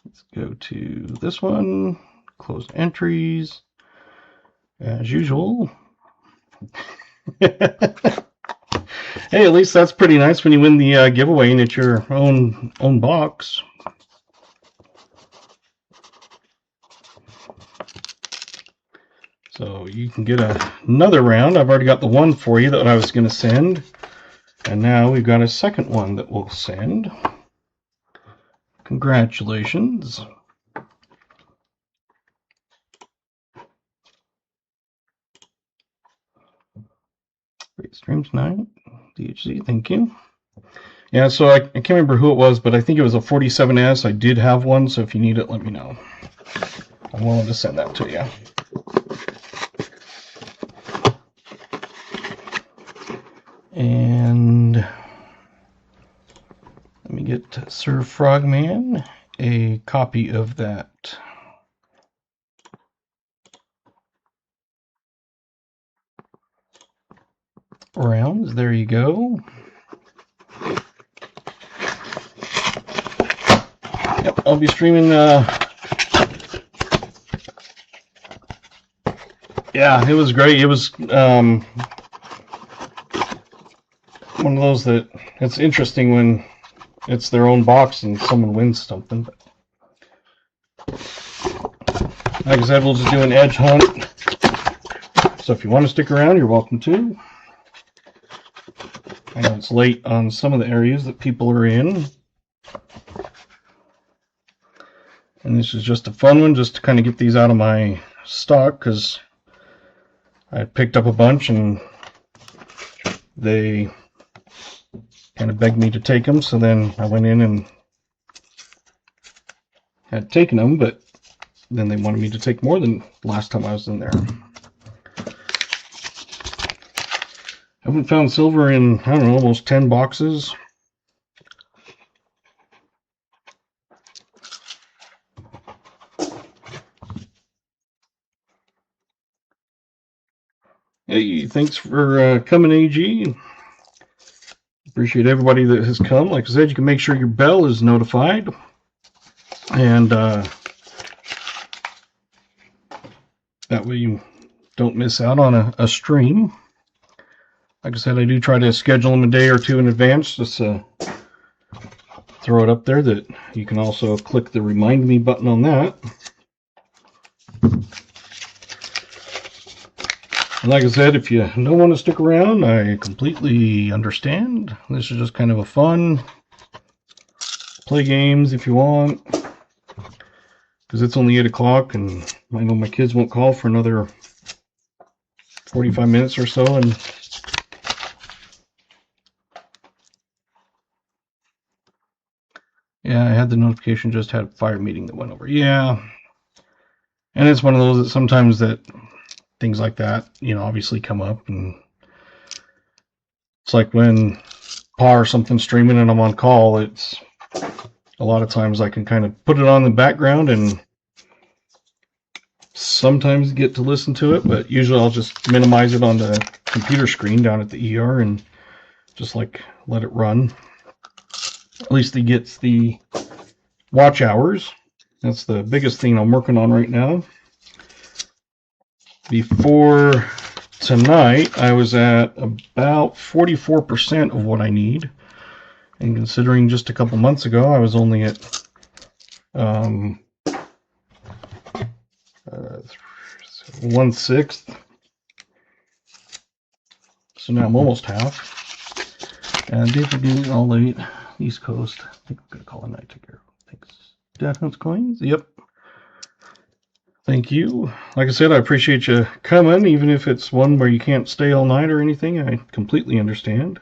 [SPEAKER 1] Let's go to this one. Close entries. As usual. Hey, at least that's pretty nice when you win the giveaway and it's your own box. So you can get another round. I've already got the one for you that I was going to send. And now we've got a second one that we'll send. Congratulations. Great stream tonight. DHC, thank you. Yeah, so I can't remember who it was, but I think it was a 47S. I did have one, so if you need it, let me know. I'm willing to send that to you. And let me get Sir Frogman a copy of that. Rounds, there you go. Yep, I'll be streaming. Yeah, it was great. It was one of those that it's interesting when it's their own box and someone wins something. Like I said, we'll just do an edge hunt. So if you want to stick around, you're welcome to. I know it's late on some of the areas that people are in. And this is just a fun one, just to kind of get these out of my stock, because I picked up a bunch and they kind of begged me to take them. So then I went in and had taken them, but then they wanted me to take more than last time I was in there. I haven't found silver in, I don't know, almost 10 boxes. Hey, thanks for coming, AG. Appreciate everybody that has come. Like I said, you can make sure your bell is notified. And that way you don't miss out on a stream. Like I said, I do try to schedule them a day or two in advance. Just throw it up there that you can also click the remind me button on that. And like I said, if you don't want to stick around, I completely understand. This is just kind of a fun. Play games if you want. Because it's only 8 o'clock and I know my kids won't call for another 45 minutes or so. And yeah, I had the notification, just had a fire meeting that went over. Yeah. And it's one of those that sometimes that things like that, you know, obviously come up. And it's like when Pa or something's streaming and I'm on call, it's a lot of times I can kind of put it on the background and sometimes get to listen to it, but usually I'll just minimize it on the computer screen down at the ER and just like let it run. At least it gets the watch hours. That's the biggest thing I'm working on right now. Before tonight, I was at about 44% of what I need. And considering just a couple months ago, I was only at 1/6. So now I'm almost half. And day for being all late. East Coast. I think I'm going to call a night to care. Thanks. Dad Hunts Coins? Yep. Thank you. Like I said, I appreciate you coming, even if it's one where you can't stay all night or anything. I completely understand.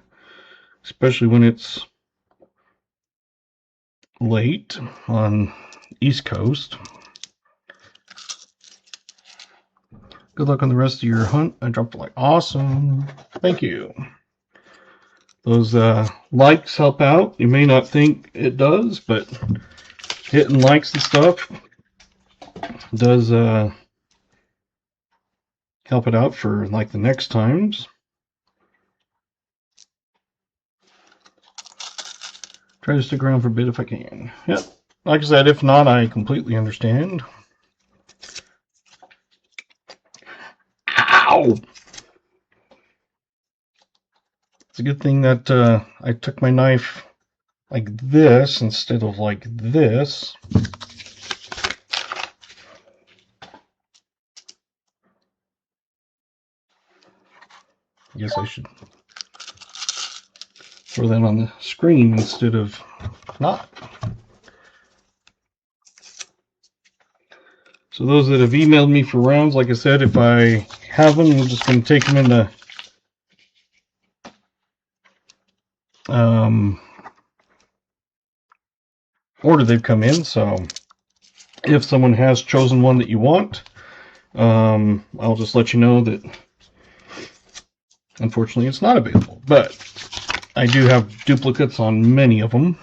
[SPEAKER 1] Especially when it's late on East Coast. Good luck on the rest of your hunt. I dropped a like. Awesome. Thank you. Those likes help out. You may not think it does, but hitting likes and stuff does help it out for like the next times. Try to stick around for a bit if I can. Yep. Like I said, if not, I completely understand. Ow! It's a good thing that I took my knife like this instead of like this. I guess I should throw that on the screen instead of not. So those that have emailed me for rounds, like I said, if I have them, I'm just going to take them in the order they've come in. So if someone has chosen one that you want, I'll just let you know that unfortunately it's not available. But I do have duplicates on many of them.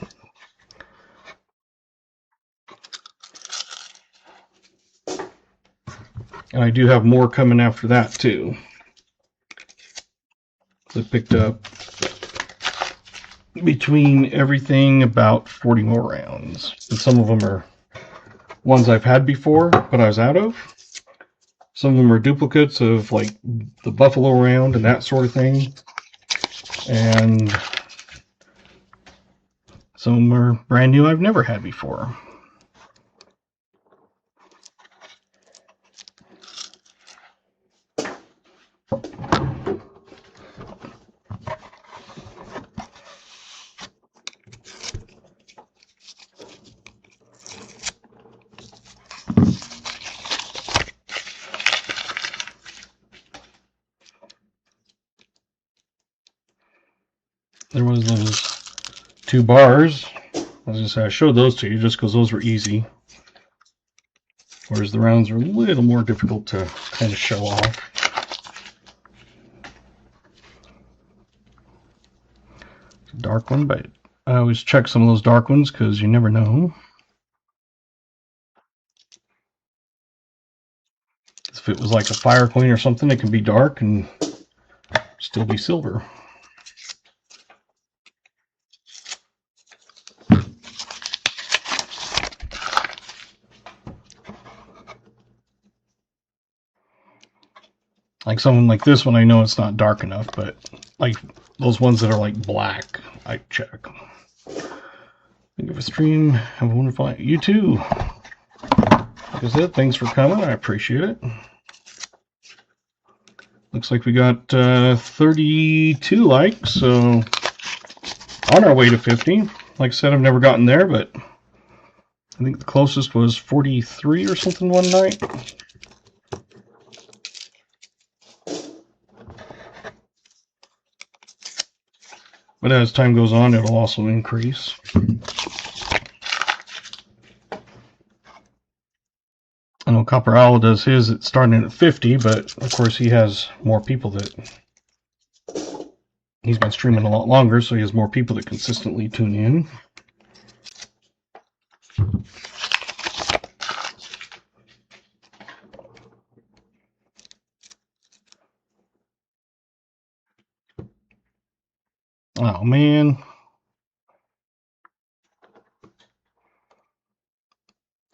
[SPEAKER 1] And I do have more coming after that too. So I picked up between everything about 40 more rounds. And some of them are ones I've had before, but I was out of. Some of them are duplicates of like the buffalo round and that sort of thing. And some of them are brand new I've never had before. There was those 2 bars. I was gonna say I showed those to you just because those were easy. Whereas the rounds are a little more difficult to kind of show off. It's a dark one, but I always check some of those dark ones because you never know. If it was like a fire coin or something, it can be dark and still be silver. Like something like this one, I know it's not dark enough, but like those ones that are like black, I check. Thank you for stream. Have a wonderful night. You too. Like I said, thanks for coming. I appreciate it. Looks like we got 32 likes, so on our way to 50. Like I said, I've never gotten there, but I think the closest was 43 or something one night. But as time goes on, it'll also increase. I know Copper Owl does his, it's starting at 50, but of course he has more people that... He's been streaming a lot longer, so he has more people that consistently tune in. Oh, man.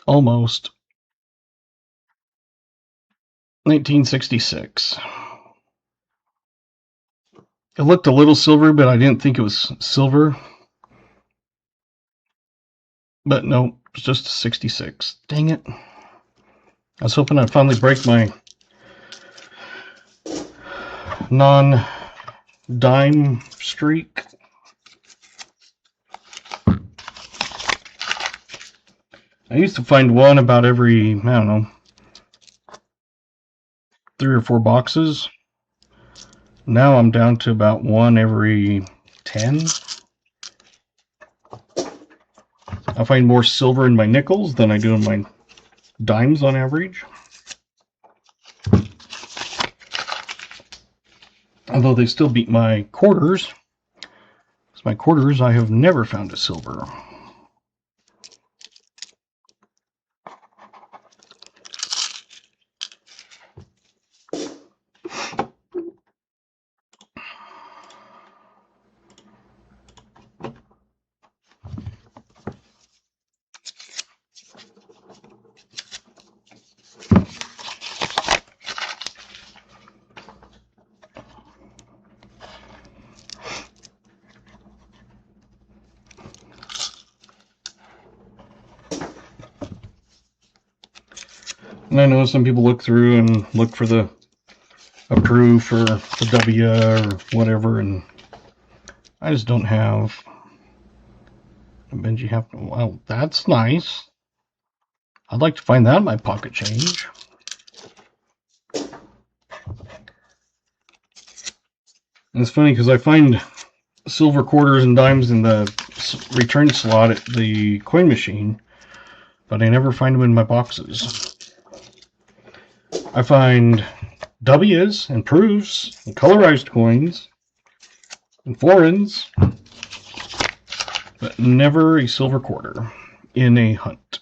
[SPEAKER 1] Almost. 1966. It looked a little silver, but I didn't think it was silver. But no, it was just a 66. Dang it. I was hoping I'd finally break my non-dime streak. I used to find one about every, I don't know, 3 or 4 boxes. Now I'm down to about one every 10. I find more silver in my nickels than I do in my dimes on average. Although they still beat my quarters. Because my quarters, I have never found a silver. And I know some people look through and look for the approve for the W or whatever, and I just don't have. Benji have. Well, that's nice. I'd like to find that in my pocket change. And it's funny because I find silver quarters and dimes in the return slot at the coin machine, but I never find them in my boxes. I find W's and proofs and colorized coins and florins, but never a silver quarter in a hunt.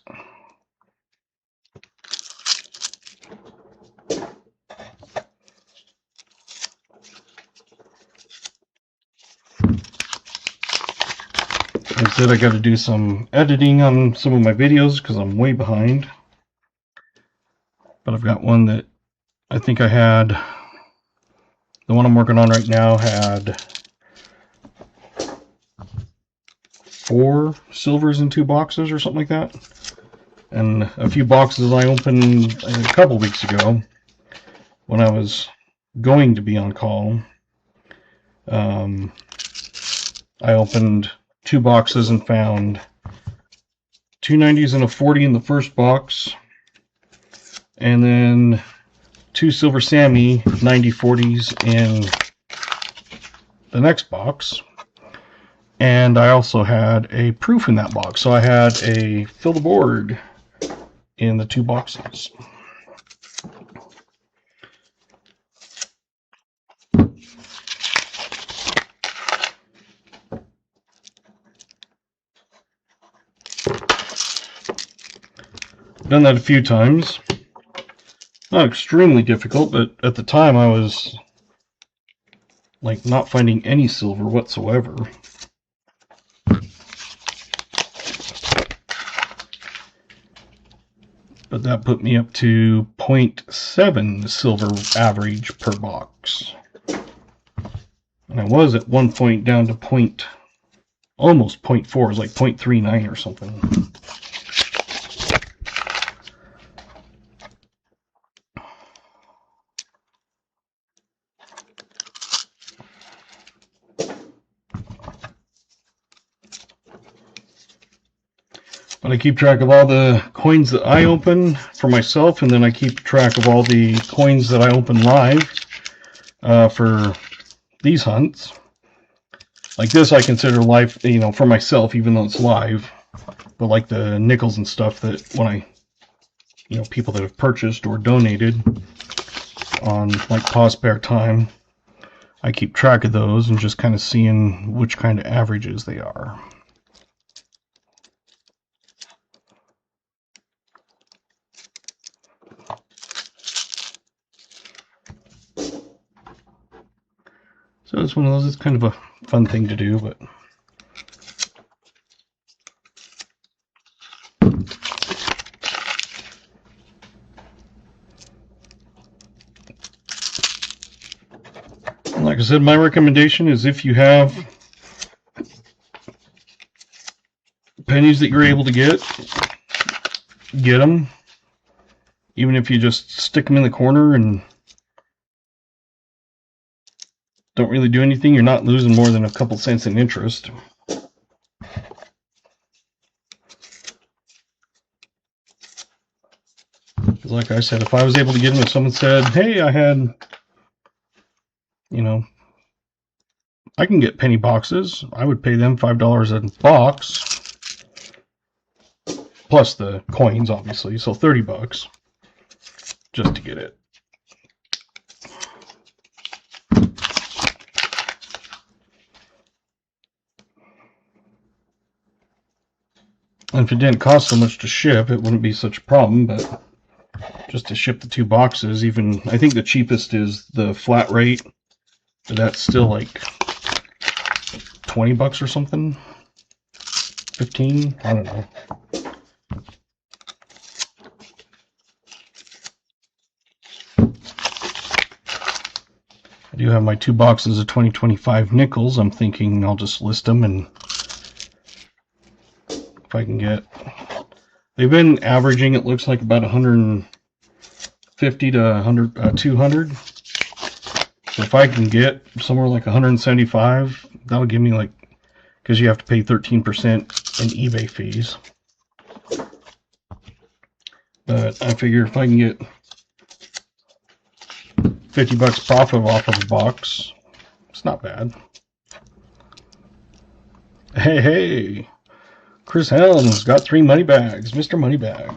[SPEAKER 1] Like I said, I got to do some editing on some of my videos because I'm way behind. But I've got one that I think I had, the one I'm working on right now had 4 silvers in 2 boxes or something like that. And a few boxes I opened a couple weeks ago when I was going to be on call. I opened 2 boxes and found 2 90s and a 40 in the first box, and then 2 silver Sammy 90 40s in the next box. And I also had a proof in that box, so I had a fill the board in the 2 boxes. Done that a few times. Not extremely difficult, but at the time I was like not finding any silver whatsoever. But that put me up to 0.7 silver average per box. And I was at one point down to almost 0.4, it was like 0.39 or something. But I keep track of all the coins that I open for myself, and then I keep track of all the coins that I open live for these hunts. Like this I consider live, for myself, even though it's live. But like the nickels and stuff that when I, people that have purchased or donated on like pause spare time, I keep track of those and just kind of seeing which kind of averages they are. So it's one of those, it's kind of a fun thing to do, but like I said, my recommendation is if you have pennies that you're able to get them. Even if you just stick them in the corner and don't really do anything, you're not losing more than a couple cents in interest. Because like I said, if I was able to get them, if someone said, hey, I had, I can get penny boxes, I would pay them $5 a box, plus the coins, obviously, so $30 just to get it. And if it didn't cost so much to ship, it wouldn't be such a problem, but just to ship the 2 boxes, even, I think the cheapest is the flat rate, but that's still like $20 or something, 15, I don't know. I do have my 2 boxes of 2025 nickels. I'm thinking I'll just list them, and if I can get, they've been averaging, it looks like about 100 50 to 100, 200. So if I can get somewhere like 175, that'll give me like, because you have to pay 13% in eBay fees. But I figure if I can get 50 bucks profit off of a box, it's not bad. Hey, hey, Chris Helms got 3 money bags, Mr. Moneybags.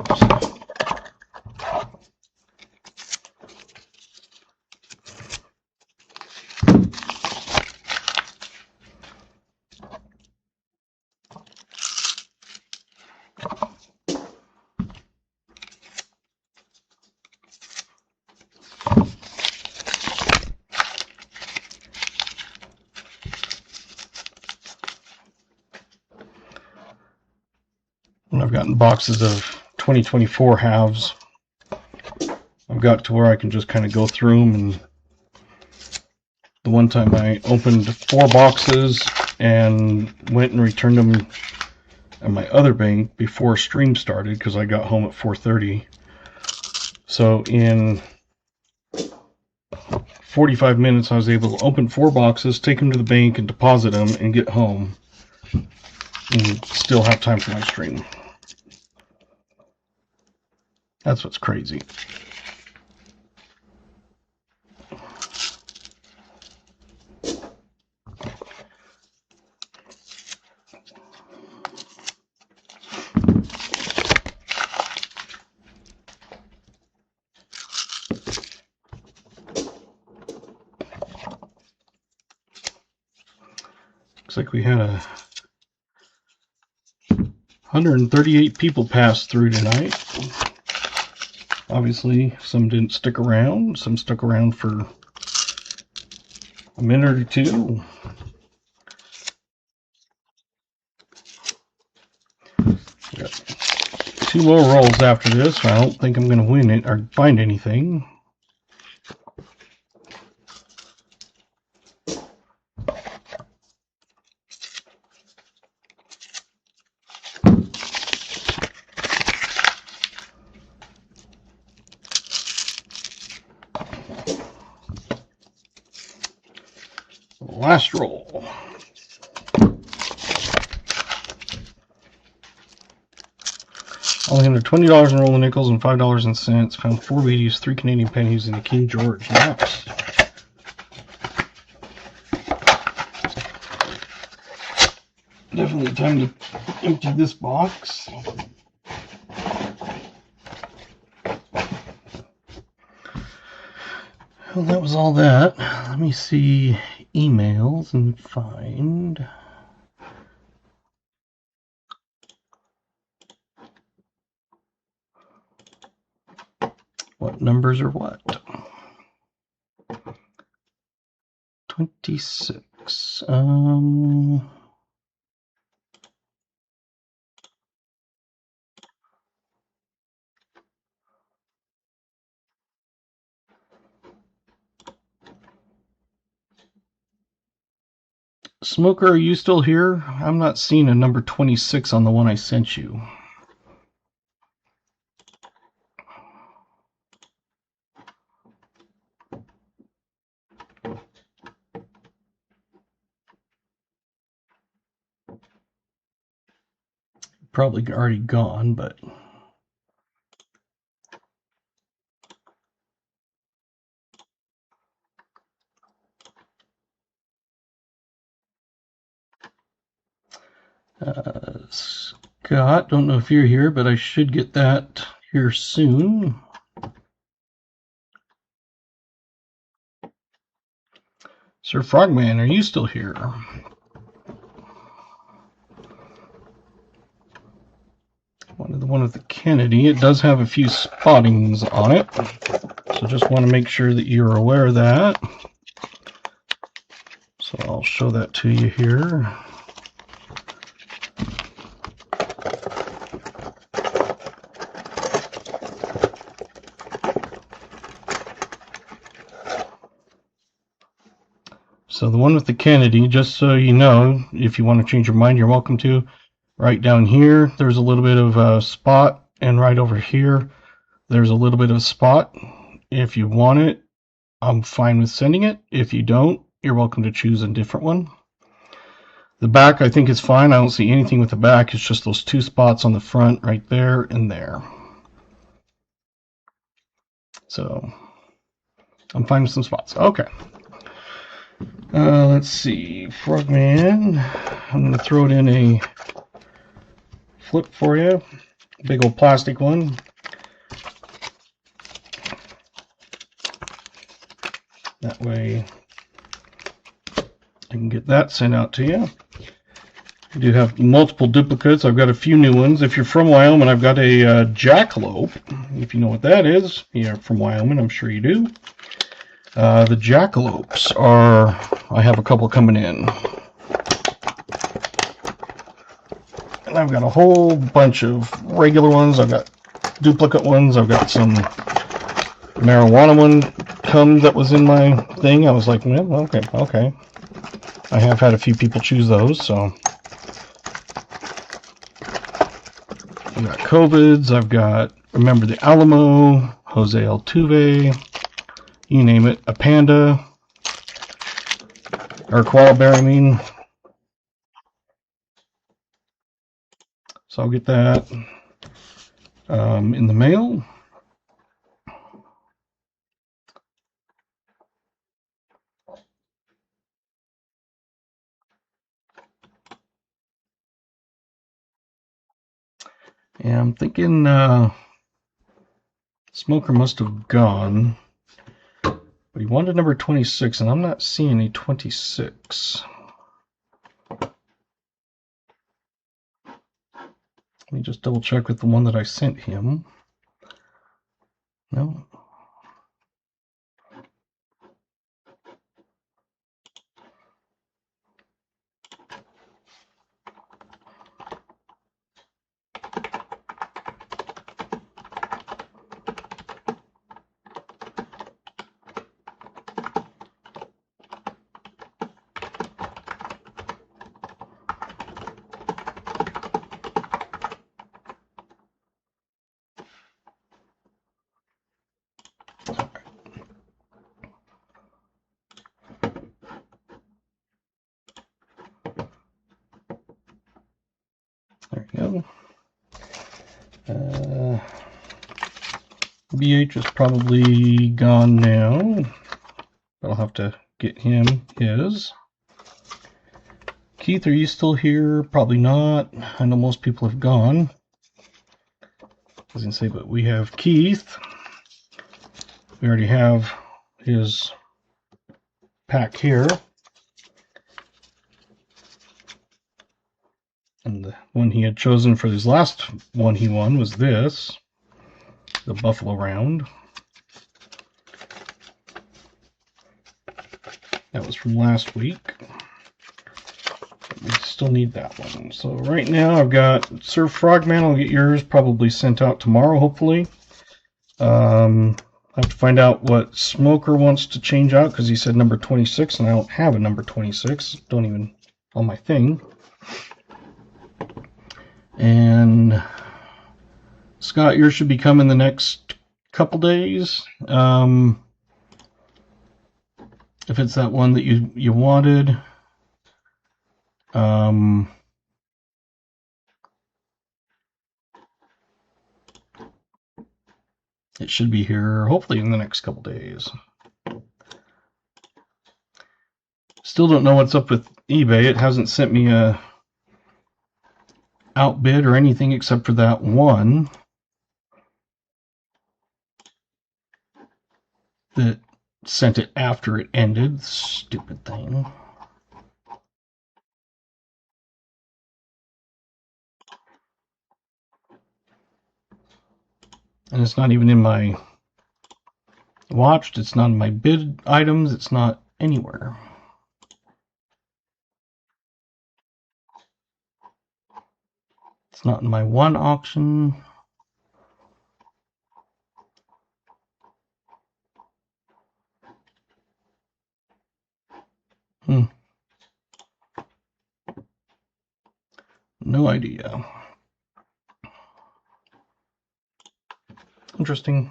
[SPEAKER 1] When I've gotten boxes of 2024 halves, I've got to where I can just kind of go through them. And the one time I opened 4 boxes and went and returned them at my other bank before stream started because I got home at 4:30. So in 45 minutes I was able to open 4 boxes, take them to the bank and deposit them and get home and still have time for my stream. That's what's crazy. Looks like we had 138 people pass through tonight. Obviously, some didn't stick around. Some stuck around for a minute or two. Got 2 more rolls after this. So I don't think I'm going to win it or find anything. Last roll. Only under $20 in rolling nickels and $5 in cents. Found 4 Wheaties, 3 Canadian pennies, and a King George. Nice. Definitely time to empty this box. Well, that was all that. Let me see emails and find what numbers are what. 26. Smoker, are you still here? I'm not seeing a number 26 on the one I sent you. Probably already gone, but Scott, don't know if you're here, but I should get that here soon. Sir Frogman, are you still here? One of the Kennedy. It does have a few spottings on it, so just want to make sure that you're aware of that. So I'll show that to you here. So the one with the Kennedy, just so you know, if you want to change your mind, you're welcome to. Right down here, there's a little bit of a spot, and right over here, there's a little bit of a spot. If you want it, I'm fine with sending it. If you don't, you're welcome to choose a different one. The back, I think, is fine. I don't see anything with the back. It's just those two spots on the front right there and there. So I'm fine with some spots. Okay. Let's see. Frogman. I'm going to throw it in a flip for you. Big old plastic one. That way I can get that sent out to you. I do have multiple duplicates. I've got a few new ones. If you're from Wyoming, I've got a jackalope. If you know what that is, you're from Wyoming, I'm sure you do. The jackalopes are, I have a couple coming in. And I've got a whole bunch of regular ones. I've got duplicate ones. I've got some marijuana one come that was in my thing. I was like, well, okay. I have had a few people choose those, so. I've got COVIDs, I've got Remember the Alamo, Jose Altuve, you name it, a panda, or a koala bear, I mean. So I'll get that in the mail. And I'm thinking Smoker must have gone, but he wanted number 26, and I'm not seeing a 26. Let me just double check with the one that I sent him. No. There you go. BH is probably gone now. I'll have to get him his. Keith, are you still here? Probably not. I know most people have gone. I was going to say, but we have Keith. We already have his pack here. And the one he had chosen for his last one he won was this, the Buffalo Round. That was from last week. We still need that one. So right now I've got Sir Frogman. I'll get yours probably sent out tomorrow, hopefully. I have to find out what Smoker wants to change out because he said number 26, and I don't have a number 26. Don't even on my thing. And Scott, yours should be coming the next couple days. If it's that one that you wanted. It should be here hopefully in the next couple days. Still don't know what's up with eBay. It hasn't sent me a outbid or anything except for that one that sent it after it ended. Stupid thing. And it's not even in my watched. It's not in my bid items. It's not anywhere. It's not in my one auction. No idea. Interesting.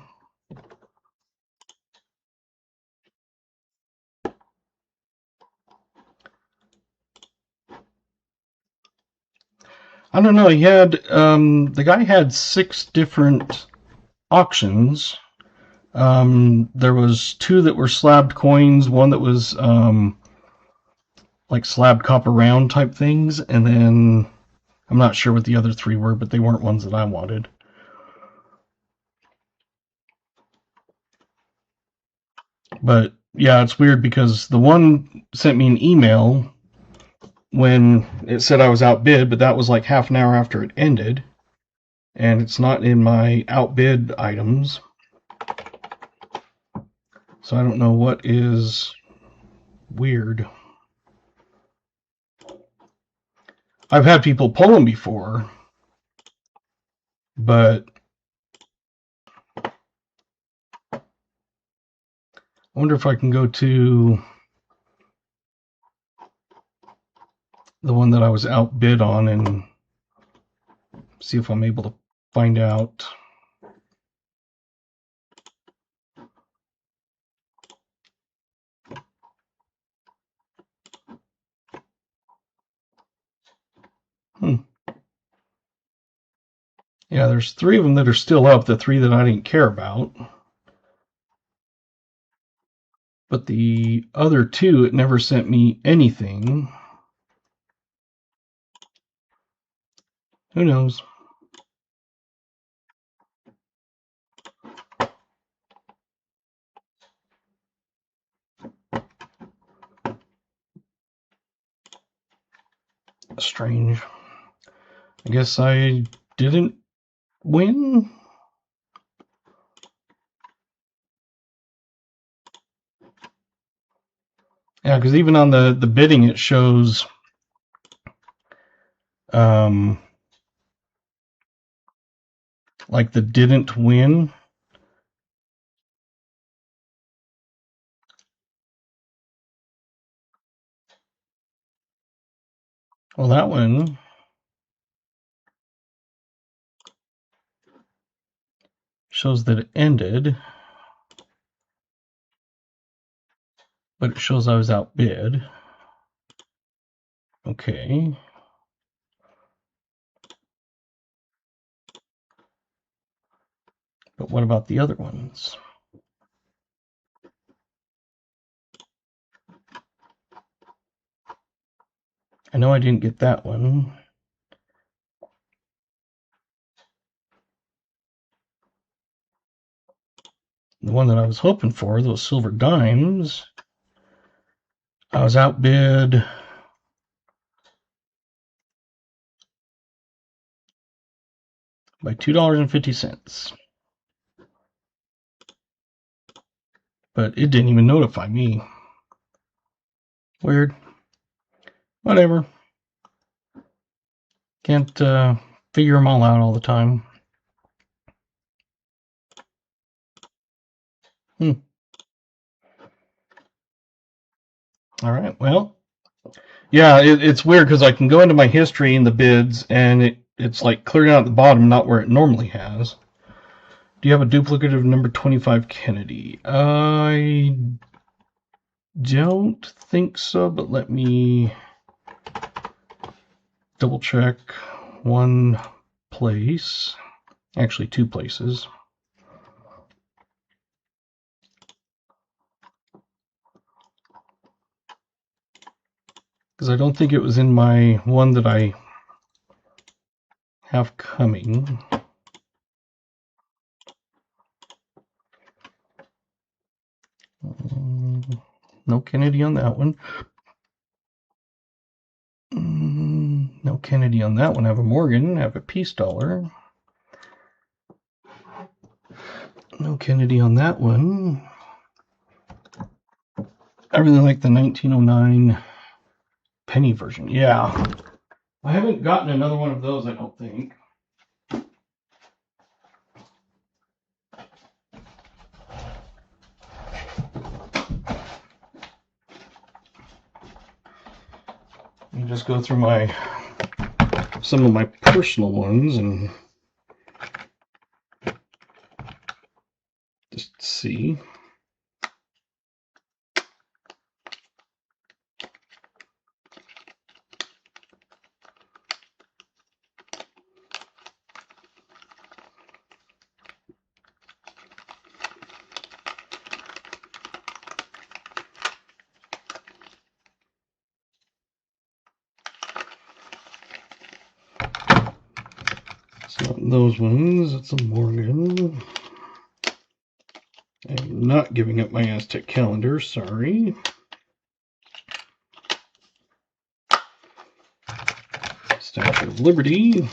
[SPEAKER 1] I don't know. He had the guy had 6 different auctions. There was 2 that were slabbed coins, one that was like slabbed copper round type things, and then I'm not sure what the other 3 were, but they weren't ones that I wanted. But yeah, it's weird because the one sent me an email when it said I was outbid, but that was like half an hour after it ended, and it's not in my outbid items. So I don't know what is weird. I've had people pull them before, but I wonder if I can go to the one that I was outbid on and see if I'm able to find out. Yeah, there's 3 of them that are still up, the 3 that I didn't care about. But the other 2, it never sent me anything. Who knows? Strange. I guess I didn't win? Yeah, because even on the bidding, it shows like the didn't win. Well, that one shows that it ended, but it shows I was outbid. Okay. But what about the other ones? I know I didn't get that one. The one that I was hoping for, those silver dimes, I was outbid by $2.50. But it didn't even notify me. Weird. Whatever. Can't figure them all out all the time. All right, well, yeah, it's weird because I can go into my history in the bids, and it's like cleared out at the bottom, not where it normally has. Do you have a duplicate of number 25 Kennedy? I don't think so, but let me double check one place. Actually, 2 places. Because I don't think it was in my one that I have coming. No Kennedy on that one. No Kennedy on that one. I have a Morgan. I have a Peace Dollar. No Kennedy on that one. I really like the 1909 penny version. Yeah. I haven't gotten another one of those, I don't think. Let me just go through some of my personal ones and just see. those ones. It's a Morgan. I'm not giving up my Aztec calendar, sorry. Statue of Liberty.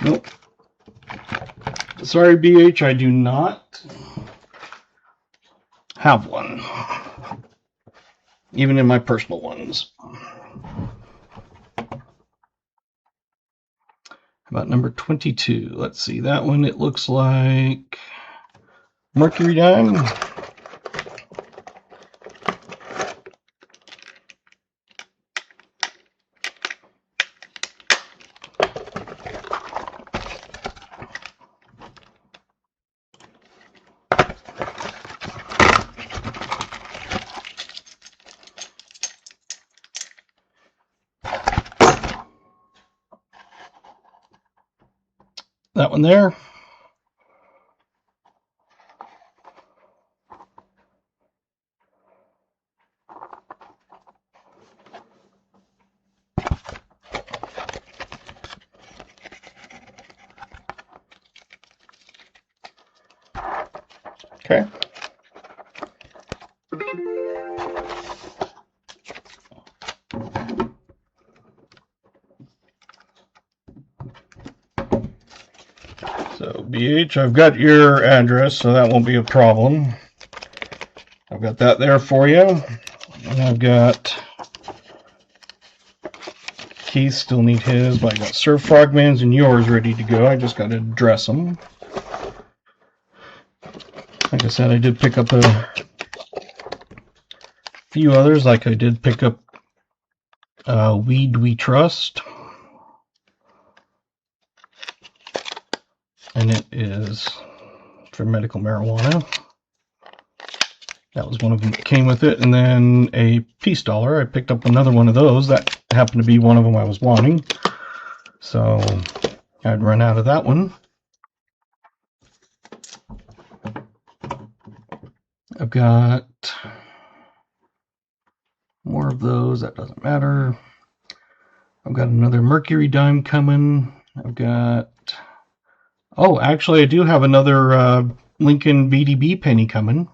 [SPEAKER 1] Nope. Sorry, BH, I do not have one. Even in my personal ones. About number 22. Let's see, that one, it looks like Mercury Dime. That one there. Okay. So, BH, I've got your address, so that won't be a problem. I've got that there for you. And I've got Keith, still need his, but I got Sir Frogman's and yours ready to go. I just got to dress them. Like I said, I did pick up a few others, like I did pick up Weed We Trust. And it is for medical marijuana. That was one of them that came with it. And then a peace dollar. I picked up another one of those. That happened to be one of them I was wanting. So I'd run out of that one. I've got more of those. That doesn't matter. I've got another Mercury Dime coming. I've got... Oh, actually, I do have another Lincoln VDB penny coming.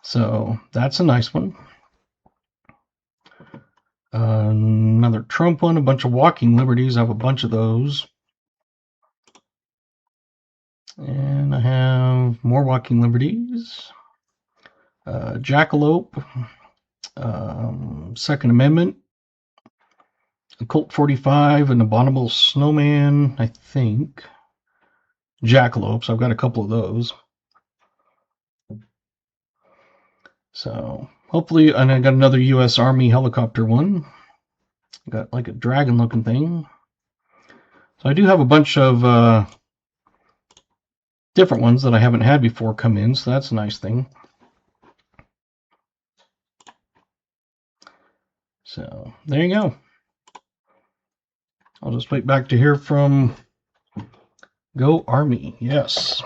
[SPEAKER 1] So that's a nice one. Another Trump one, a bunch of Walking Liberties. I have a bunch of those. And I have more Walking Liberties. Jackalope. Second Amendment. A Colt 45, an Abominable Snowman, I think. Jackalopes, I've got a couple of those. So, hopefully, and I got another U.S. Army helicopter one. Got like a dragon looking thing. So I do have a bunch of different ones that I haven't had before come in, so that's a nice thing. So, there you go. I'll just wait back to hear from Go Army. Yes.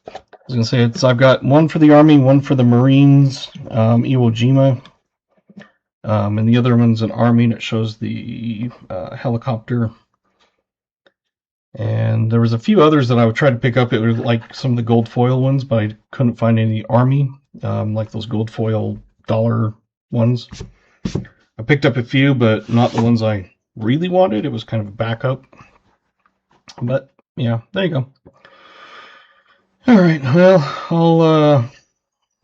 [SPEAKER 1] I was going to say, I've got one for the Army, one for the Marines, Iwo Jima. And the other one's an Army, and it shows the helicopter. And there was a few others that I would try to pick up. It was like some of the gold foil ones, but I couldn't find any Army, like those gold foil dollar ones. I picked up a few, but not the ones I really wanted. It was kind of a backup. But yeah, there you go. All right, well, I'll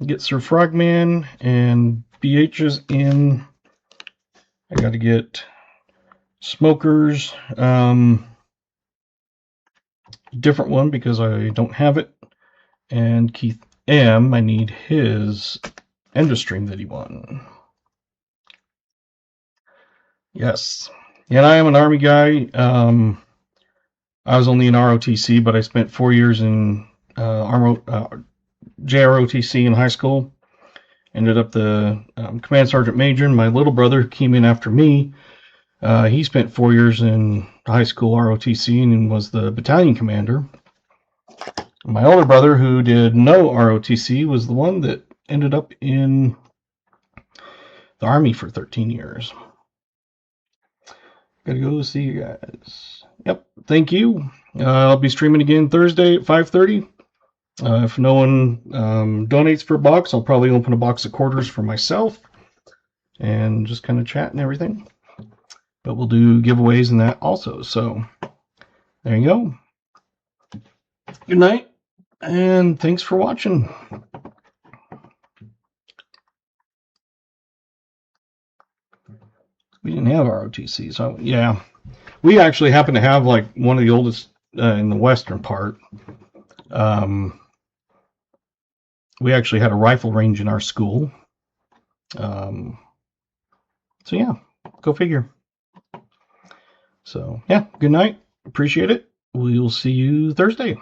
[SPEAKER 1] get Sir Frogman and BH's in. I got to get Smokers, different one because I don't have it, and Keith M. I need his Endostream that he won. Yes. And I am an Army guy. I was only in ROTC, but I spent 4 years in JROTC in high school. Ended up the Command Sergeant Major, and my little brother came in after me. He spent 4 years in high school ROTC and was the battalion commander. My older brother, who did no ROTC, was the one that ended up in the Army for 13 years. Gotta go see you guys. Yep, thank you. I'll be streaming again Thursday at 5:30. If no one donates for a box, I'll probably open a box of quarters for myself and just kind of chat and everything. But we'll do giveaways and that also. So there you go. Good night, and thanks for watching. We didn't have ROTC, so yeah. We actually happen to have like one of the oldest in the western part. We actually had a rifle range in our school. So yeah, go figure. So yeah, good night. Appreciate it. We'll see you Thursday.